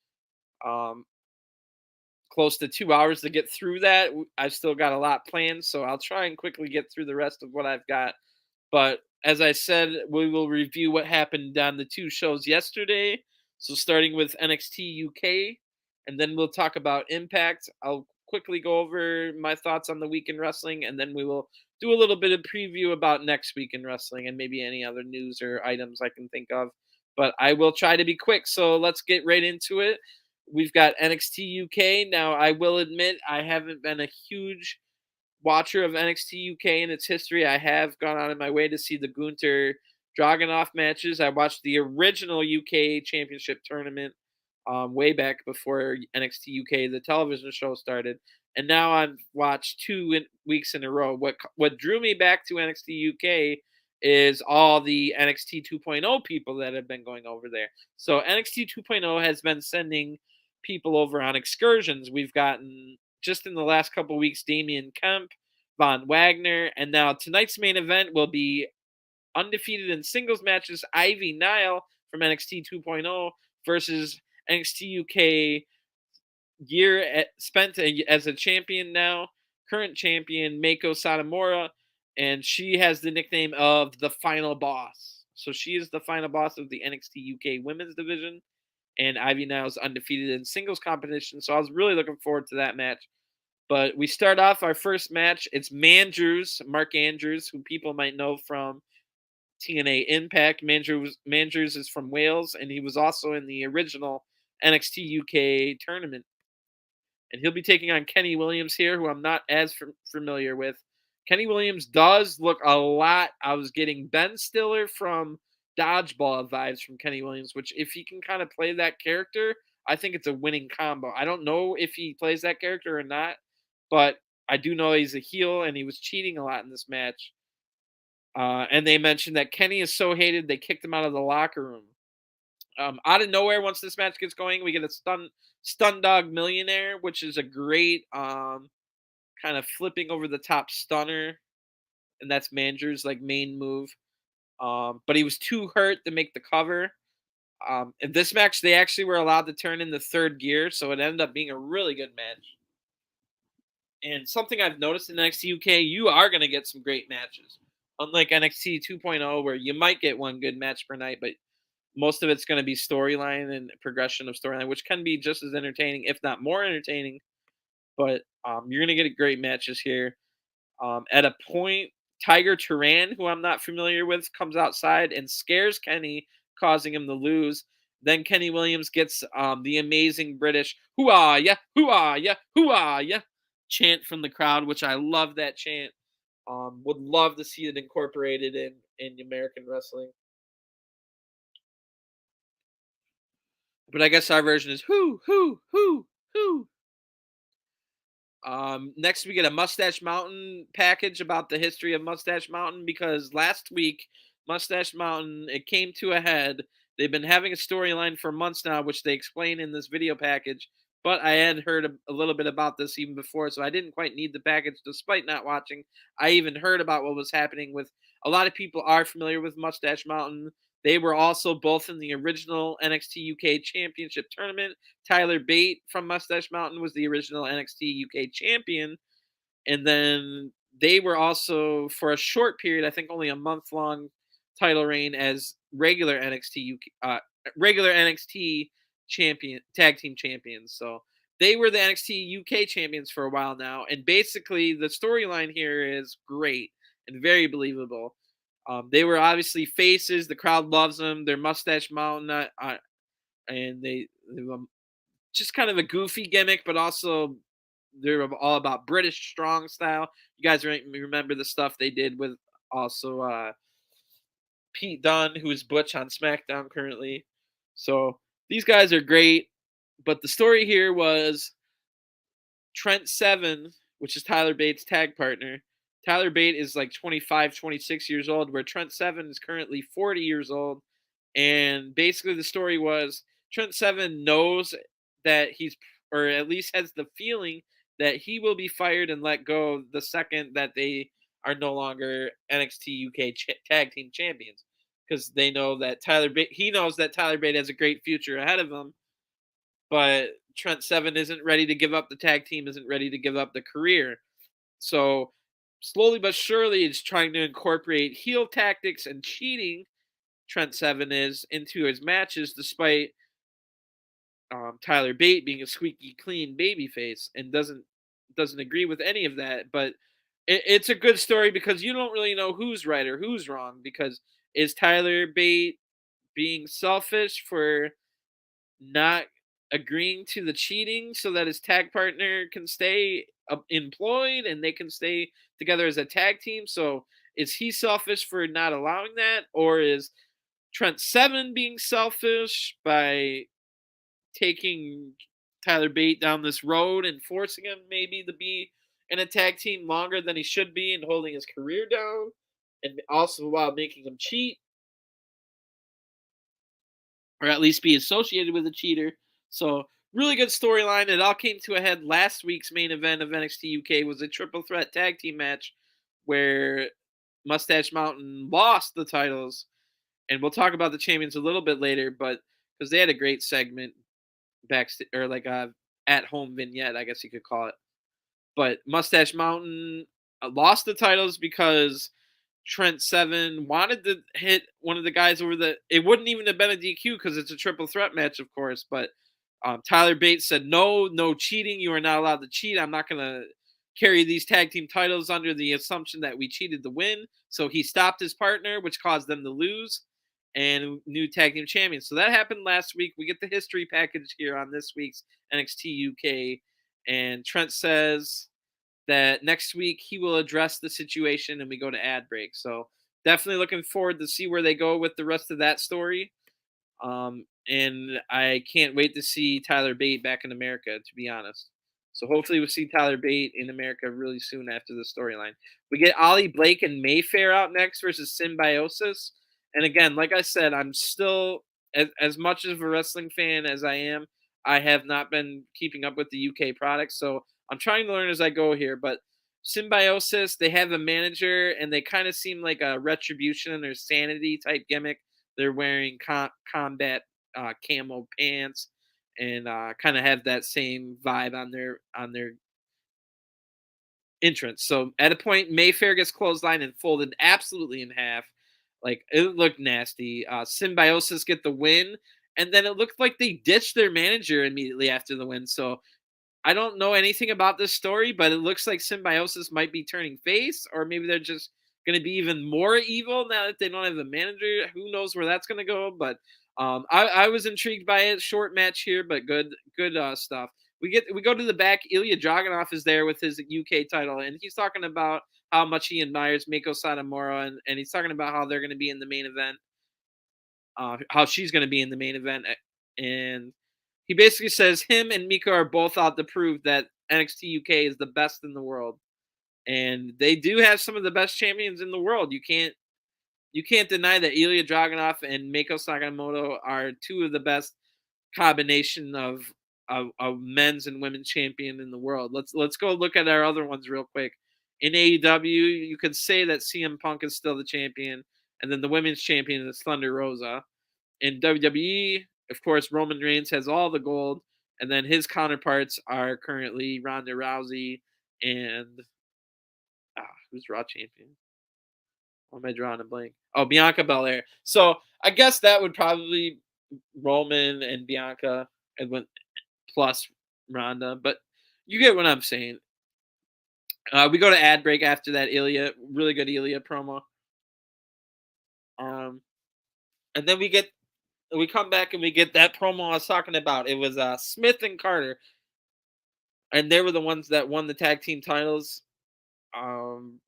close to 2 hours to get through that. I've still got a lot planned, so I'll try and quickly get through the rest of what I've got. But as I said, we will review what happened on the 2 shows yesterday. So starting with NXT UK, and then we'll talk about Impact. I'll quickly go over my thoughts on the week in wrestling, and then we will do a little bit of preview about next week in wrestling and maybe any other news or items I can think of. But I will try to be quick, so let's get right into it. We've got NXT UK. Now, I will admit I haven't been a huge watcher of NXT UK in its history. I have gone out of my way to see the Gunther Dragunov matches. I watched the original UK Championship tournament way back before NXT UK, the television show, started. And now I've watched 2 weeks in a row. What drew me back to NXT UK is all the NXT 2.0 people that have been going over there. So NXT 2.0 has been sending people over on excursions. We've gotten, just in the last couple of weeks, Damian Kemp, Von Wagner. And now tonight's main event will be undefeated in singles matches Ivy Nile from NXT 2.0 versus NXT UK spent as a champion now, current champion Meiko Satomura, and she has the nickname of the Final Boss. So she is the final boss of the NXT UK Women's Division, and Ivy now is undefeated in singles competition. So I was really looking forward to that match. But we start off our first match. It's Mark Andrews, who people might know from TNA Impact. Mandrews is from Wales, and he was also in the original NXT UK tournament. And he'll be taking on Kenny Williams here, who I'm not as familiar with. Kenny Williams does look a lot. I was getting Ben Stiller from Dodgeball vibes from Kenny Williams, which if he can kind of play that character, I think it's a winning combo. I don't know if he plays that character or not, but I do know he's a heel, and he was cheating a lot in this match. And they mentioned that Kenny is so hated, they kicked him out of the locker room. Out of nowhere, once this match gets going, we get a stun dog millionaire, which is a great kind of flipping over the top stunner, and that's Mandrews' like main move. But he was too hurt to make the cover. In this match, they actually were allowed to turn in the third gear, so it ended up being a really good match. And something I've noticed in NXT UK, you are going to get some great matches. Unlike NXT 2.0, where you might get one good match per night, but most of it's going to be storyline and progression of storyline, which can be just as entertaining, if not more entertaining. But you're going to get great matches here. At a point, Tiger Turan, who I'm not familiar with, comes outside and scares Kenny, causing him to lose. Then Kenny Williams gets the amazing British "Hoo-ah, yeah, hoo-ah, yeah, hoo-ah, yeah" chant from the crowd, which I love that chant. Would love to see it incorporated in American wrestling. But I guess our version is "hoo, hoo, hoo, hoo." Next, we get a Mustache Mountain package about the history of Mustache Mountain, because last week, Mustache Mountain, it came to a head. They've been having a storyline for months now, which they explain in this video package. But I had heard a little bit about this even before, so I didn't quite need the package despite not watching. I even heard about what was happening with a lot of people are familiar with Mustache Mountain. They were also both in the original NXT UK Championship tournament. Tyler Bate from Mustache Mountain was the original NXT UK champion. And then they were also, for a short period, I think only a month-long title reign as regular NXT champion, tag team champions. So they were the NXT UK champions for a while now. And basically, the storyline here is great and very believable. They were obviously faces. The crowd loves them. They're Mustache Mountain, and they just kind of a goofy gimmick, but also they're all about British strong style. You guys remember the stuff they did with also Pete Dunne, who is Butch on SmackDown currently. So these guys are great. But the story here was Trent Seven, which is Tyler Bate's tag partner. Tyler Bate is like 25, 26 years old, where Trent Seven is currently 40 years old. And basically the story was Trent Seven knows that or at least has the feeling that he will be fired and let go the second that they are no longer NXT UK tag team champions. Because they know that he knows that Tyler Bate has a great future ahead of him. But Trent Seven isn't ready to give up the tag team, isn't ready to give up the career. So slowly but surely, it's trying to incorporate heel tactics and cheating. Trent Seven is into his matches, despite Tyler Bate being a squeaky clean babyface, and doesn't agree with any of that. But it's a good story because you don't really know who's right or who's wrong. Because is Tyler Bate being selfish for not agreeing to the cheating so that his tag partner can stay employed and they can stay together as a tag team? So is he selfish for not allowing that, or is Trent Seven being selfish by taking Tyler Bate down this road and forcing him maybe to be in a tag team longer than he should be and holding his career down, and also while making him cheat, or at least be associated with a cheater? So Really good storyline. It all came to a head. Last week's main event of NXT UK was a triple threat tag team match where Mustache Mountain lost the titles, and we'll talk about the champions a little bit later, but because they had a great segment backstage, or like a at home vignette, I guess you could call it. But Mustache Mountain lost the titles because Trent Seven wanted to hit one of the guys over the. It wouldn't even have been a DQ because it's a triple threat match, of course. But Tyler Bates said, no cheating. You are not allowed to cheat. I'm not going to carry these tag team titles under the assumption that we cheated to win. So he stopped his partner, which caused them to lose, and new tag team champions. So that happened last week. We get the history package here on this week's NXT UK. And Trent says that next week he will address the situation and we go to ad break. So definitely looking forward to see where they go with the rest of that story. And I can't wait to see Tyler Bate back in America, to be honest. So hopefully we'll see Tyler Bate in America really soon after the storyline. We get Ollie Blake and Mayfair out next versus Symbiosis. And again, like I said, I'm still as much of a wrestling fan as I am. I have not been keeping up with the UK products, so I'm trying to learn as I go here. But Symbiosis, they have a manager, and they kind of seem like a Retribution or Sanity type gimmick. They're wearing combat camo pants and kind of have that same vibe on their entrance. So at a point, Mayfair gets clotheslined and folded absolutely in half. Like, it looked nasty. Symbiosis get the win, and then it looked like they ditched their manager immediately after the win. So I don't know anything about this story, but it looks like Symbiosis might be turning face, or maybe they're just going to be even more evil now that they don't have a manager. Who knows where that's going to go? But I was intrigued by it. Short match here, but good stuff. We go to the back. Ilya Dragunov is there with his UK title, and he's talking about how much he admires Mako Satomura, and he's talking about how they're going to be in the main event, how she's going to be in the main event, and he basically says him and Mika are both out to prove that NXT UK is the best in the world, and they do have some of the best champions in the world. You can't deny that Ilya Dragunov and Mako Sakamoto are two of the best combination of men's and women's champion in the world. Let's go look at our other ones real quick. In AEW, you could say that CM Punk is still the champion, and then the women's champion is Thunder Rosa. In WWE, of course, Roman Reigns has all the gold, and then his counterparts are currently Ronda Rousey and who's Raw champion? Why am I drawing a blank? Oh, Bianca Belair. So I guess that would probably Roman and Bianca and went plus Ronda, but you get what I'm saying. We go to ad break after that Ilya, really good Ilya promo. And then we come back and we get that promo I was talking about. It was Smith and Carter, and they were the ones that won the tag team titles.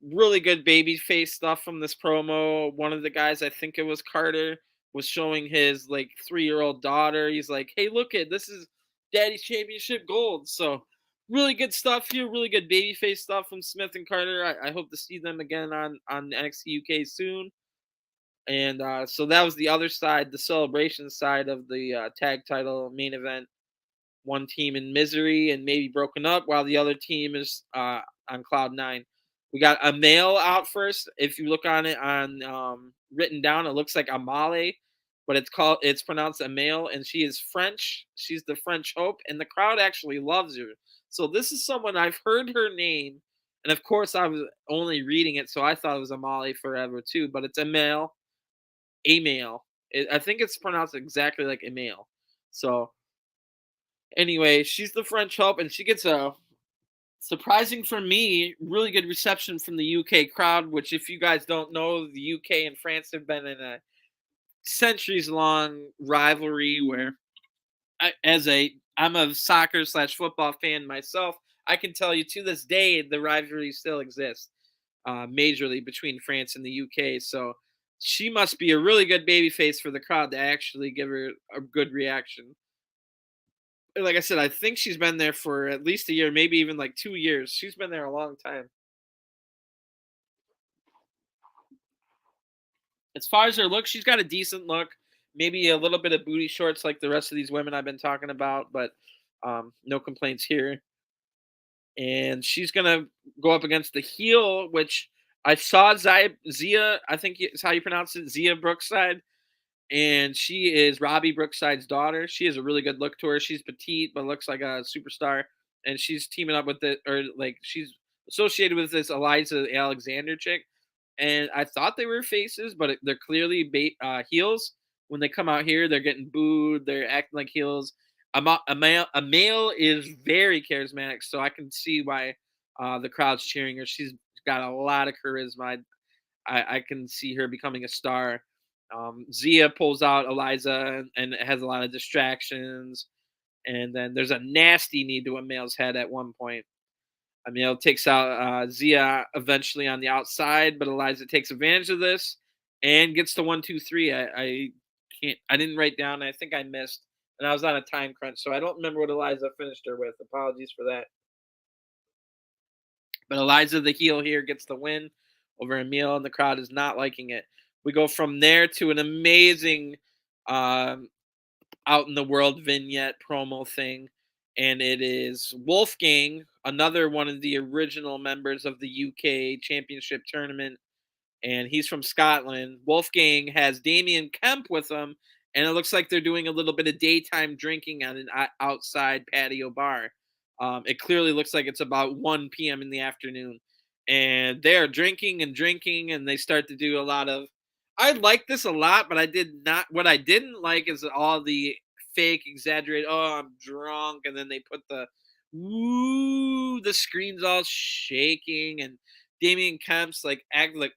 Really good baby face stuff from this promo. One of the guys, I think it was Carter, was showing his like 3-year-old daughter. He's like, "Hey, look at this is Daddy's championship gold." So really good stuff here. Really good baby face stuff from Smith and Carter. I hope to see them again on NXT UK soon. And so that was the other side, the celebration side of the tag title main event. One team in misery and maybe broken up, while the other team is on cloud nine. We got a male out first. If you look on it on written down, it looks like Amale, but it's pronounced a male, and she is French. She's the French Hope, and the crowd actually loves her. So this is someone I've heard her name, and of course I was only reading it, so I thought it was Amale forever too. But it's a male. I think it's pronounced exactly like a male. So anyway, she's the French Hope, and she gets a surprising for me, really good reception from the UK crowd. Which, if you guys don't know, the UK and France have been in a centuries-long rivalry. Where, I'm a soccer/football fan myself, I can tell you to this day the rivalry still exists, majorly between France and the UK. So she must be a really good babyface for the crowd to actually give her a good reaction. Like I said, I think she's been there for at least a year, maybe even like 2 years. She's been there a long time. As far as her look, she's got a decent look. Maybe a little bit of booty shorts like the rest of these women I've been talking about, but No complaints here. And she's gonna go up against the heel, which I saw Zia. I think is how you pronounce it, Zia Brookside, and she is Robbie Brookside's daughter. She has a really good look to her. She's petite but looks like a superstar, and she's teaming up with it, or like she's associated with this Eliza Alexander chick. And I thought they were faces, but they're clearly heels. When they come out here, they're getting booed. They're acting like heels. A male is very charismatic, so I can see why the crowd's cheering her. She's got a lot of charisma. I can see her becoming a star. Zia pulls out Eliza and it has a lot of distractions. And then there's a nasty knee to a male's head at one point. Emil takes out Zia eventually on the outside, but Eliza takes advantage of this and gets to 1, 2, 3. I can't. I didn't write down. I think I missed, and I was on a time crunch, so I don't remember what Eliza finished her with. Apologies for that. But Eliza, the heel here, gets the win over Emil, and the crowd is not liking it. We go from there to an amazing out in the world vignette promo thing, and it is Wolfgang, another one of the original members of the UK Championship tournament, and he's from Scotland. Wolfgang has Damien Kemp with him, and it looks like they're doing a little bit of daytime drinking at an outside patio bar. It clearly looks like it's about 1 p.m. in the afternoon, and they're drinking and drinking, and they start to do a lot of. I like this a lot, but I did not. What I didn't like is all the fake, exaggerated. Oh, I'm drunk, and then they put the woo. The screen's all shaking, and Damien Kemp's like act like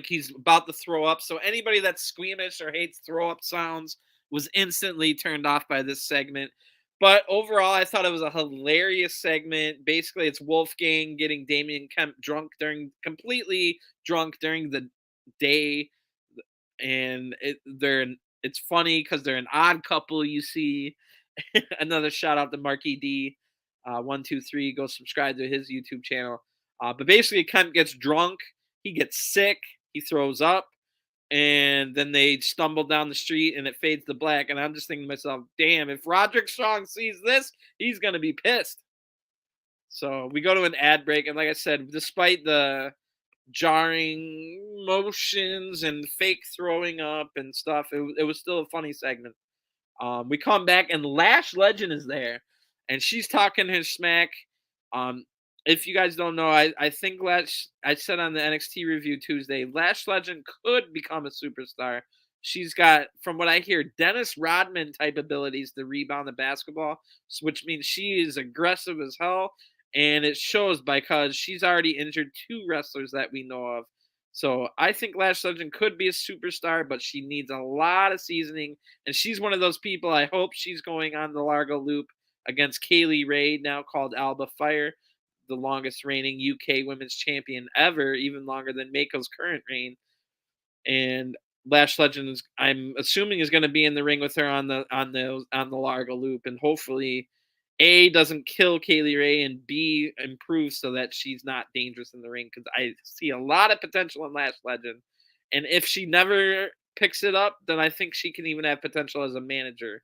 he's about to throw up. So anybody that's squeamish or hates throw up sounds was instantly turned off by this segment. But overall, I thought it was a hilarious segment. Basically, it's Wolfgang getting Damien Kemp completely drunk during the day, and it's funny because they're an odd couple. You see, another shout out to Marky D, 1, 2, 3. Go subscribe to his YouTube channel. But basically, Kemp gets drunk. He gets sick. He throws up. And then they stumble down the street and it fades to black. And I'm just thinking to myself, damn, if Roderick Strong sees this, he's going to be pissed. So we go to an ad break. And like I said, despite the jarring motions and fake throwing up and stuff, it was still a funny segment. We come back and Lash Legend is there. And she's talking her smack. If you guys don't know, I think I said on the NXT review Tuesday, Lash Legend could become a superstar. She's got, from what I hear, Dennis Rodman type abilities to rebound the basketball, which means she is aggressive as hell. And it shows because she's already injured 2 wrestlers that we know of. So I think Lash Legend could be a superstar, but she needs a lot of seasoning. And she's one of those people, I hope she's going on the Largo Loop against Kaylee Ray, now called Alba Fire, the longest reigning UK women's champion ever, even longer than Mako's current reign. And Lash Legend is, I'm assuming, is going to be in the ring with her on the Largo Loop, and hopefully A, doesn't kill Kaylee Ray, and B, improves so that she's not dangerous in the ring, because I see a lot of potential in Lash Legend. And if she never picks it up, then I think she can even have potential as a manager,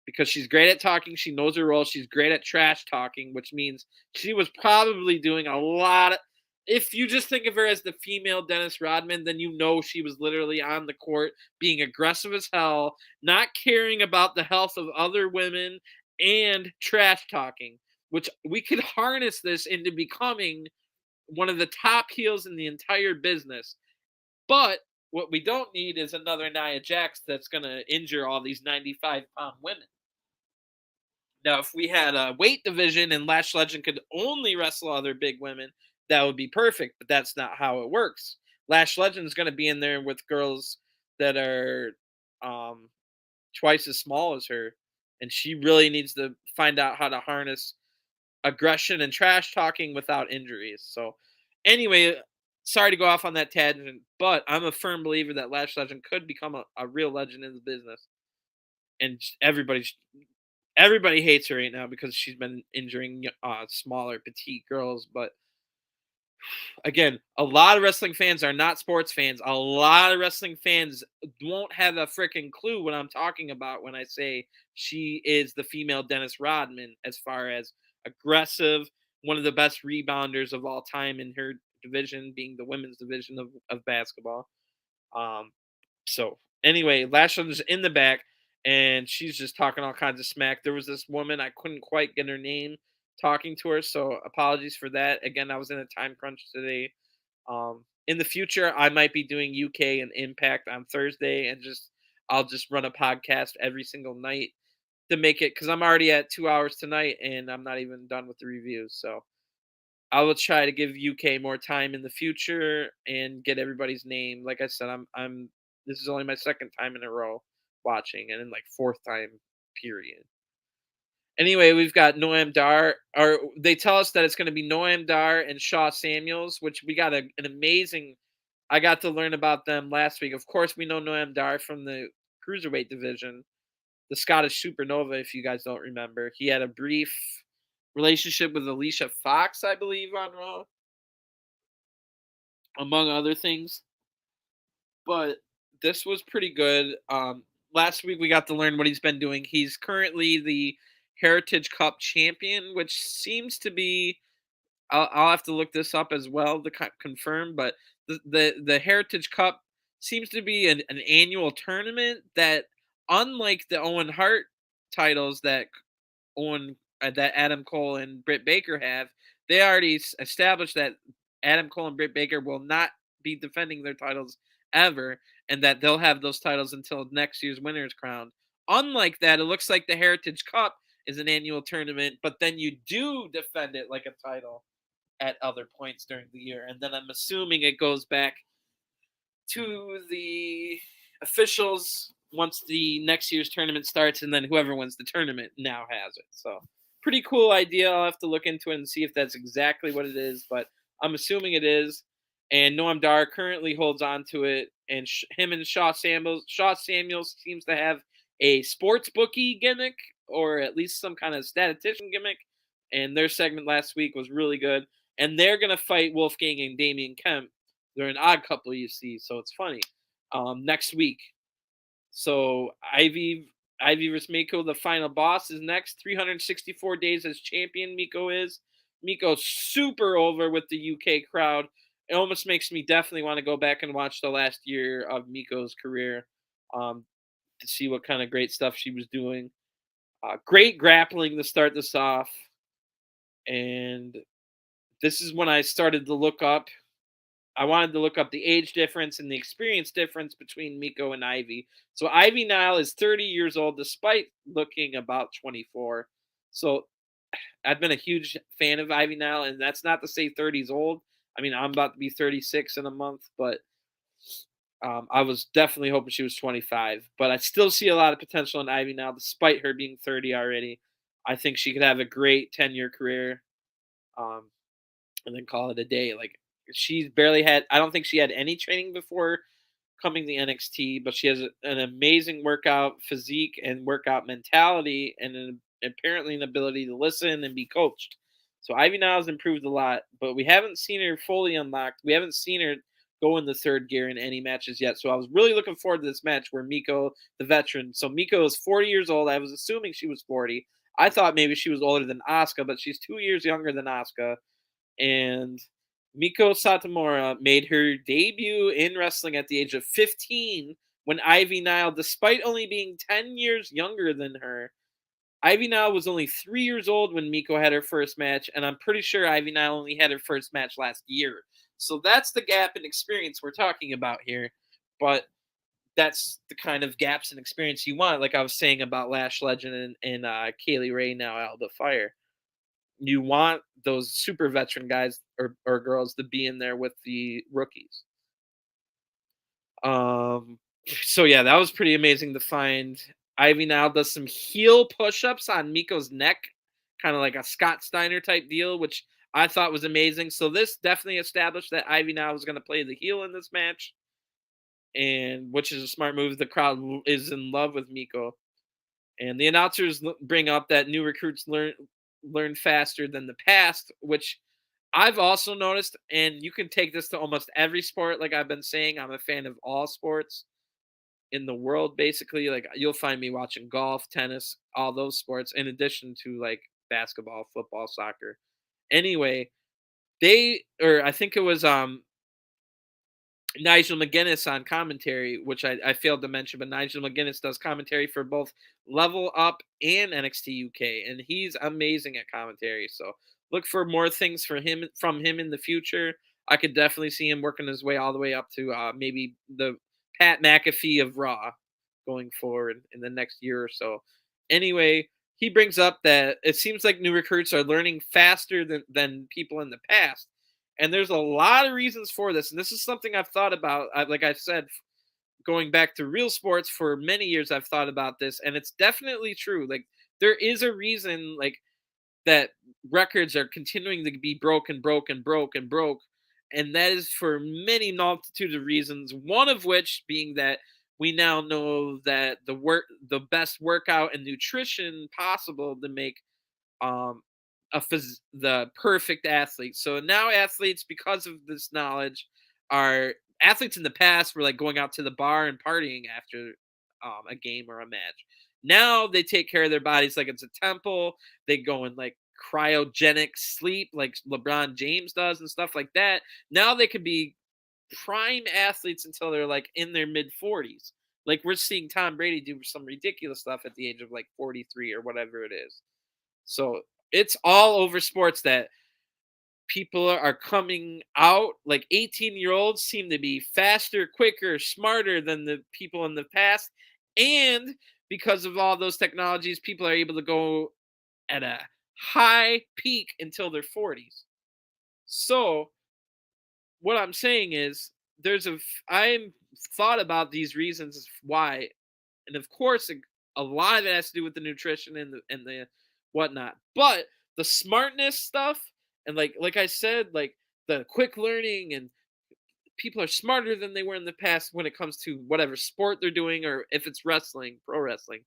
because she's great at talking. She knows her role. She's great at trash talking, which means she was probably doing a lot of. If you just think of her as the female Dennis Rodman, then you know she was literally on the court being aggressive as hell, not caring about the health of other women, and trash talking, which we could harness this into becoming one of the top heels in the entire business. But what we don't need is another Nia Jax that's going to injure all these 95-pound women. Now, if we had a weight division and Lash Legend could only wrestle other big women, that would be perfect, but that's not how it works. Lash Legend is going to be in there with girls that are twice as small as her, and she really needs to find out how to harness aggression and trash talking without injuries. So, anyway, sorry to go off on that tangent, but I'm a firm believer that Lash Legend could become a real legend in the business, and everybody hates her right now because she's been injuring smaller petite girls, but Again, a lot of wrestling fans are not sports fans. A lot of wrestling fans won't have a freaking clue what I'm talking about when I say she is the female Dennis Rodman, as far as aggressive, one of the best rebounders of all time in her division, being the women's division of basketball. Um, so anyway, Lashley's in the back, and she's just talking all kinds of smack. There was this woman, I couldn't quite get her name, talking to her, so apologies for that. Again, I was in a time crunch today. In the future, I might be doing UK and Impact on Thursday, and I'll just run a podcast every single night to make it, because I'm already at 2 hours tonight, and I'm not even done with the reviews. So I will try to give UK more time in the future and get everybody's name. Like I said, I'm this is only my second time in a row watching, and then like fourth time period. Anyway, we've got Noam Dar, or they tell us that it's going to be Noam Dar and Shaw Samuels, which we got an amazing. I got to learn about them last week. Of course, we know Noam Dar from the cruiserweight division, the Scottish Supernova. If you guys don't remember, he had a brief relationship with Alicia Fox, I believe, on Raw, among other things. But this was pretty good. Last week we got to learn what he's been doing. He's currently the Heritage Cup champion, which seems to be. I'll have to look this up as well to confirm, but the Heritage Cup seems to be an annual tournament that, unlike the Owen Hart titles that Adam Cole and Britt Baker have, they already established that Adam Cole and Britt Baker will not be defending their titles ever, and that they'll have those titles until next year's Winner's Crown. Unlike that, it looks like the Heritage Cup is an annual tournament, but then you do defend it like a title at other points during the year. And then I'm assuming it goes back to the officials once the next year's tournament starts, and then whoever wins the tournament now has it. So pretty cool idea. I'll have to look into it and see if that's exactly what it is, but I'm assuming it is. And Noam Dar currently holds on to it, and him and Shaw Samuels seems to have a sports bookie gimmick, or at least some kind of statistician gimmick. And their segment last week was really good. And they're gonna fight Wolfgang and Damian Kemp. They're an odd couple, you see, so it's funny. Next week. So Ivy vs Miko, the final boss, is next. 364 days as champion. Miko is. Miko's super over with the UK crowd. It almost makes me definitely want to go back and watch the last year of Miko's career, to see what kind of great stuff she was doing. Great grappling to start this off. And this is when I started to look up. I wanted to look up the age difference and the experience difference between Miko and Ivy. So Ivy Nile is 30 years old, despite looking about 24. So I've been a huge fan of Ivy Nile, and that's not to say 30 is old. I mean, I'm about to be 36 in a month, but I was definitely hoping she was 25. But I still see a lot of potential in Ivy Nile, despite her being 30 already. I think she could have a great 10-year career, and then call it a day. Like, she's barely had. I don't think she had any training before coming to NXT, but she has an amazing workout physique and workout mentality, and apparently an ability to listen and be coached. So Ivy Nile has improved a lot, but we haven't seen her fully unlocked. We haven't seen her go in the third gear in any matches yet. So I was really looking forward to this match where Miko, the veteran, so Miko is 40 years old. I was assuming she was 40. I thought maybe she was older than Asuka, but she's 2 years younger than Asuka. And Miko Satomura made her debut in wrestling at the age of 15 when Ivy Nile, despite only being 10 years younger than her, Ivy Nile was only 3 years old when Miko had her first match, and I'm pretty sure Ivy Nile only had her first match last year. So that's the gap in experience we're talking about here. But that's the kind of gaps in experience you want, like I was saying about Lash Legend and Kaylee Ray, now Alba Fire. You want those super veteran guys or girls to be in there with the rookies. So yeah, that was pretty amazing to find. Ivy now does some heel push-ups on Miko's neck, kind of like a Scott Steiner type deal, which I thought was amazing. So this definitely established that Ivy now was going to play the heel in this match, and which is a smart move. The crowd is in love with Miko, and the announcers bring up that new recruits learn faster than the past, which I've also noticed, and you can take this to almost every sport. Like I've been saying, I'm a fan of all sports in the world, basically. Like you'll find me watching golf, tennis, all those sports, in addition to like basketball, football, soccer. Anyway, I think it was Nigel McGuinness on commentary, which I failed to mention, but Nigel McGuinness does commentary for both Level Up and NXT UK, and he's amazing at commentary. So look for more things from him in the future. I could definitely see him working his way all the way up to maybe the Pat McAfee of Raw going forward in the next year or so. Anyway, he brings up that it seems like new recruits are learning faster than people in the past, and there's a lot of reasons for this. And this is something I've thought about. Like I said, going back to real sports for many years, I've thought about this, and it's definitely true. Like there is a reason, like that records are continuing to be broken, broke, and that is for many multitude of reasons. One of which being that we now know that the best workout and nutrition possible to make um the perfect athlete. So now athletes, because of this knowledge, are athletes in the past were like going out to the bar and partying after a game or a match. Now they take care of their bodies like it's a temple. They go in like cryogenic sleep like LeBron James does and stuff like that. Now they could be prime athletes until they're like in their mid 40s. Like we're seeing Tom Brady do some ridiculous stuff at the age of like 43 or whatever it is. So it's all over sports that people are coming out. Like 18-year-olds seem to be faster, quicker, smarter than the people in the past. And because of all those technologies, people are able to go at a high peak until their 40s. So what I'm saying is I'm thought about these reasons why, and of course a lot of it has to do with the nutrition and the whatnot, but the smartness stuff, and like I said, like the quick learning, and people are smarter than they were in the past when it comes to whatever sport they're doing, or if it's wrestling, pro wrestling.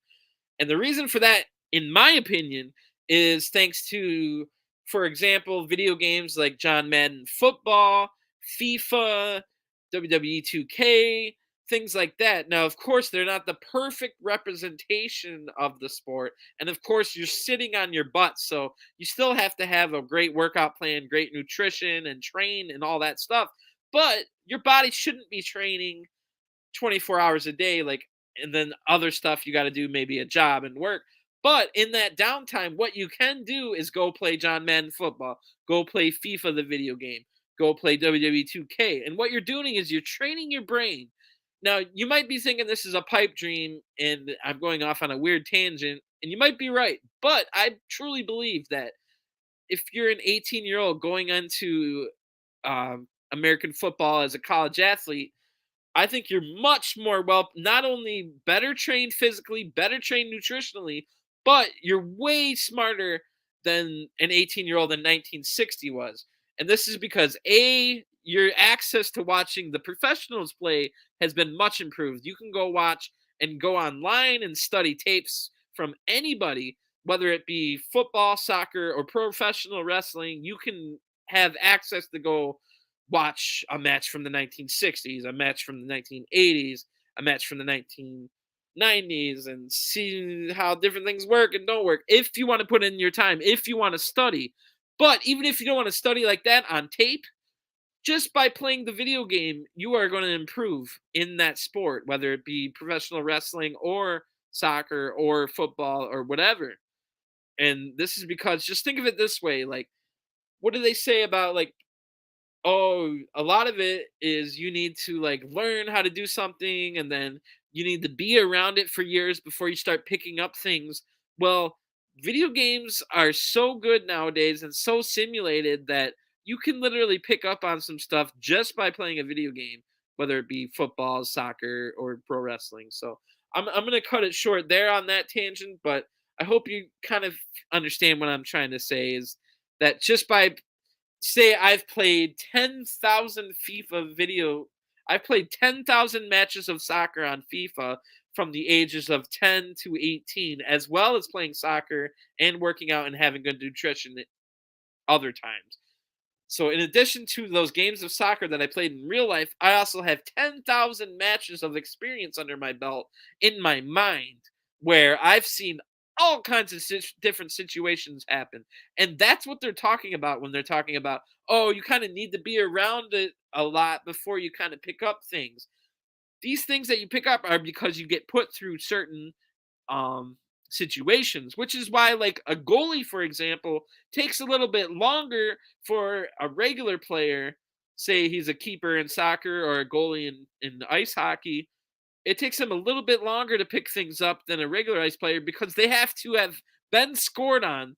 And the reason for that, in my opinion, is thanks to, for example, video games like John Madden Football, FIFA, WWE 2K, things like that. Now, of course, they're not the perfect representation of the sport. And of course, you're sitting on your butt. So you still have to have a great workout plan, great nutrition, and train and all that stuff. But your body shouldn't be training 24 hours a day, like, and then other stuff you got to do, maybe a job and work. But in that downtime, what you can do is go play John Madden Football, go play FIFA, the video game, go play WWE 2K. And what you're doing is you're training your brain. Now, you might be thinking this is a pipe dream and I'm going off on a weird tangent, and you might be right. But I truly believe that if you're an 18-year-old going into American football as a college athlete, I think you're much more not only better trained physically, better trained nutritionally, but you're way smarter than an 18-year-old in 1960 was. And this is because your access to watching the professionals play has been much improved. You can go watch and go online and study tapes from anybody, whether it be football, soccer, or professional wrestling. You can have access to go watch a match from the 1960s, a match from the 1980s, a match from the 1990s, and see how different things work and don't work. If you want to put in your time, if you want to study. But even if you don't want to study like that on tape, just by playing the video game, you are going to improve in that sport, whether it be professional wrestling or soccer or football or whatever. And this is because, just think of it this way, like, what do they say about, like, oh, a lot of it is you need to like learn how to do something, and then you need to be around it for years before you start picking up things. Well, video games are so good nowadays and so simulated that you can literally pick up on some stuff just by playing a video game, whether it be football, soccer, or pro wrestling. So I'm going to cut it short there on that tangent, but I hope you kind of understand what I'm trying to say is that just by say I've played 10,000 FIFA video. I've played 10,000 matches of soccer on FIFA from the ages of 10 to 18, as well as playing soccer and working out and having good nutrition at other times. So in addition to those games of soccer that I played in real life, I also have 10,000 matches of experience under my belt in my mind where I've seen all kinds of different situations happen. And that's what they're talking about when they're talking about, oh, you kind of need to be around it a lot before you kind of pick up things. These things that you pick up are because you get put through certain um situations, which is why like a goalie, for example, takes a little bit longer for a regular player. Say he's a keeper in soccer or a goalie in ice hockey, it takes them a little bit longer to pick things up than a regular ice player because they have to have been scored on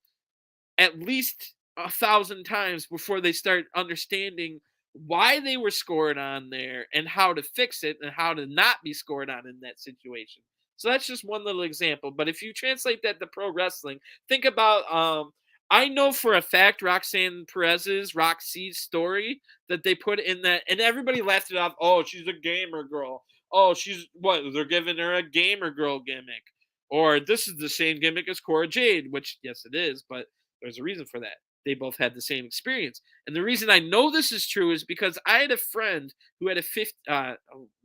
at least 1,000 times before they start understanding why they were scored on there and how to fix it and how to not be scored on in that situation. So that's just one little example. But if you translate that to pro wrestling, think about I know for a fact Roxanne Perez's Roxy's story that they put in that, and everybody laughed it off. Oh, she's a gamer girl. Oh, she's what? They're giving her a gamer girl gimmick. Or this is the same gimmick as Cora Jade, which yes, it is, but there's a reason for that. They both had the same experience. And the reason I know this is true is because I had a friend who had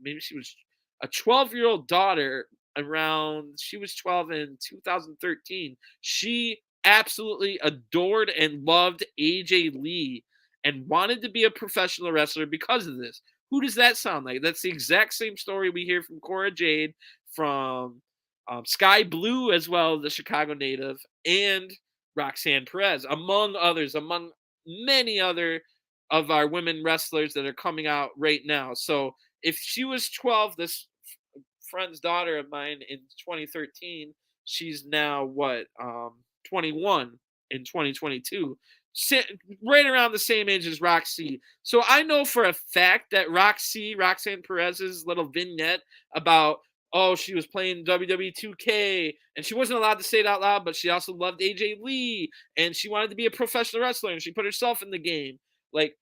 maybe she was a 12-year-old daughter around, she was 12 in 2013. She absolutely adored and loved AJ Lee and wanted to be a professional wrestler because of this. Who does that sound like? That's the exact same story we hear from Cora Jade, from Sky Blue as well, the Chicago native, and Roxanne Perez, among others, among many other of our women wrestlers that are coming out right now. So if she was 12, this friend's daughter of mine in 2013, she's now what, 21 in 2022, right around the same age as Roxy. So I know for a fact that Roxanne Perez's little vignette about, oh, she was playing WWE 2K and she wasn't allowed to say it out loud, but she also loved AJ Lee and she wanted to be a professional wrestler and she put herself in the game. Like,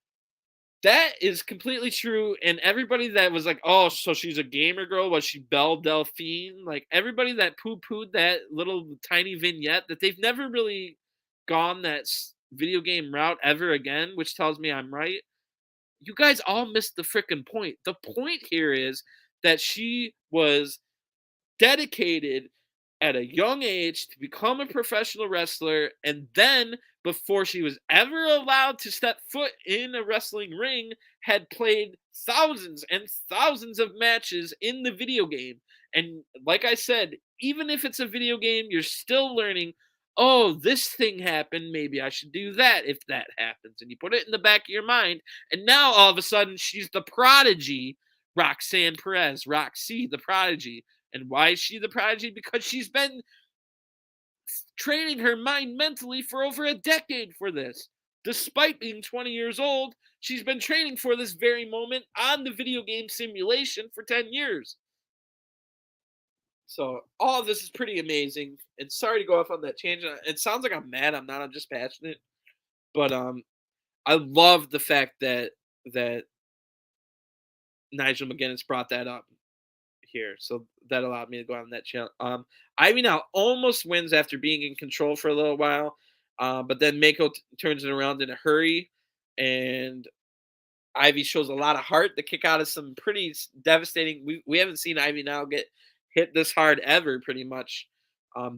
that is completely true. And everybody that was like, oh, so she's a gamer girl, was she Belle Delphine? Like, everybody that poo-pooed that little tiny vignette, that they've never really gone that video game route ever again, which tells me I'm right. You guys all missed the freaking point. The point here is that she was dedicated at a young age to become a professional wrestler, and then before she was ever allowed to step foot in a wrestling ring, had played thousands and thousands of matches in the video game. And like I said, even if it's a video game, you're still learning, oh, this thing happened, maybe I should do that if that happens. And you put it in the back of your mind, and now all of a sudden she's the prodigy, Roxanne Perez, Roxy, the prodigy. And why is she the prodigy? Because she's been training her mind mentally for over a decade for this. Despite being 20 years old, she's been training for this very moment on the video game simulation for 10 years. So all of this is pretty amazing. And sorry to go off on that tangent. It sounds like I'm mad. I'm not. I'm just passionate. But I love the fact that Nigel McGuinness brought that up here. So that allowed me to go on that channel. Ivy now almost wins after being in control for a little while. But then Mako turns it around in a hurry. And Ivy shows a lot of heart to kick out of some pretty devastating. We haven't seen Ivy now get hit this hard ever, pretty much.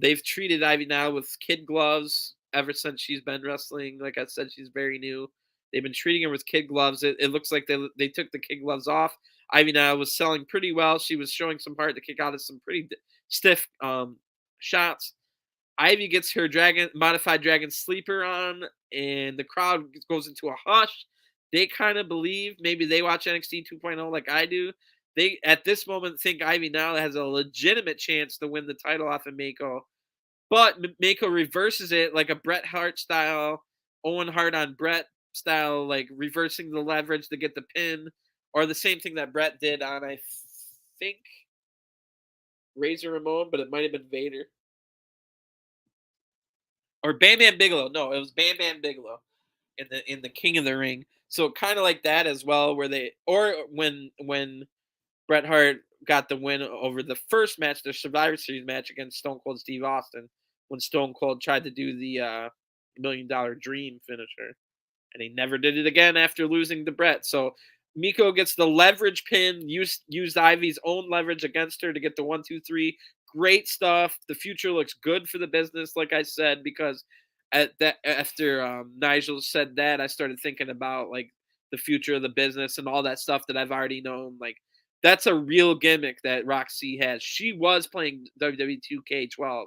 They've treated Ivy now with kid gloves ever since she's been wrestling. Like I said, she's very new. They've been treating her with kid gloves. It looks like they took the kid gloves off. Ivy now was selling pretty well. She was showing some heart to kick out of some pretty stiff shots. Ivy gets her modified dragon sleeper on, and the crowd goes into a hush. They kind of believe, maybe they watch NXT 2.0 like I do. They, at this moment, think Ivy now has a legitimate chance to win the title off of Mako. But Mako reverses it like a Bret Hart style, Owen Hart on Bret style, like reversing the leverage to get the pin. Or the same thing that Bret did on, I think, Razor Ramon, but it might have been Vader. Or Bam Bam Bigelow. No, it was Bam Bam Bigelow in the King of the Ring. So kind of like that as well, where they, or when Bret Hart got the win over the first match, the Survivor Series match against Stone Cold Steve Austin, when Stone Cold tried to do the $1 Million Dream finisher. and he never did it again after losing to Brett. So Miko gets the leverage pin, used Ivy's own leverage against her to get the 1-2-3. Great stuff. The future looks good for the business, like I said, because after Nigel said that, I started thinking about like the future of the business and all that stuff that I've already known. Like that's a real gimmick that Roxy has. She was playing WWE 2K12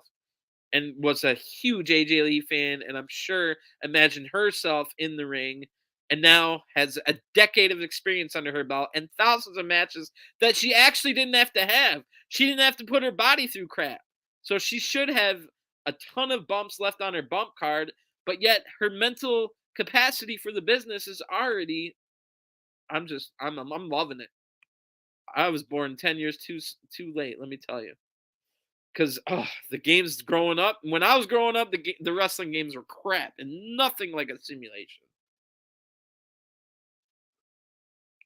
and was a huge AJ Lee fan, and I'm sure imagined herself in the ring, and now has a decade of experience under her belt and thousands of matches that she actually didn't have to have. She didn't have to put her body through crap. So she should have a ton of bumps left on her bump card, but yet her mental capacity for the business is already I'm loving it. I was born 10 years too late, let me tell you. Because the games growing up, when I was growing up, the wrestling games were crap and nothing like a simulation.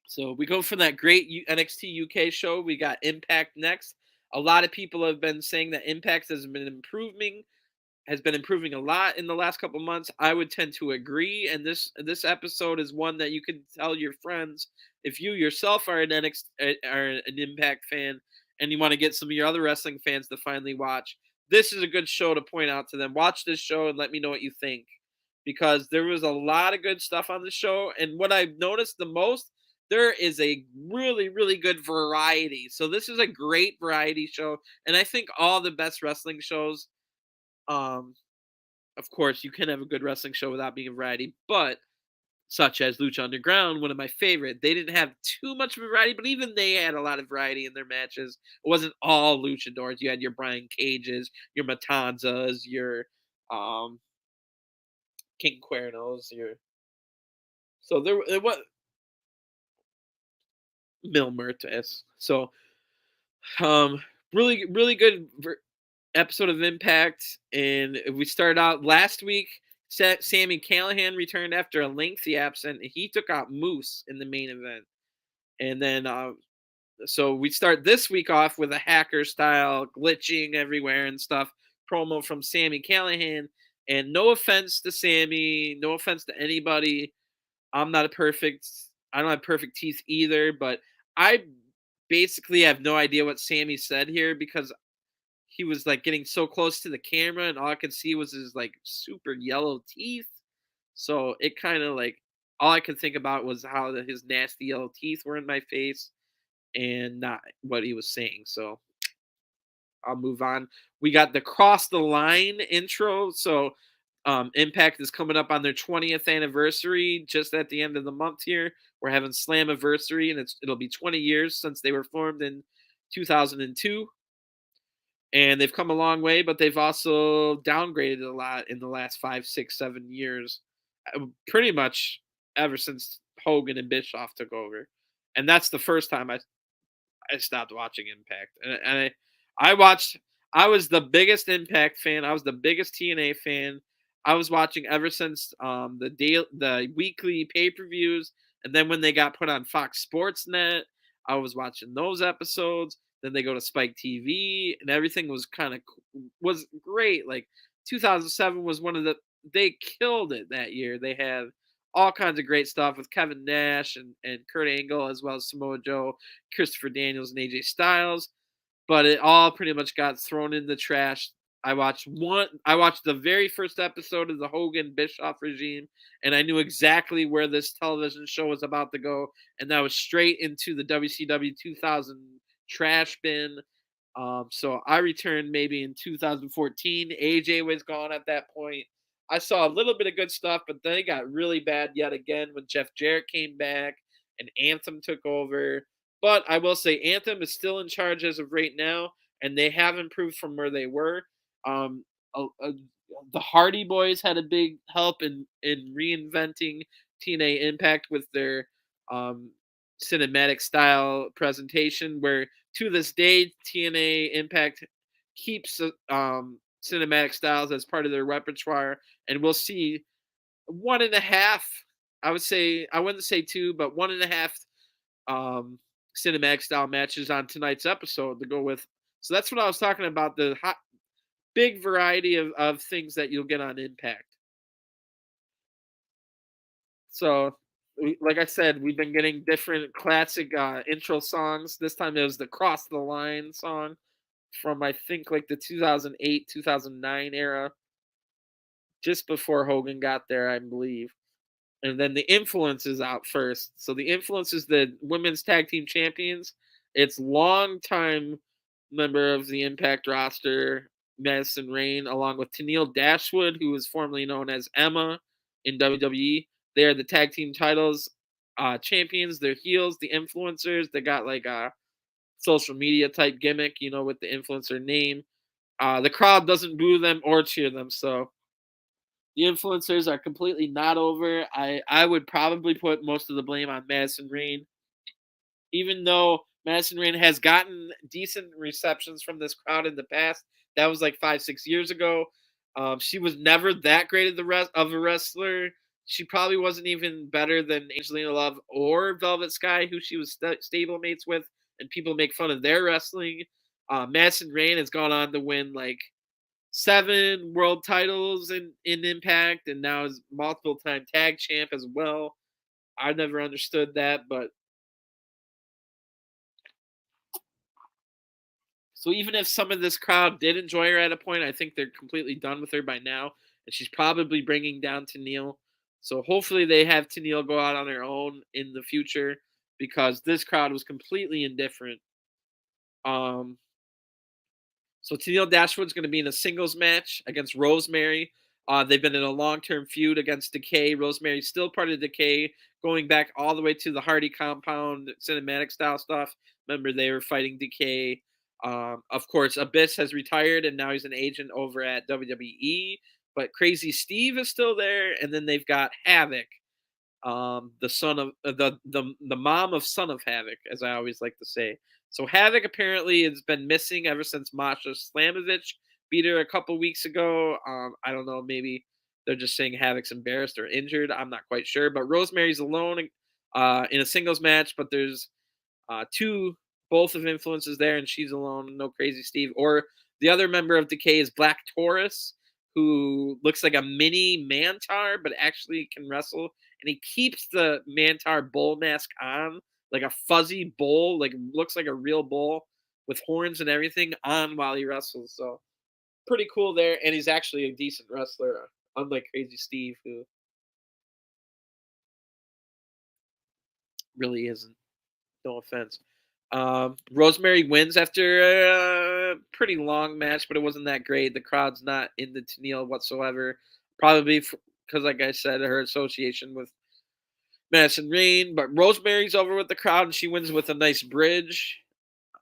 So we go from that great NXT UK show. We got Impact next. A lot of people have been saying that Impact has been improving a lot in the last couple months. I would tend to agree, and this episode is one that you can tell your friends if you yourself are an are an Impact fan and you want to get some of your other wrestling fans to finally watch. This is a good show to point out to them. Watch this show and let me know what you think, because there was a lot of good stuff on the show, and what I've noticed the most, there is a really good variety. So this is a great variety show, and I think all the best wrestling shows, um, of course, you can have a good wrestling show without being a variety, but such as Lucha Underground, one of my favorite, they didn't have too much of a variety, but even they had a lot of variety in their matches. It wasn't all luchadors. You had your Brian Cages, your Matanzas, your um, King Cuernos, your so there it was Mil Muertes. So um, really good episode of Impact, and we started out last week. Sammy Callahan returned after a lengthy absence. He took out Moose in the main event, and then so we start this week off with a hacker style glitching everywhere and stuff promo from Sammy Callahan. And no offense to Sammy, no offense to anybody. I'm not a perfect. I don't have perfect teeth either, but I basically have no idea what Sammy said here because he was like getting so close to the camera and all I could see was his like super yellow teeth. So it kind of like all I could think about was how his nasty yellow teeth were in my face and not what he was saying. So I'll move on. We got the Cross the Line intro. So Impact is coming up on their 20th anniversary just at the end of the month here. We're having Slammiversary, and it'll be 20 years since they were formed in 2002. And they've come a long way, but they've also downgraded a lot in the last 5, 6, 7 years, pretty much ever since Hogan and Bischoff took over. And that's the first time I stopped watching Impact, and I watched. I was the biggest Impact fan. I was the biggest TNA fan. I was watching ever since the weekly pay-per-views, and then when they got put on Fox Sports Net, I was watching those episodes. Then they go to Spike TV, and everything was great. Like 2007 was one of they killed it that year. They had all kinds of great stuff with Kevin Nash and Kurt Angle, as well as Samoa Joe, Christopher Daniels, and AJ Styles. But it all pretty much got thrown in the trash. I watched the very first episode of the Hogan Bischoff regime, and I knew exactly where this television show was about to go, and that was straight into the WCW 2000 trash bin. So I returned maybe in 2014. AJ was gone at that point. I saw a little bit of good stuff, but then it got really bad yet again when Jeff Jarrett came back and Anthem took over. But I will say Anthem is still in charge as of right now, and they have improved from where they were. Um, the Hardy Boys had a big help in reinventing TNA Impact with their cinematic style presentation, where to this day TNA Impact keeps cinematic styles as part of their repertoire, and we'll see one and a half. I wouldn't say two, but one and a half cinematic style matches on tonight's episode to go with. So that's what I was talking about, the big variety of things that you'll get on Impact. So, like I said, we've been getting different classic intro songs. This time it was the Cross the Line song from, I think, like the 2008, 2009 era, just before Hogan got there, I believe. And then the Influence is out first. So the Influence is the women's tag team champions. It's longtime member of the Impact roster, Madison Rayne, along with Tennille Dashwood, who was formerly known as Emma in WWE. They are the tag team titles champions. They're heels, the influencers. They got like a social media type gimmick, with the influencer name. The crowd doesn't boo them or cheer them, so the influencers are completely not over. I would probably put most of the blame on Madison Rayne, even though Madison Rayne has gotten decent receptions from this crowd in the past. That was like 5-6 years ago. She was never that great of a wrestler. She probably wasn't even better than Angelina Love or Velvet Sky, who she was stablemates with, and people make fun of their wrestling. Madison Rayne has gone on to win like 7 world titles in Impact, and now is multiple time tag champ as well. I never understood that, but so even if some of this crowd did enjoy her at a point, I think they're completely done with her by now, and she's probably bringing down Tennille. So hopefully they have Tennille go out on her own in the future, because this crowd was completely indifferent. Um, So Tennille Dashwood's going to be in a singles match against Rosemary. They've been in a long-term feud against Decay. Rosemary's still part of Decay, going back all the way to the Hardy Compound cinematic style stuff. Remember, they were fighting Decay. Of course, Abyss has retired, and now he's an agent over at WWE. But Crazy Steve is still there, and then they've got Havoc, the son of the mom of Son of Havoc, as I always like to say. So Havoc apparently has been missing ever since Masha Slamovich beat her a couple weeks ago. I don't know, maybe they're just saying Havoc's embarrassed or injured. I'm not quite sure. But Rosemary's alone in a singles match, but there's both of Influences there, and she's alone. No Crazy Steve. Or the other member of Decay is Black Taurus, who looks like a mini Mantar, but actually can wrestle. And he keeps the Mantar bull mask on, like a fuzzy bull, like looks like a real bull with horns and everything on while he wrestles. So pretty cool there. And he's actually a decent wrestler, unlike Crazy Steve, who really isn't. No offense. Rosemary wins after a pretty long match, but it wasn't that great. The crowd's not into Tennille whatsoever. Probably because, like I said, her association with Madison Rayne. But Rosemary's over with the crowd, and she wins with a nice bridge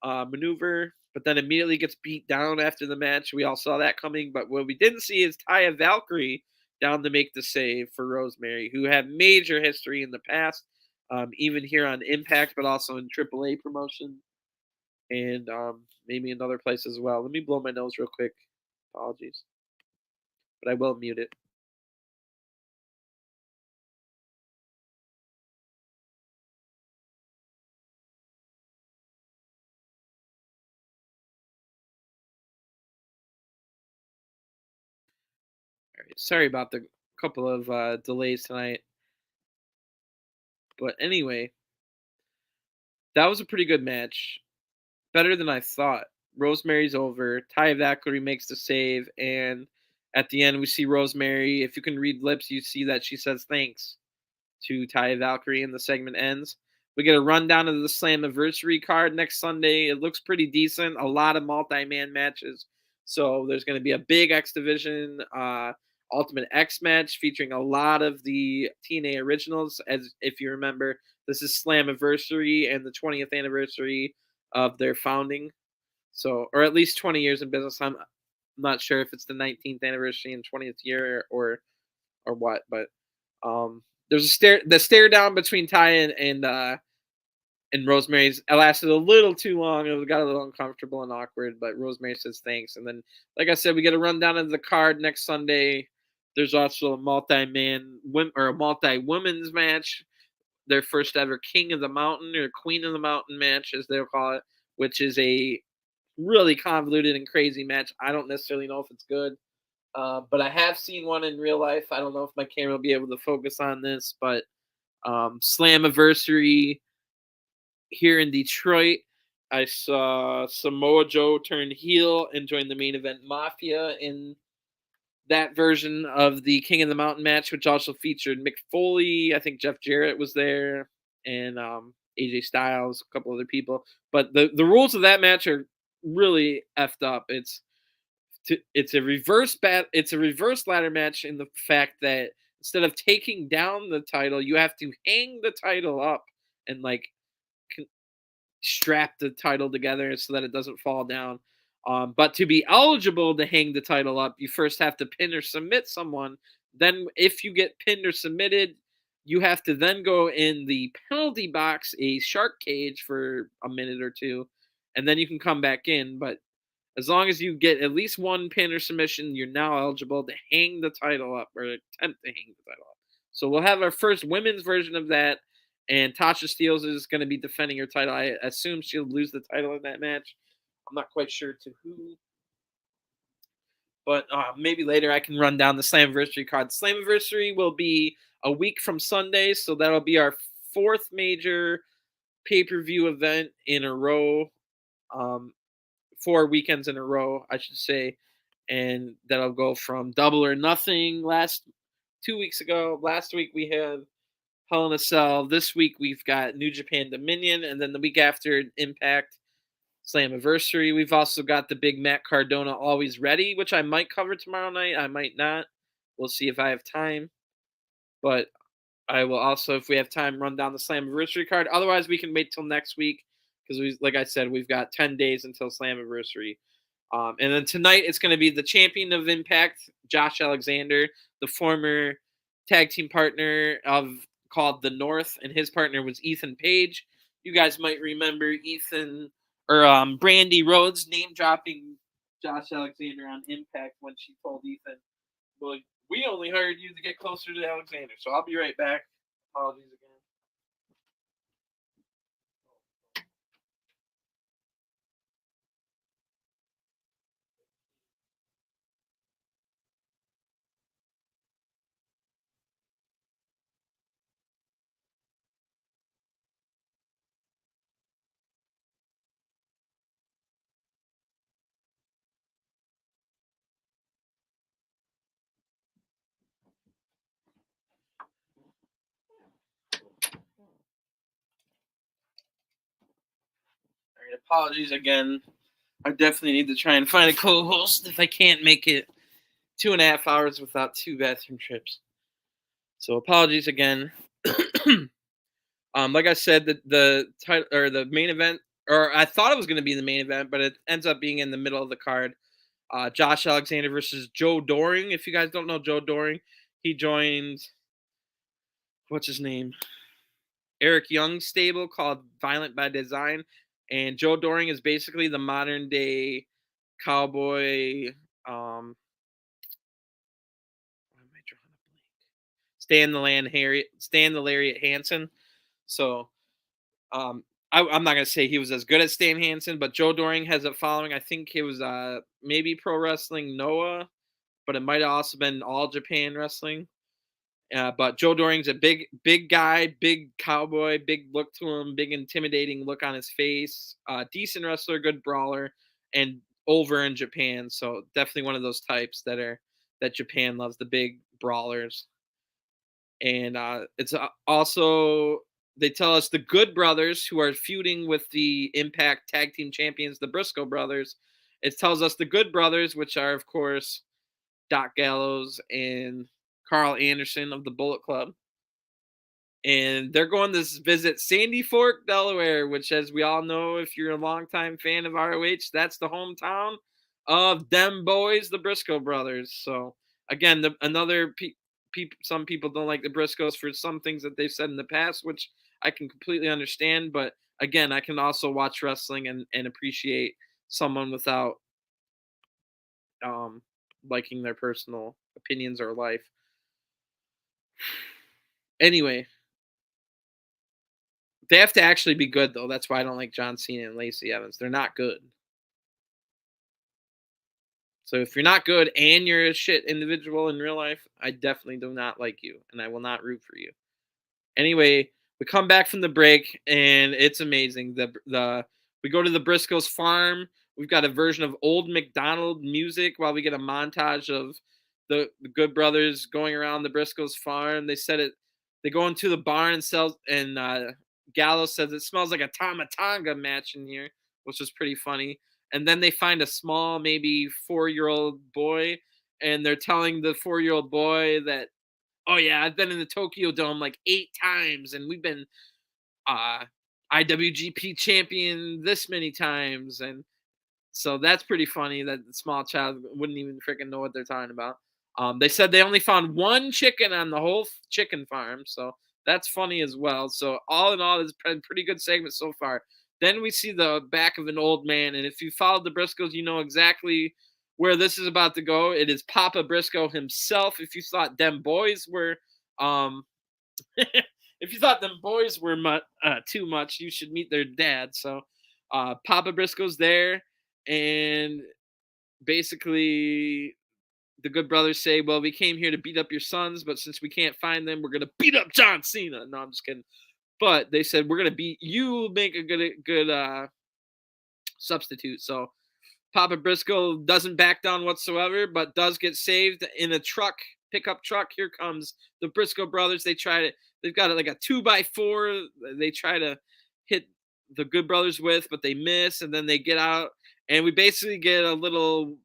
maneuver, but then immediately gets beat down after the match. We all saw that coming. But what we didn't see is Taya Valkyrie down to make the save for Rosemary, who had major history in the past, even here on Impact, but also in AAA promotion, and maybe another place as well. Let me blow my nose real quick. Apologies, but I will mute it. All right, sorry about the couple of delays tonight, but anyway, that was a pretty good match. Better than I thought. Rosemary's over. Taya Valkyrie makes the save, and at the end we see Rosemary. If you can read lips, you see that she says thanks to Taya Valkyrie, and the segment ends. We get a rundown of the Slammiversary card next Sunday. It looks pretty decent. A lot of multi-man matches. So there's going to be a big X Division Ultimate X match featuring a lot of the TNA originals. As if you remember, this is Slammiversary and the 20th anniversary of their founding. So, or at least 20 years in business. I'm not sure if it's the 19th anniversary and 20th year or what, but there's the stare down between Ty and Rosemary's. It lasted a little too long. It got a little uncomfortable and awkward, but Rosemary says thanks. And then, like I said, we get a rundown of the card next Sunday. There's also a multi-women's match, their first ever King of the Mountain or Queen of the Mountain match, as they'll call it, which is a really convoluted and crazy match. I don't necessarily know if it's good, but I have seen one in real life. I don't know if my camera will be able to focus on this, but Slammiversary here in Detroit. I saw Samoa Joe turn heel and join the main event Mafia in that version of the King of the Mountain match, which also featured Mick Foley. I think Jeff Jarrett was there, and AJ Styles, a couple other people. But the rules of that match are really effed up. It's a reverse ladder match in the fact that instead of taking down the title, you have to hang the title up and like strap the title together so that it doesn't fall down. But to be eligible to hang the title up, you first have to pin or submit someone. Then, if you get pinned or submitted, you have to then go in the penalty box, a shark cage, for a minute or two, and then you can come back in. But as long as you get at least one pin or submission, you're now eligible to hang the title up or attempt to hang the title up. So we'll have our first women's version of that. And Tasha Steelz is going to be defending her title. I assume she'll lose the title in that match. I'm not quite sure to who. But maybe later I can run down the Slammiversary card. Slammiversary will be a week from Sunday, so that'll be our fourth major pay-per-view event in a row. 4 weekends in a row, I should say. And that'll go from Double or Nothing 2 weeks ago. Last week we had Hell in a Cell. This week we've got New Japan Dominion, and then the week after Impact Slammiversary. We've also got the big Matt Cardona Always Ready, which I might cover tomorrow night. I might not. We'll see if I have time. But I will also, if we have time, run down the Slammiversary card. Otherwise, we can wait till next week because, like I said, we've got 10 days until Slammiversary. And then tonight it's going to be the champion of Impact, Josh Alexander, the former tag team partner called The North, and his partner was Ethan Page. You guys might remember Ethan or Brandy Rhodes name dropping Josh Alexander on Impact when she told Ethan, "Well, we only hired you to get closer to Alexander." So I'll be right back. Apologies again. All right, apologies again. I definitely need to try and find a co-host if I can't make it 2.5 hours without 2 bathroom trips. So apologies again. Like I said, the title or the main event, or I thought it was going to be the main event, but it ends up being in the middle of the card. Josh Alexander versus Joe Doring. If you guys don't know Joe Doring, he joined, what's his name? Eric Young's stable called Violent by Design. And Joe Doring is basically the modern day cowboy. Why am I drawing a blank? Stan the Lariat Hansen. So I'm not gonna say he was as good as Stan Hansen, but Joe Doring has a following. I think it was maybe Pro Wrestling Noah, but it might have also been All Japan Wrestling. But Joe Doring's a big guy, big cowboy, big look to him, big intimidating look on his face. Decent wrestler, good brawler, and over in Japan. So definitely one of those types that Japan loves, the big brawlers. And it's also, they tell us the Good Brothers, who are feuding with the Impact Tag Team Champions, the Briscoe Brothers. It tells us the Good Brothers, which are, of course, Doc Gallows and Carl Anderson of the Bullet Club. And they're going to visit Sandy Fork, Delaware, which, as we all know, if you're a longtime fan of ROH, that's the hometown of them boys, the Briscoe Brothers. So, again, some people don't like the Briscoes for some things that they've said in the past, which I can completely understand. But, again, I can also watch wrestling and appreciate someone without liking their personal opinions or life. Anyway, they have to actually be good, though. That's why I don't like John Cena and Lacey Evans. They're not good. So if you're not good and you're a shit individual in real life, I definitely do not like you, and I will not root for you. Anyway, we come back from the break, and it's amazing. We go to the Briscoes farm. We've got a version of old McDonald music while we get a montage of the Good Brothers going around the Briscoes farm. They said it. They go into the barn and Gallows says it smells like a Tama Tonga match in here, which was pretty funny. And then they find a small, maybe 4-year-old boy, and they're telling the 4-year-old boy that, oh yeah, I've been in the Tokyo Dome like 8 times, and we've been uh, IWGP champion this many times, and so that's pretty funny that the small child wouldn't even freaking know what they're talking about. They said they only found 1 chicken on the whole chicken farm, so that's funny as well. So all in all, it's been a pretty good segment so far. Then we see the back of an old man, and if you followed the Briscoes, you know exactly where this is about to go. It is Papa Briscoe himself. If you thought them boys were, if you thought them boys were too much, you should meet their dad. So Papa Briscoe's there, and basically the Good Brothers say, well, we came here to beat up your sons, but since we can't find them, we're going to beat up John Cena. No, I'm just kidding. But they said, we're going to beat you, make a good substitute. So Papa Briscoe doesn't back down whatsoever, but does get saved in a pickup truck. Here comes the Briscoe brothers. They've got like a 2x4. They try to hit the Good Brothers with, but they miss, and then they get out, and we basically get a little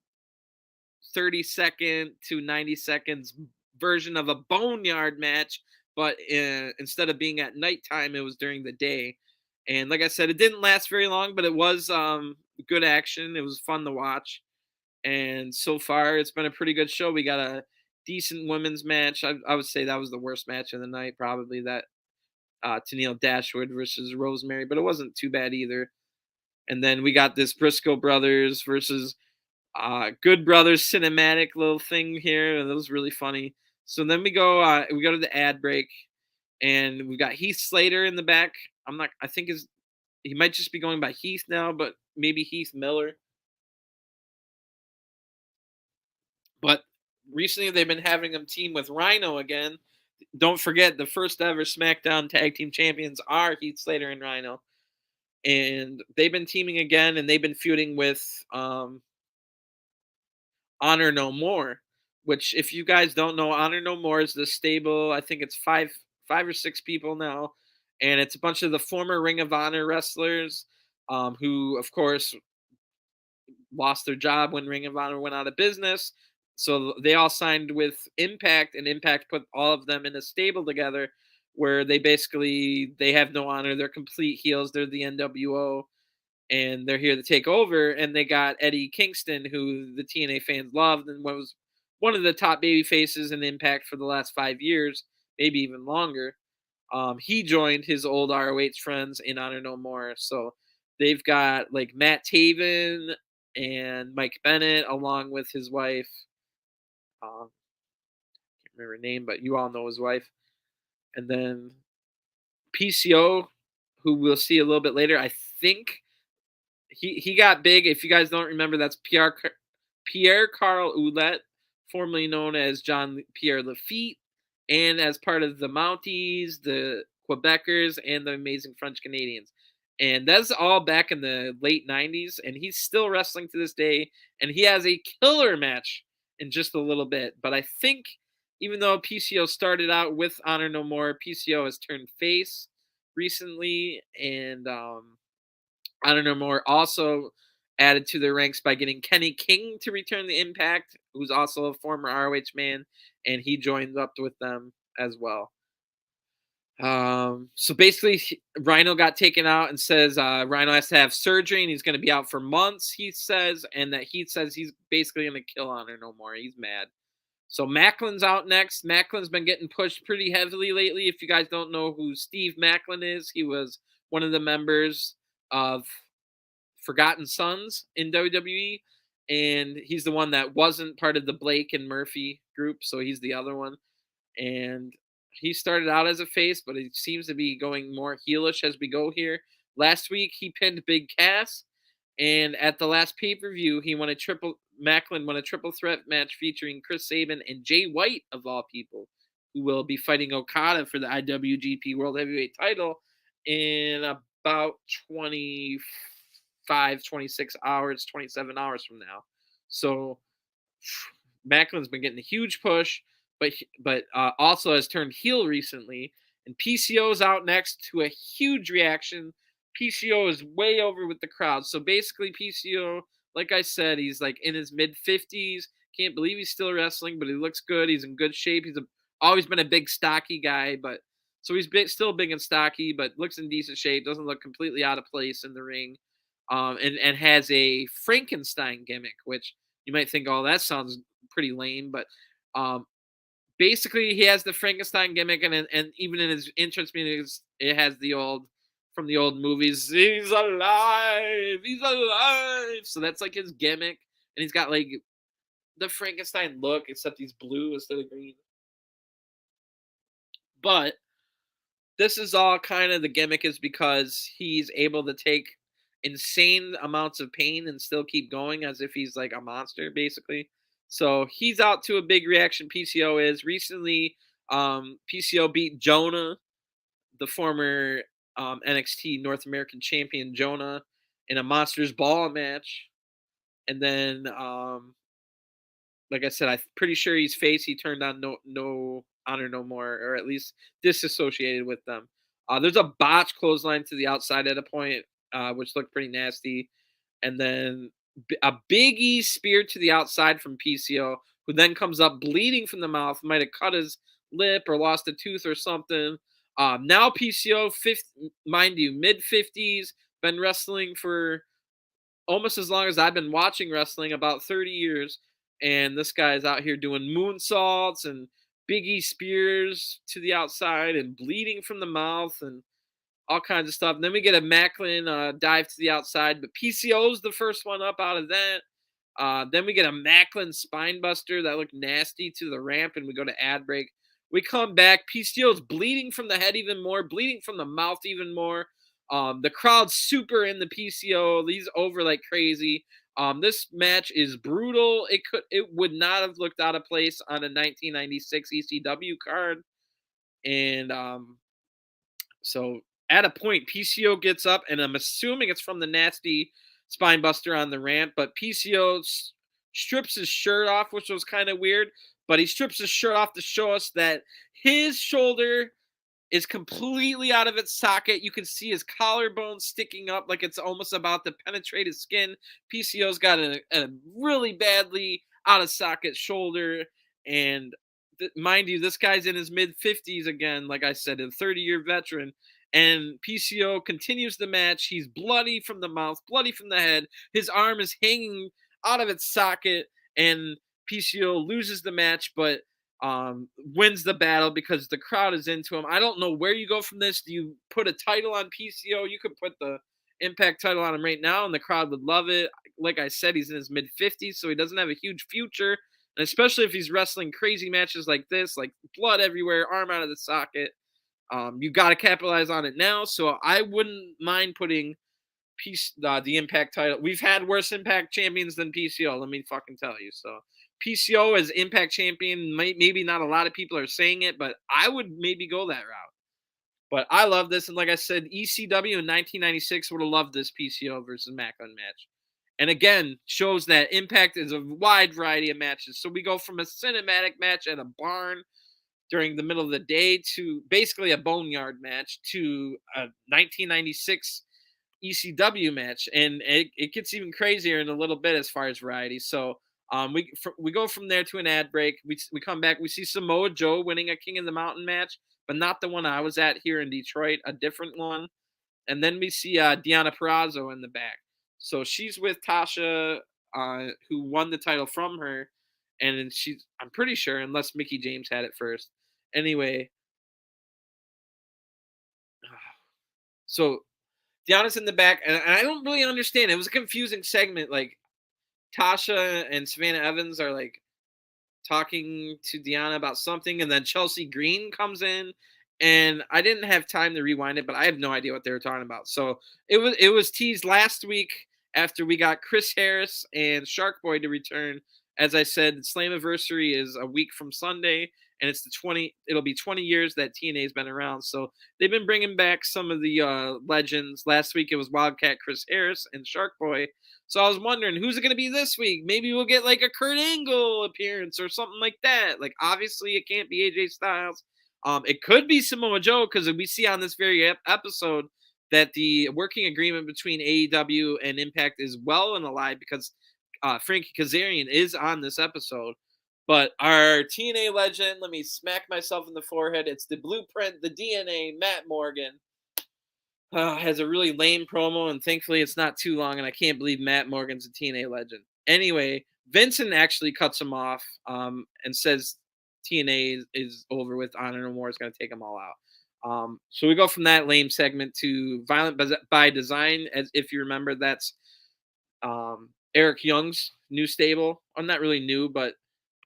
30-second to 90 seconds version of a boneyard match, but instead of being at nighttime, it was during the day. And like I said, it didn't last very long, but it was good action. It was fun to watch. And so far, it's been a pretty good show. We got a decent women's match. I would say that was the worst match of the night, probably that Tennille Dashwood versus Rosemary, but it wasn't too bad either. And then we got this Briscoe brothers versus Good Brothers cinematic little thing here, and it was really funny. So then we go to the ad break, and we got Heath Slater in the back. I think he might just be going by Heath now, but maybe Heath Miller. But recently they've been having him team with Rhino again. Don't forget, the first ever SmackDown Tag Team Champions are Heath Slater and Rhino. And they've been teaming again, and they've been feuding with Honor No More, which, if you guys don't know, Honor No More is the stable. I think it's five or six people now, and it's a bunch of the former Ring of Honor wrestlers who, of course, lost their job when Ring of Honor went out of business. So they all signed with Impact, and Impact put all of them in a stable together where they have no honor. They're complete heels. They're the NWO, and they're here to take over. And they got Eddie Kingston, who the TNA fans loved and was one of the top baby faces in Impact for the last 5 years, maybe even longer. He joined his old ROH friends in Honor No More. So they've got like Matt Taven and Mike Bennett along with his wife. Can't remember her name, but you all know his wife. And then PCO, who we'll see a little bit later. I think he got big. If you guys don't remember, that's Pierre Carl Ouellet, formerly known as John Pierre Lafitte, and as part of the Mounties, the Quebecers, and the Amazing French Canadians. And that's all back in the late 90s, and he's still wrestling to this day, and he has a killer match in just a little bit. But I think even though PCO started out with Honor No More, PCO has turned face recently, and Honor No More also added to their ranks by getting Kenny King to return the Impact, who's also a former ROH man, and he joined up with them as well. So basically, Rhino got taken out and says Rhino has to have surgery and he's going to be out for months, he says, and that he says he's basically going to kill Honor No More. He's mad. So Macklin's out next. Macklin's been getting pushed pretty heavily lately. If you guys don't know who Steve Macklin is, he was one of the members of Forgotten Sons in WWE, and he's the one that wasn't part of the Blake and Murphy group, so he's the other one. And he started out as a face, but he seems to be going more heelish as we go here. Last week, he pinned Big Cass, and at the last pay-per-view, Macklin won a triple threat match featuring Chris Sabin and Jay White, of all people. who will be fighting Okada for the IWGP World Heavyweight title in about 25, 26 hours, 27 hours from now. So Macklin's been getting a huge push, but also has turned heel recently. And PCO is out next to a huge reaction. PCO is way over with the crowd. So basically, PCO, like I said, he's like in his mid-50s. Can't believe he's still wrestling, but he looks good. He's in good shape. He's always been a big, stocky guy, but so he's still big and stocky, but looks in decent shape. Doesn't look completely out of place in the ring, and has a Frankenstein gimmick, which you might think, oh, that sounds pretty lame, but basically he has the Frankenstein gimmick, and even in his entrance meetings, it has the old from the old movies, he's alive, he's alive. So that's like his gimmick, and he's got like the Frankenstein look, except he's blue instead of green. But this is all kind of the gimmick is because he's able to take insane amounts of pain and still keep going as if he's like a monster, basically. So he's out to a big reaction. PCO is recently. PCO beat Jonah, the former NXT North American champion Jonah, in a Monsters Ball match, and then like I said, I'm pretty sure he's face. He turned on no honor no more, or at least disassociated with them. There's a botch clothesline to the outside at a point, which looked pretty nasty, and then a Big E spear to the outside from PCO, who then comes up bleeding from the mouth. Might have cut his lip or lost a tooth or something. Now PCO, mind you, mid-50s, been wrestling for almost as long as I've been watching wrestling, about 30 years. And this guy is out here doing moonsaults and Big E spears to the outside and bleeding from the mouth and all kinds of stuff. And then we get a Macklin dive to the outside, but PCO's the first one up out of that. Then we get a Macklin spine buster that looked nasty to the ramp, and we go to ad break. We come back. PCO's bleeding from the head even more, bleeding from the mouth even more. The crowd's super in the PCO. He's over like crazy. This match is brutal. It would not have looked out of place on a 1996 ECW card. And so at a point, PCO gets up, and I'm assuming it's from the nasty spine buster on the ramp, but PCO strips his shirt off, which was kind of weird, but he strips his shirt off to show us that his shoulder is completely out of its socket. You can see his collarbone sticking up like it's almost about to penetrate his skin. PCO's got a really badly out of socket shoulder, and mind you, this guy's in his mid-50s again, like I said, a 30-year veteran. And PCO continues the match. He's bloody from the mouth, bloody from the head. His arm is hanging out of its socket, and PCO loses the match, but wins the battle because the crowd is into him. I don't know where you go from this. Do you put a title on PCO? You could put the Impact title on him right now, and the crowd would love it. Like I said, he's in his mid-50s, so he doesn't have a huge future. And especially if he's wrestling crazy matches like this, like blood everywhere, arm out of the socket, you got to capitalize on it now. So I wouldn't mind putting the Impact title. We've had worse Impact champions than PCO, let me fucking tell you. So PCO as Impact champion, maybe not a lot of people are saying it, but I would maybe go that route. But I love this, and like I said, ECW in 1996 would have loved this PCO versus Macklin match. And again, shows that Impact is a wide variety of matches. So we go from a cinematic match at a barn during the middle of the day to basically a boneyard match to a 1996 ECW match, and it gets even crazier in a little bit as far as variety. So we go from there to an ad break. We come back. We see Samoa Joe winning a King of the Mountain match, but not the one I was at here in Detroit, a different one. And then we see Deonna Purrazzo in the back. So she's with Tasha, who won the title from her, and I'm pretty sure, unless Mickie James had it first. Anyway, so Deonna's in the back, and I don't really understand. It was a confusing segment. Like, Tasha and Savannah Evans are like talking to Deonna about something, and then Chelsea Green comes in, and I didn't have time to rewind it, but I have no idea what they were talking about. So it was teased last week after we got Chris Harris and Shark Boy to return. As I said, Slammiversary is a week from Sunday, and it'll be 20 years that TNA's been around. So they've been bringing back some of the legends. Last week it was Wildcat Chris Harris and Shark Boy. So I was wondering, who's it going to be this week? Maybe we'll get like a Kurt Angle appearance or something like that. Like, obviously it can't be AJ Styles. It could be Samoa Joe, because we see on this very episode that the working agreement between AEW and Impact is well and alive, because Frankie Kazarian is on this episode. But our TNA legend, let me smack myself in the forehead. It's the blueprint, the DNA, Matt Morgan. Has a really lame promo, and thankfully it's not too long, and I can't believe Matt Morgan's a TNA legend. Anyway, Vincent actually cuts him off and says TNA is over with. Honor No More is going to take them all out. So we go from that lame segment to Violent by Design. As if you remember, that's Eric Young's new stable. I'm not really new, but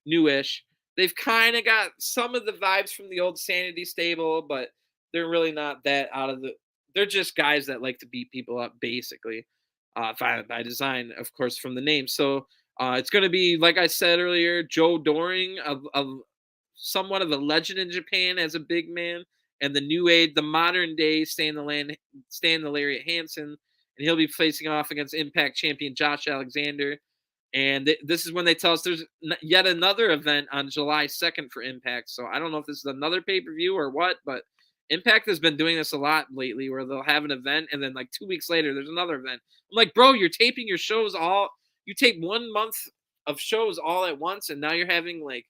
newish. They've kind of got some of the vibes from the old Sanity stable, but they're really not that out of the. They're just guys that like to beat people up, basically. Violent by Design, of course, from the name. So it's going to be, like I said earlier, Joe Doring, somewhat of a legend in Japan as a big man, and the new age, the modern day Stan the Lariat Hansen, and he'll be facing off against Impact champion Josh Alexander. And this is when they tell us there's yet another event on July 2nd for Impact. So I don't know if this is another pay-per-view or what, but Impact has been doing this a lot lately, where they'll have an event and then like 2 weeks later there's another event. I'm like, bro, you're taping your shows you take 1 month of shows all at once, and now you're having like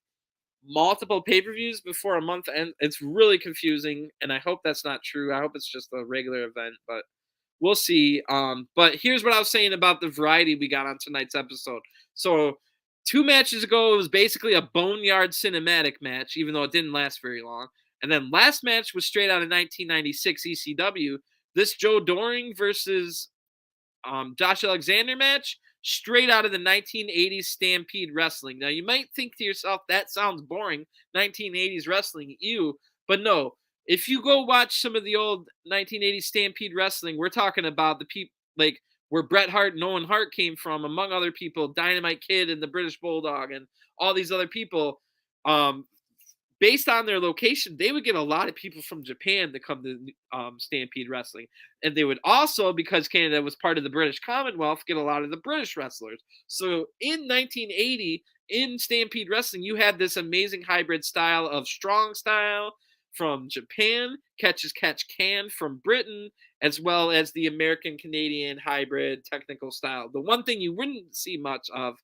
multiple pay-per-views before a month end. It's really confusing, and I hope that's not true. I hope it's just a regular event, but we'll see. But here's what I was saying about the variety we got on tonight's episode. So 2 matches ago, it was basically a boneyard cinematic match, even though it didn't last very long. And then last match was straight out of 1996 ECW. This Joe Doring versus Josh Alexander match, straight out of the 1980s Stampede Wrestling. Now, you might think to yourself, that sounds boring, 1980s wrestling, ew. But no, if you go watch some of the old 1980s Stampede Wrestling, we're talking about the people, like, where Bret Hart and Owen Hart came from, among other people, Dynamite Kid and the British Bulldog and all these other people. Based on their location, they would get a lot of people from Japan to come to Stampede Wrestling. And they would also, because Canada was part of the British Commonwealth, get a lot of the British wrestlers. So in 1980, in Stampede Wrestling, you had this amazing hybrid style of strong style from Japan, catch as catch can from Britain, as well as the American-Canadian hybrid technical style. The one thing you wouldn't see much of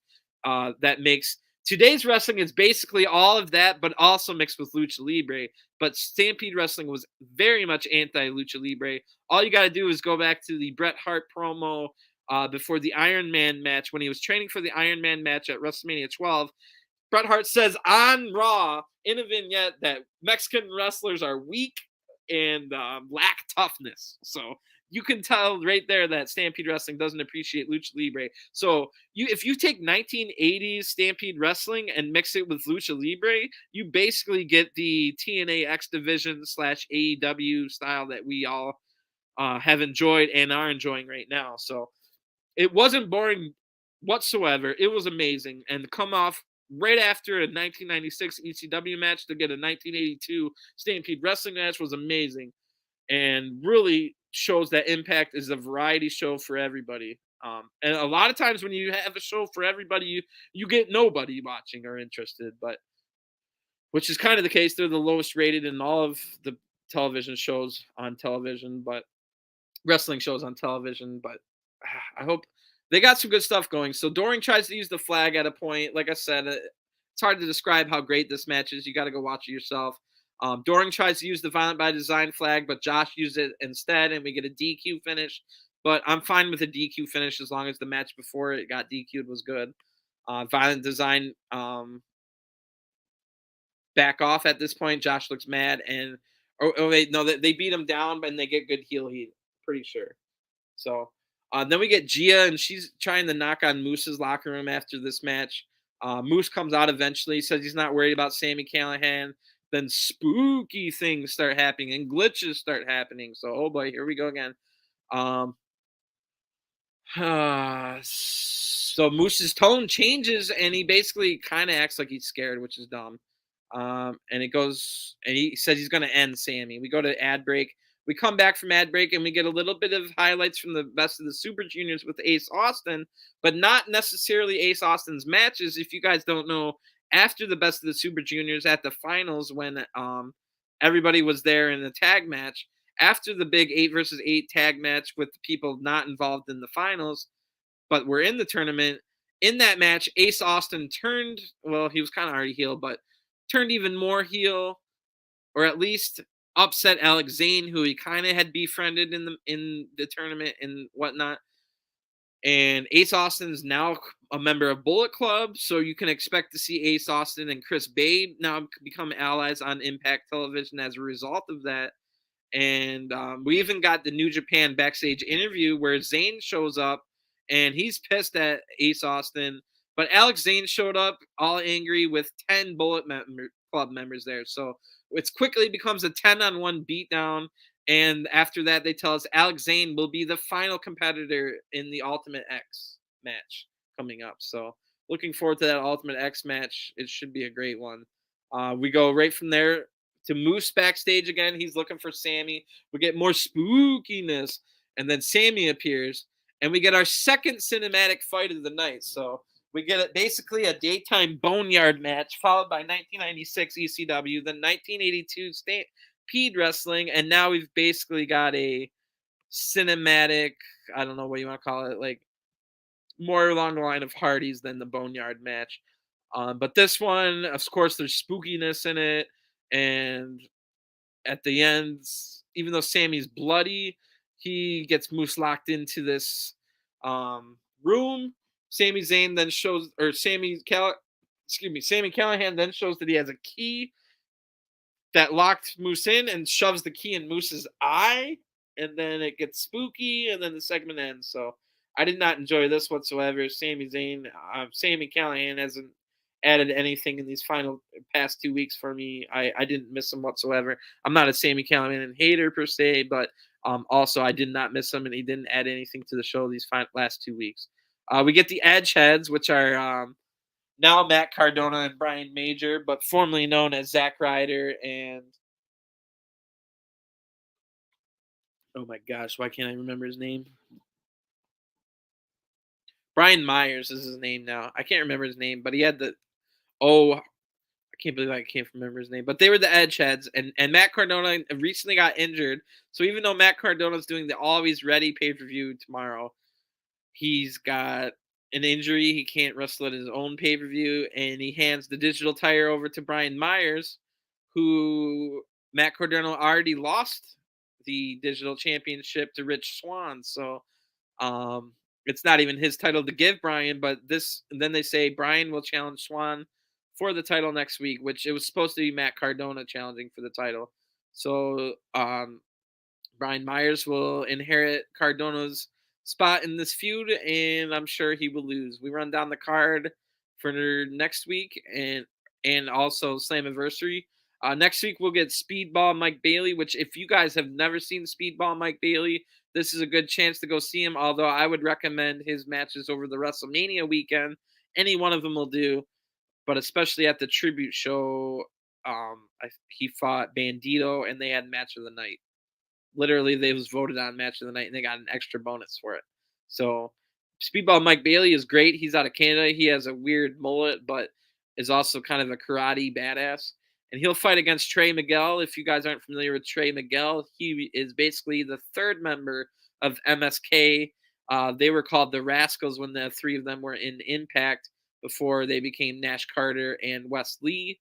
that makes today's wrestling is basically all of that, but also mixed with Lucha Libre. But Stampede Wrestling was very much anti-Lucha Libre. All you got to do is go back to the Bret Hart promo before the Iron Man match, when he was training for the Iron Man match at WrestleMania 12. Bret Hart says on Raw in a vignette that Mexican wrestlers are weak and lack toughness. So you can tell right there that Stampede Wrestling doesn't appreciate Lucha Libre. So if you take 1980s Stampede Wrestling and mix it with Lucha Libre, you basically get the TNA X Division / AEW style that we all have enjoyed and are enjoying right now. So it wasn't boring whatsoever. It was amazing. And to come off right after a 1996 ECW match to get a 1982 Stampede Wrestling match was amazing. And really shows that Impact is a variety show for everybody. And a lot of times when you have a show for everybody, you get nobody watching or interested, but which is kind of the case. They're the lowest rated in all of the television shows on television, but wrestling shows on television. But I hope they got some good stuff going. So Doring tries to use the flag at a point. Like I said, it's hard to describe how great this match is. You got to go watch it yourself. Doring tries to use the Violent by Design flag, but Josh used it instead, and we get a DQ finish. But I'm fine with a DQ finish as long as the match before it got DQ'd was good. Violent Design back off at this point. Josh looks mad, and wait, no, they beat him down, and they get good heel heat. Pretty sure. So then we get Gia, and she's trying to knock on Moose's locker room after this match. Moose comes out eventually, says he's not worried about Sami Callihan. Then spooky things start happening and glitches start happening. So, oh boy, here we go again. So Moose's tone changes, and he basically kind of acts like he's scared, which is dumb. And it goes, and he says he's going to end Sammy. We go to ad break. We come back from ad break and we get a little bit of highlights from the best of the Super Juniors with Ace Austin, but not necessarily Ace Austin's matches. If you guys don't know, after the best of the Super Juniors at the finals, when everybody was there in the tag match, after the big 8 versus 8 tag match with the people not involved in the finals, but were in the tournament, in that match, Ace Austin turned, well, he was kind of already heel, but turned even more heel, or at least upset Alex Zane, who he kind of had befriended in the tournament and whatnot. And Ace Austin's now a member of Bullet Club, so you can expect to see Ace Austin and Chris Bay now become allies on Impact Television as a result of that. And we even got the New Japan backstage interview where Zane shows up and he's pissed at Ace Austin, but Alex Zane showed up all angry with 10 Bullet Club members there. So it quickly becomes a 10-on-1 beatdown. And after that, they tell us Alex Zane will be the final competitor in the Ultimate X match coming up. So looking forward to that Ultimate X match. It should be a great one. We go right from there to Moose backstage again. He's looking for Sammy. We get more spookiness. And then Sammy appears. And we get our second cinematic fight of the night. So we get basically a daytime boneyard match followed by 1996 ECW, then 1982 Stampede Wrestling, and now we've basically got a cinematic, I don't know what you want to call it, like more along the line of Hardy's than the boneyard match. But this one, of course, there's spookiness in it, and at the end, even though Sammy's bloody, he gets Moose locked into this room. Sami Zayn then shows, or Sami Callihan then shows that he has a key that locked Moose in and shoves the key in Moose's eye, and then it gets spooky, and then the segment ends. So I did not enjoy this whatsoever. Sami Callihan hasn't added anything in these past 2 weeks for me. I didn't miss him whatsoever. I'm not a Sami Callihan hater per se, but also I did not miss him, and he didn't add anything to the show these last 2 weeks. We get the Edge Heads, which are now Matt Cardona and Brian Major, but formerly known as Zack Ryder and, oh my gosh, why can't I remember his name? Brian Myers is his name now. I can't remember his name, but he had I can't believe I can't remember his name. But they were the Edge Heads, and Matt Cardona recently got injured. So even though Matt Cardona's doing the Always Ready pay-per-view tomorrow, he's got an injury. He can't wrestle at his own pay-per-view, and he hands the digital tire over to Brian Myers, who Matt Cardona already lost the digital championship to Rich Swann. So it's not even his title to give Brian, but then they say Brian will challenge Swann for the title next week, which it was supposed to be Matt Cardona challenging for the title. So Brian Myers will inherit Cardona's spot in this feud, and I'm sure he will lose. We run down the card for next week and also Slammiversary. Next week we'll get Speedball Mike Bailey, which if you guys have never seen Speedball Mike Bailey, this is a good chance to go see him, although I would recommend his matches over the WrestleMania weekend. Any one of them will do, but especially at the tribute show, he fought Bandito, and they had match of the night. Literally, they was voted on match of the night, and they got an extra bonus for it. So, Speedball Mike Bailey is great. He's out of Canada. He has a weird mullet, but is also kind of a karate badass. And he'll fight against Trey Miguel. If you guys aren't familiar with Trey Miguel, he is basically the third member of MSK. They were called the Rascals when the three of them were in Impact before they became Nash Carter and Wes Lee.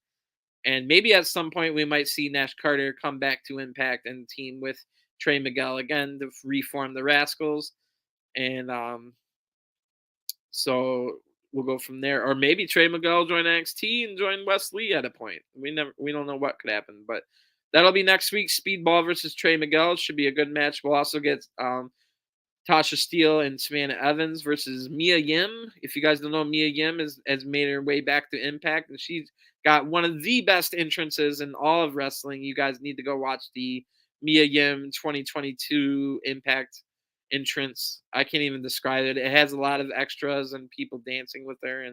And maybe at some point we might see Nash Carter come back to Impact and team with Trey Miguel again to reform the Rascals. And so we'll go from there. Or maybe Trey Miguel join NXT and join Wes Lee at a point. We don't know what could happen, but that'll be next week. Speedball versus Trey Miguel should be a good match. We'll also get Tasha Steele and Savannah Evans versus Mia Yim. If you guys don't know, Mia Yim has made her way back to Impact, and she's got one of the best entrances in all of wrestling. You guys need to go watch the Mia Yim 2022 Impact entrance. I can't even describe it. It has a lot of extras and people dancing with her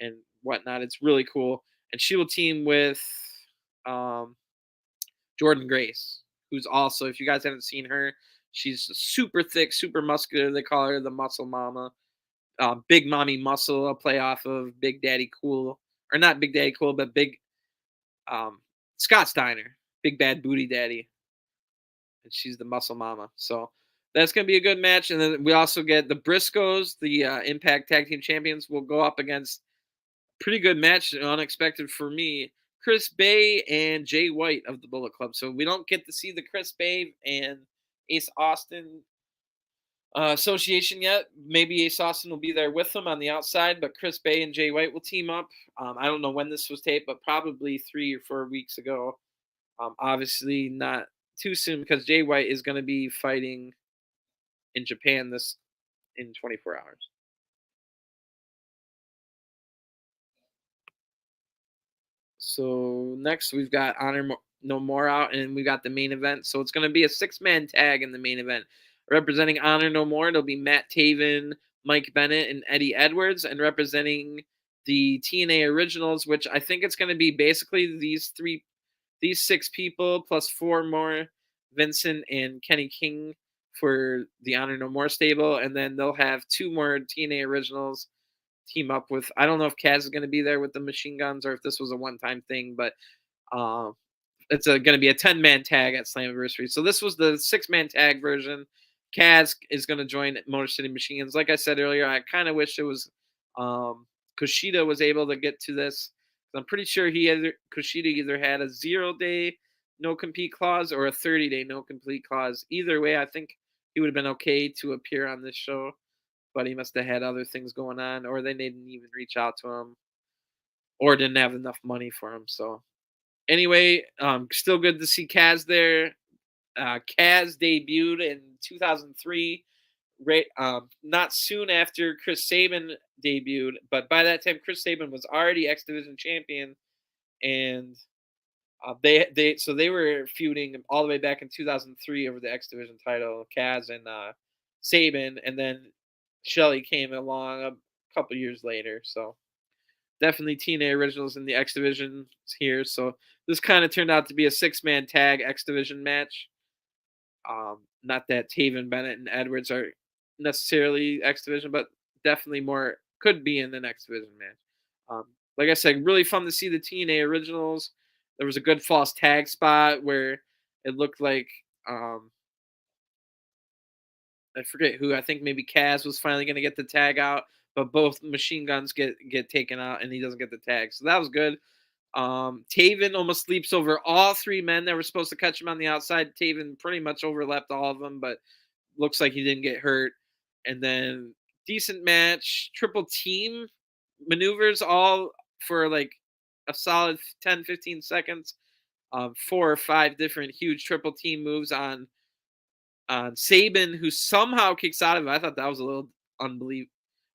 and whatnot. It's really cool. and she will team with um, Jordan Grace, who's also, if you guys haven't seen her, she's super thick, super muscular. They call her the Muscle Mama. Big Mommy Muscle, a play off of Big Daddy Cool, or not Big Daddy Cool, but Big Scott Steiner, Big Bad Booty Daddy, and she's the Muscle Mama. So that's gonna be a good match. And then we also get the Briscoes, the Impact Tag Team Champions, will go up against pretty good match, unexpected for me. Chris Bay and Jay White of the Bullet Club. So we don't get to see the Chris Bay and Ace Austin association yet. Maybe Ace Austin will be there with them on the outside, but Chris Bay and Jay White will team up. I don't know when this was taped, but probably 3 or 4 weeks ago. Obviously not too soon because Jay White is going to be fighting in Japan this in 24 hours. So next we've got Honor No More out, and we got the main event. So it's going to be a 6-man tag in the main event. Representing Honor No More, it'll be Matt Taven, Mike Bennett, and Eddie Edwards. And representing the TNA Originals, which I think it's going to be basically these 6 people plus 4 more, Vincent and Kenny King for the Honor No More stable. And then they'll have 2 more TNA Originals team up with, I don't know if Kaz is going to be there with the machine guns or if this was a one-time thing, but it's going to be a 10-man tag at Slammiversary. So this was the 6-man tag version. Kaz is going to join Motor City Machine Guns. Like I said earlier, I kind of wish it was Kushida was able to get to this. I'm pretty sure Kushida either had a 0-day no-compete clause or a 30-day no-compete clause. Either way, I think he would have been okay to appear on this show, but he must have had other things going on, or they didn't even reach out to him, or didn't have enough money for him. So anyway, still good to see Kaz there. Kaz debuted in 2003, not soon after Chris Sabin debuted, but by that time Chris Sabin was already X Division champion, and they were feuding all the way back in 2003 over the X Division title, Kaz and Sabin, and then Shelly came along a couple years later. So definitely TNA Originals in the X Division here. So this kind of turned out to be a 6-man tag X Division match. Not that Taven, Bennett, and Edwards are necessarily X Division, but definitely more could be in the X Division match. Like I said, really fun to see the TNA Originals. There was a good false tag spot where it looked like I forget who. I think maybe Kaz was finally going to get the tag out, but both machine guns get taken out, and he doesn't get the tag. So that was good. Taven almost leaps over all 3 men that were supposed to catch him on the outside. Taven pretty much overlapped all of them, but looks like he didn't get hurt. And then decent match, triple team maneuvers all for like a solid 10, 15 seconds. 4 or 5 different huge triple team moves on Sabin, who somehow kicks out of it. I thought that was a little unbelievable.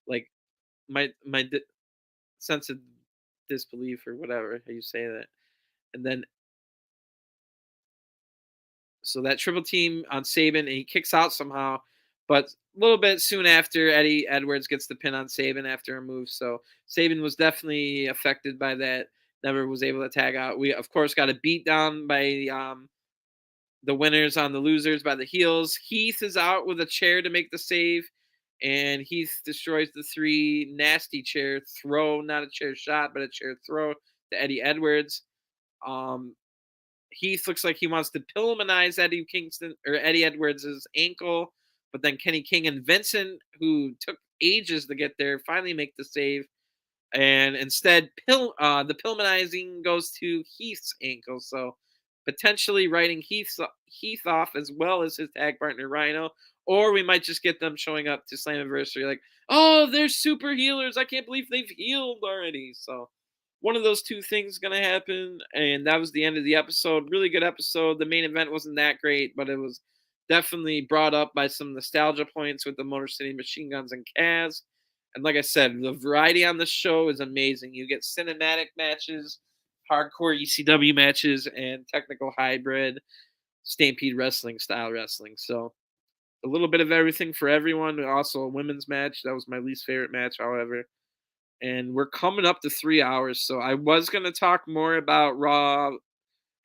Like my sense of disbelief or whatever how you say that. And then so that triple team on Sabin, and he kicks out somehow, but a little bit soon after, Eddie Edwards gets the pin on Sabin after a move. So Sabin was definitely affected by that. Never was able to tag out. We of course got a beat down by the winners on the losers by the heels. Heath is out with a chair to make the save, and Heath destroys the 3 nasty chair throw, not a chair shot, but a chair throw to Eddie Edwards. Heath looks like he wants to Pillmanize Eddie Edwards' ankle, but then Kenny King and Vincent, who took ages to get there, finally make the save. And instead, the Pillmanizing goes to Heath's ankle. So potentially writing Heath off as well as his tag partner Rhino, or we might just get them showing up to Slammiversary like, oh, they're super healers. I can't believe they've healed already. So one of those 2 things is going to happen, and that was the end of the episode. Really good episode. The main event wasn't that great, but it was definitely brought up by some nostalgia points with the Motor City Machine Guns and Kaz. And like I said, the variety on the show is amazing. You get cinematic matches, hardcore ECW matches, and technical hybrid Stampede Wrestling style wrestling. So a little bit of everything for everyone. Also a women's match. That was my least favorite match, however. and we're coming up to 3 hours. So I was going to talk more about Raw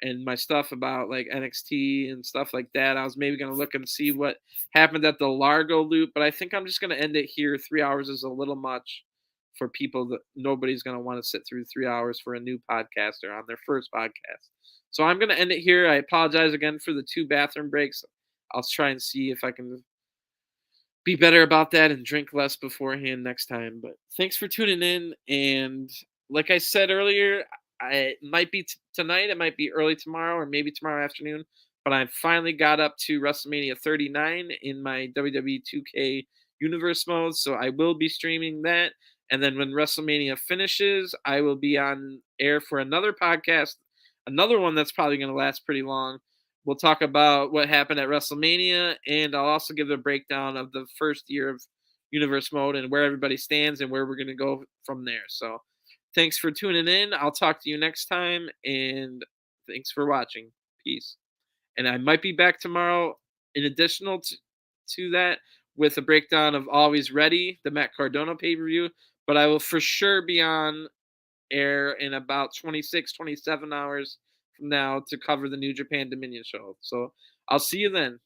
and my stuff about like NXT and stuff like that. I was maybe going to look and see what happened at the Largo loop, but I think I'm just going to end it here. 3 hours is a little much for people that nobody's going to want to sit through 3 hours for a new podcaster on their first podcast. So I'm going to end it here. I apologize again for the 2 bathroom breaks. I'll try and see if I can be better about that and drink less beforehand next time. But thanks for tuning in. And like I said earlier, it might be tonight, it might be early tomorrow, or maybe tomorrow afternoon. But I finally got up to WrestleMania 39 in my WWE 2K Universe mode. So I will be streaming that. And then when WrestleMania finishes, I will be on air for another podcast, another one that's probably going to last pretty long. We'll talk about what happened at WrestleMania, and I'll also give a breakdown of the first year of Universe Mode and where everybody stands and where we're going to go from there. So thanks for tuning in. I'll talk to you next time, and thanks for watching. Peace. And I might be back tomorrow in additional to that with a breakdown of Always Ready, the Matt Cardona pay-per-view, but I will for sure be on air in about 26, 27 hours from now to cover the New Japan Dominion show. So I'll see you then.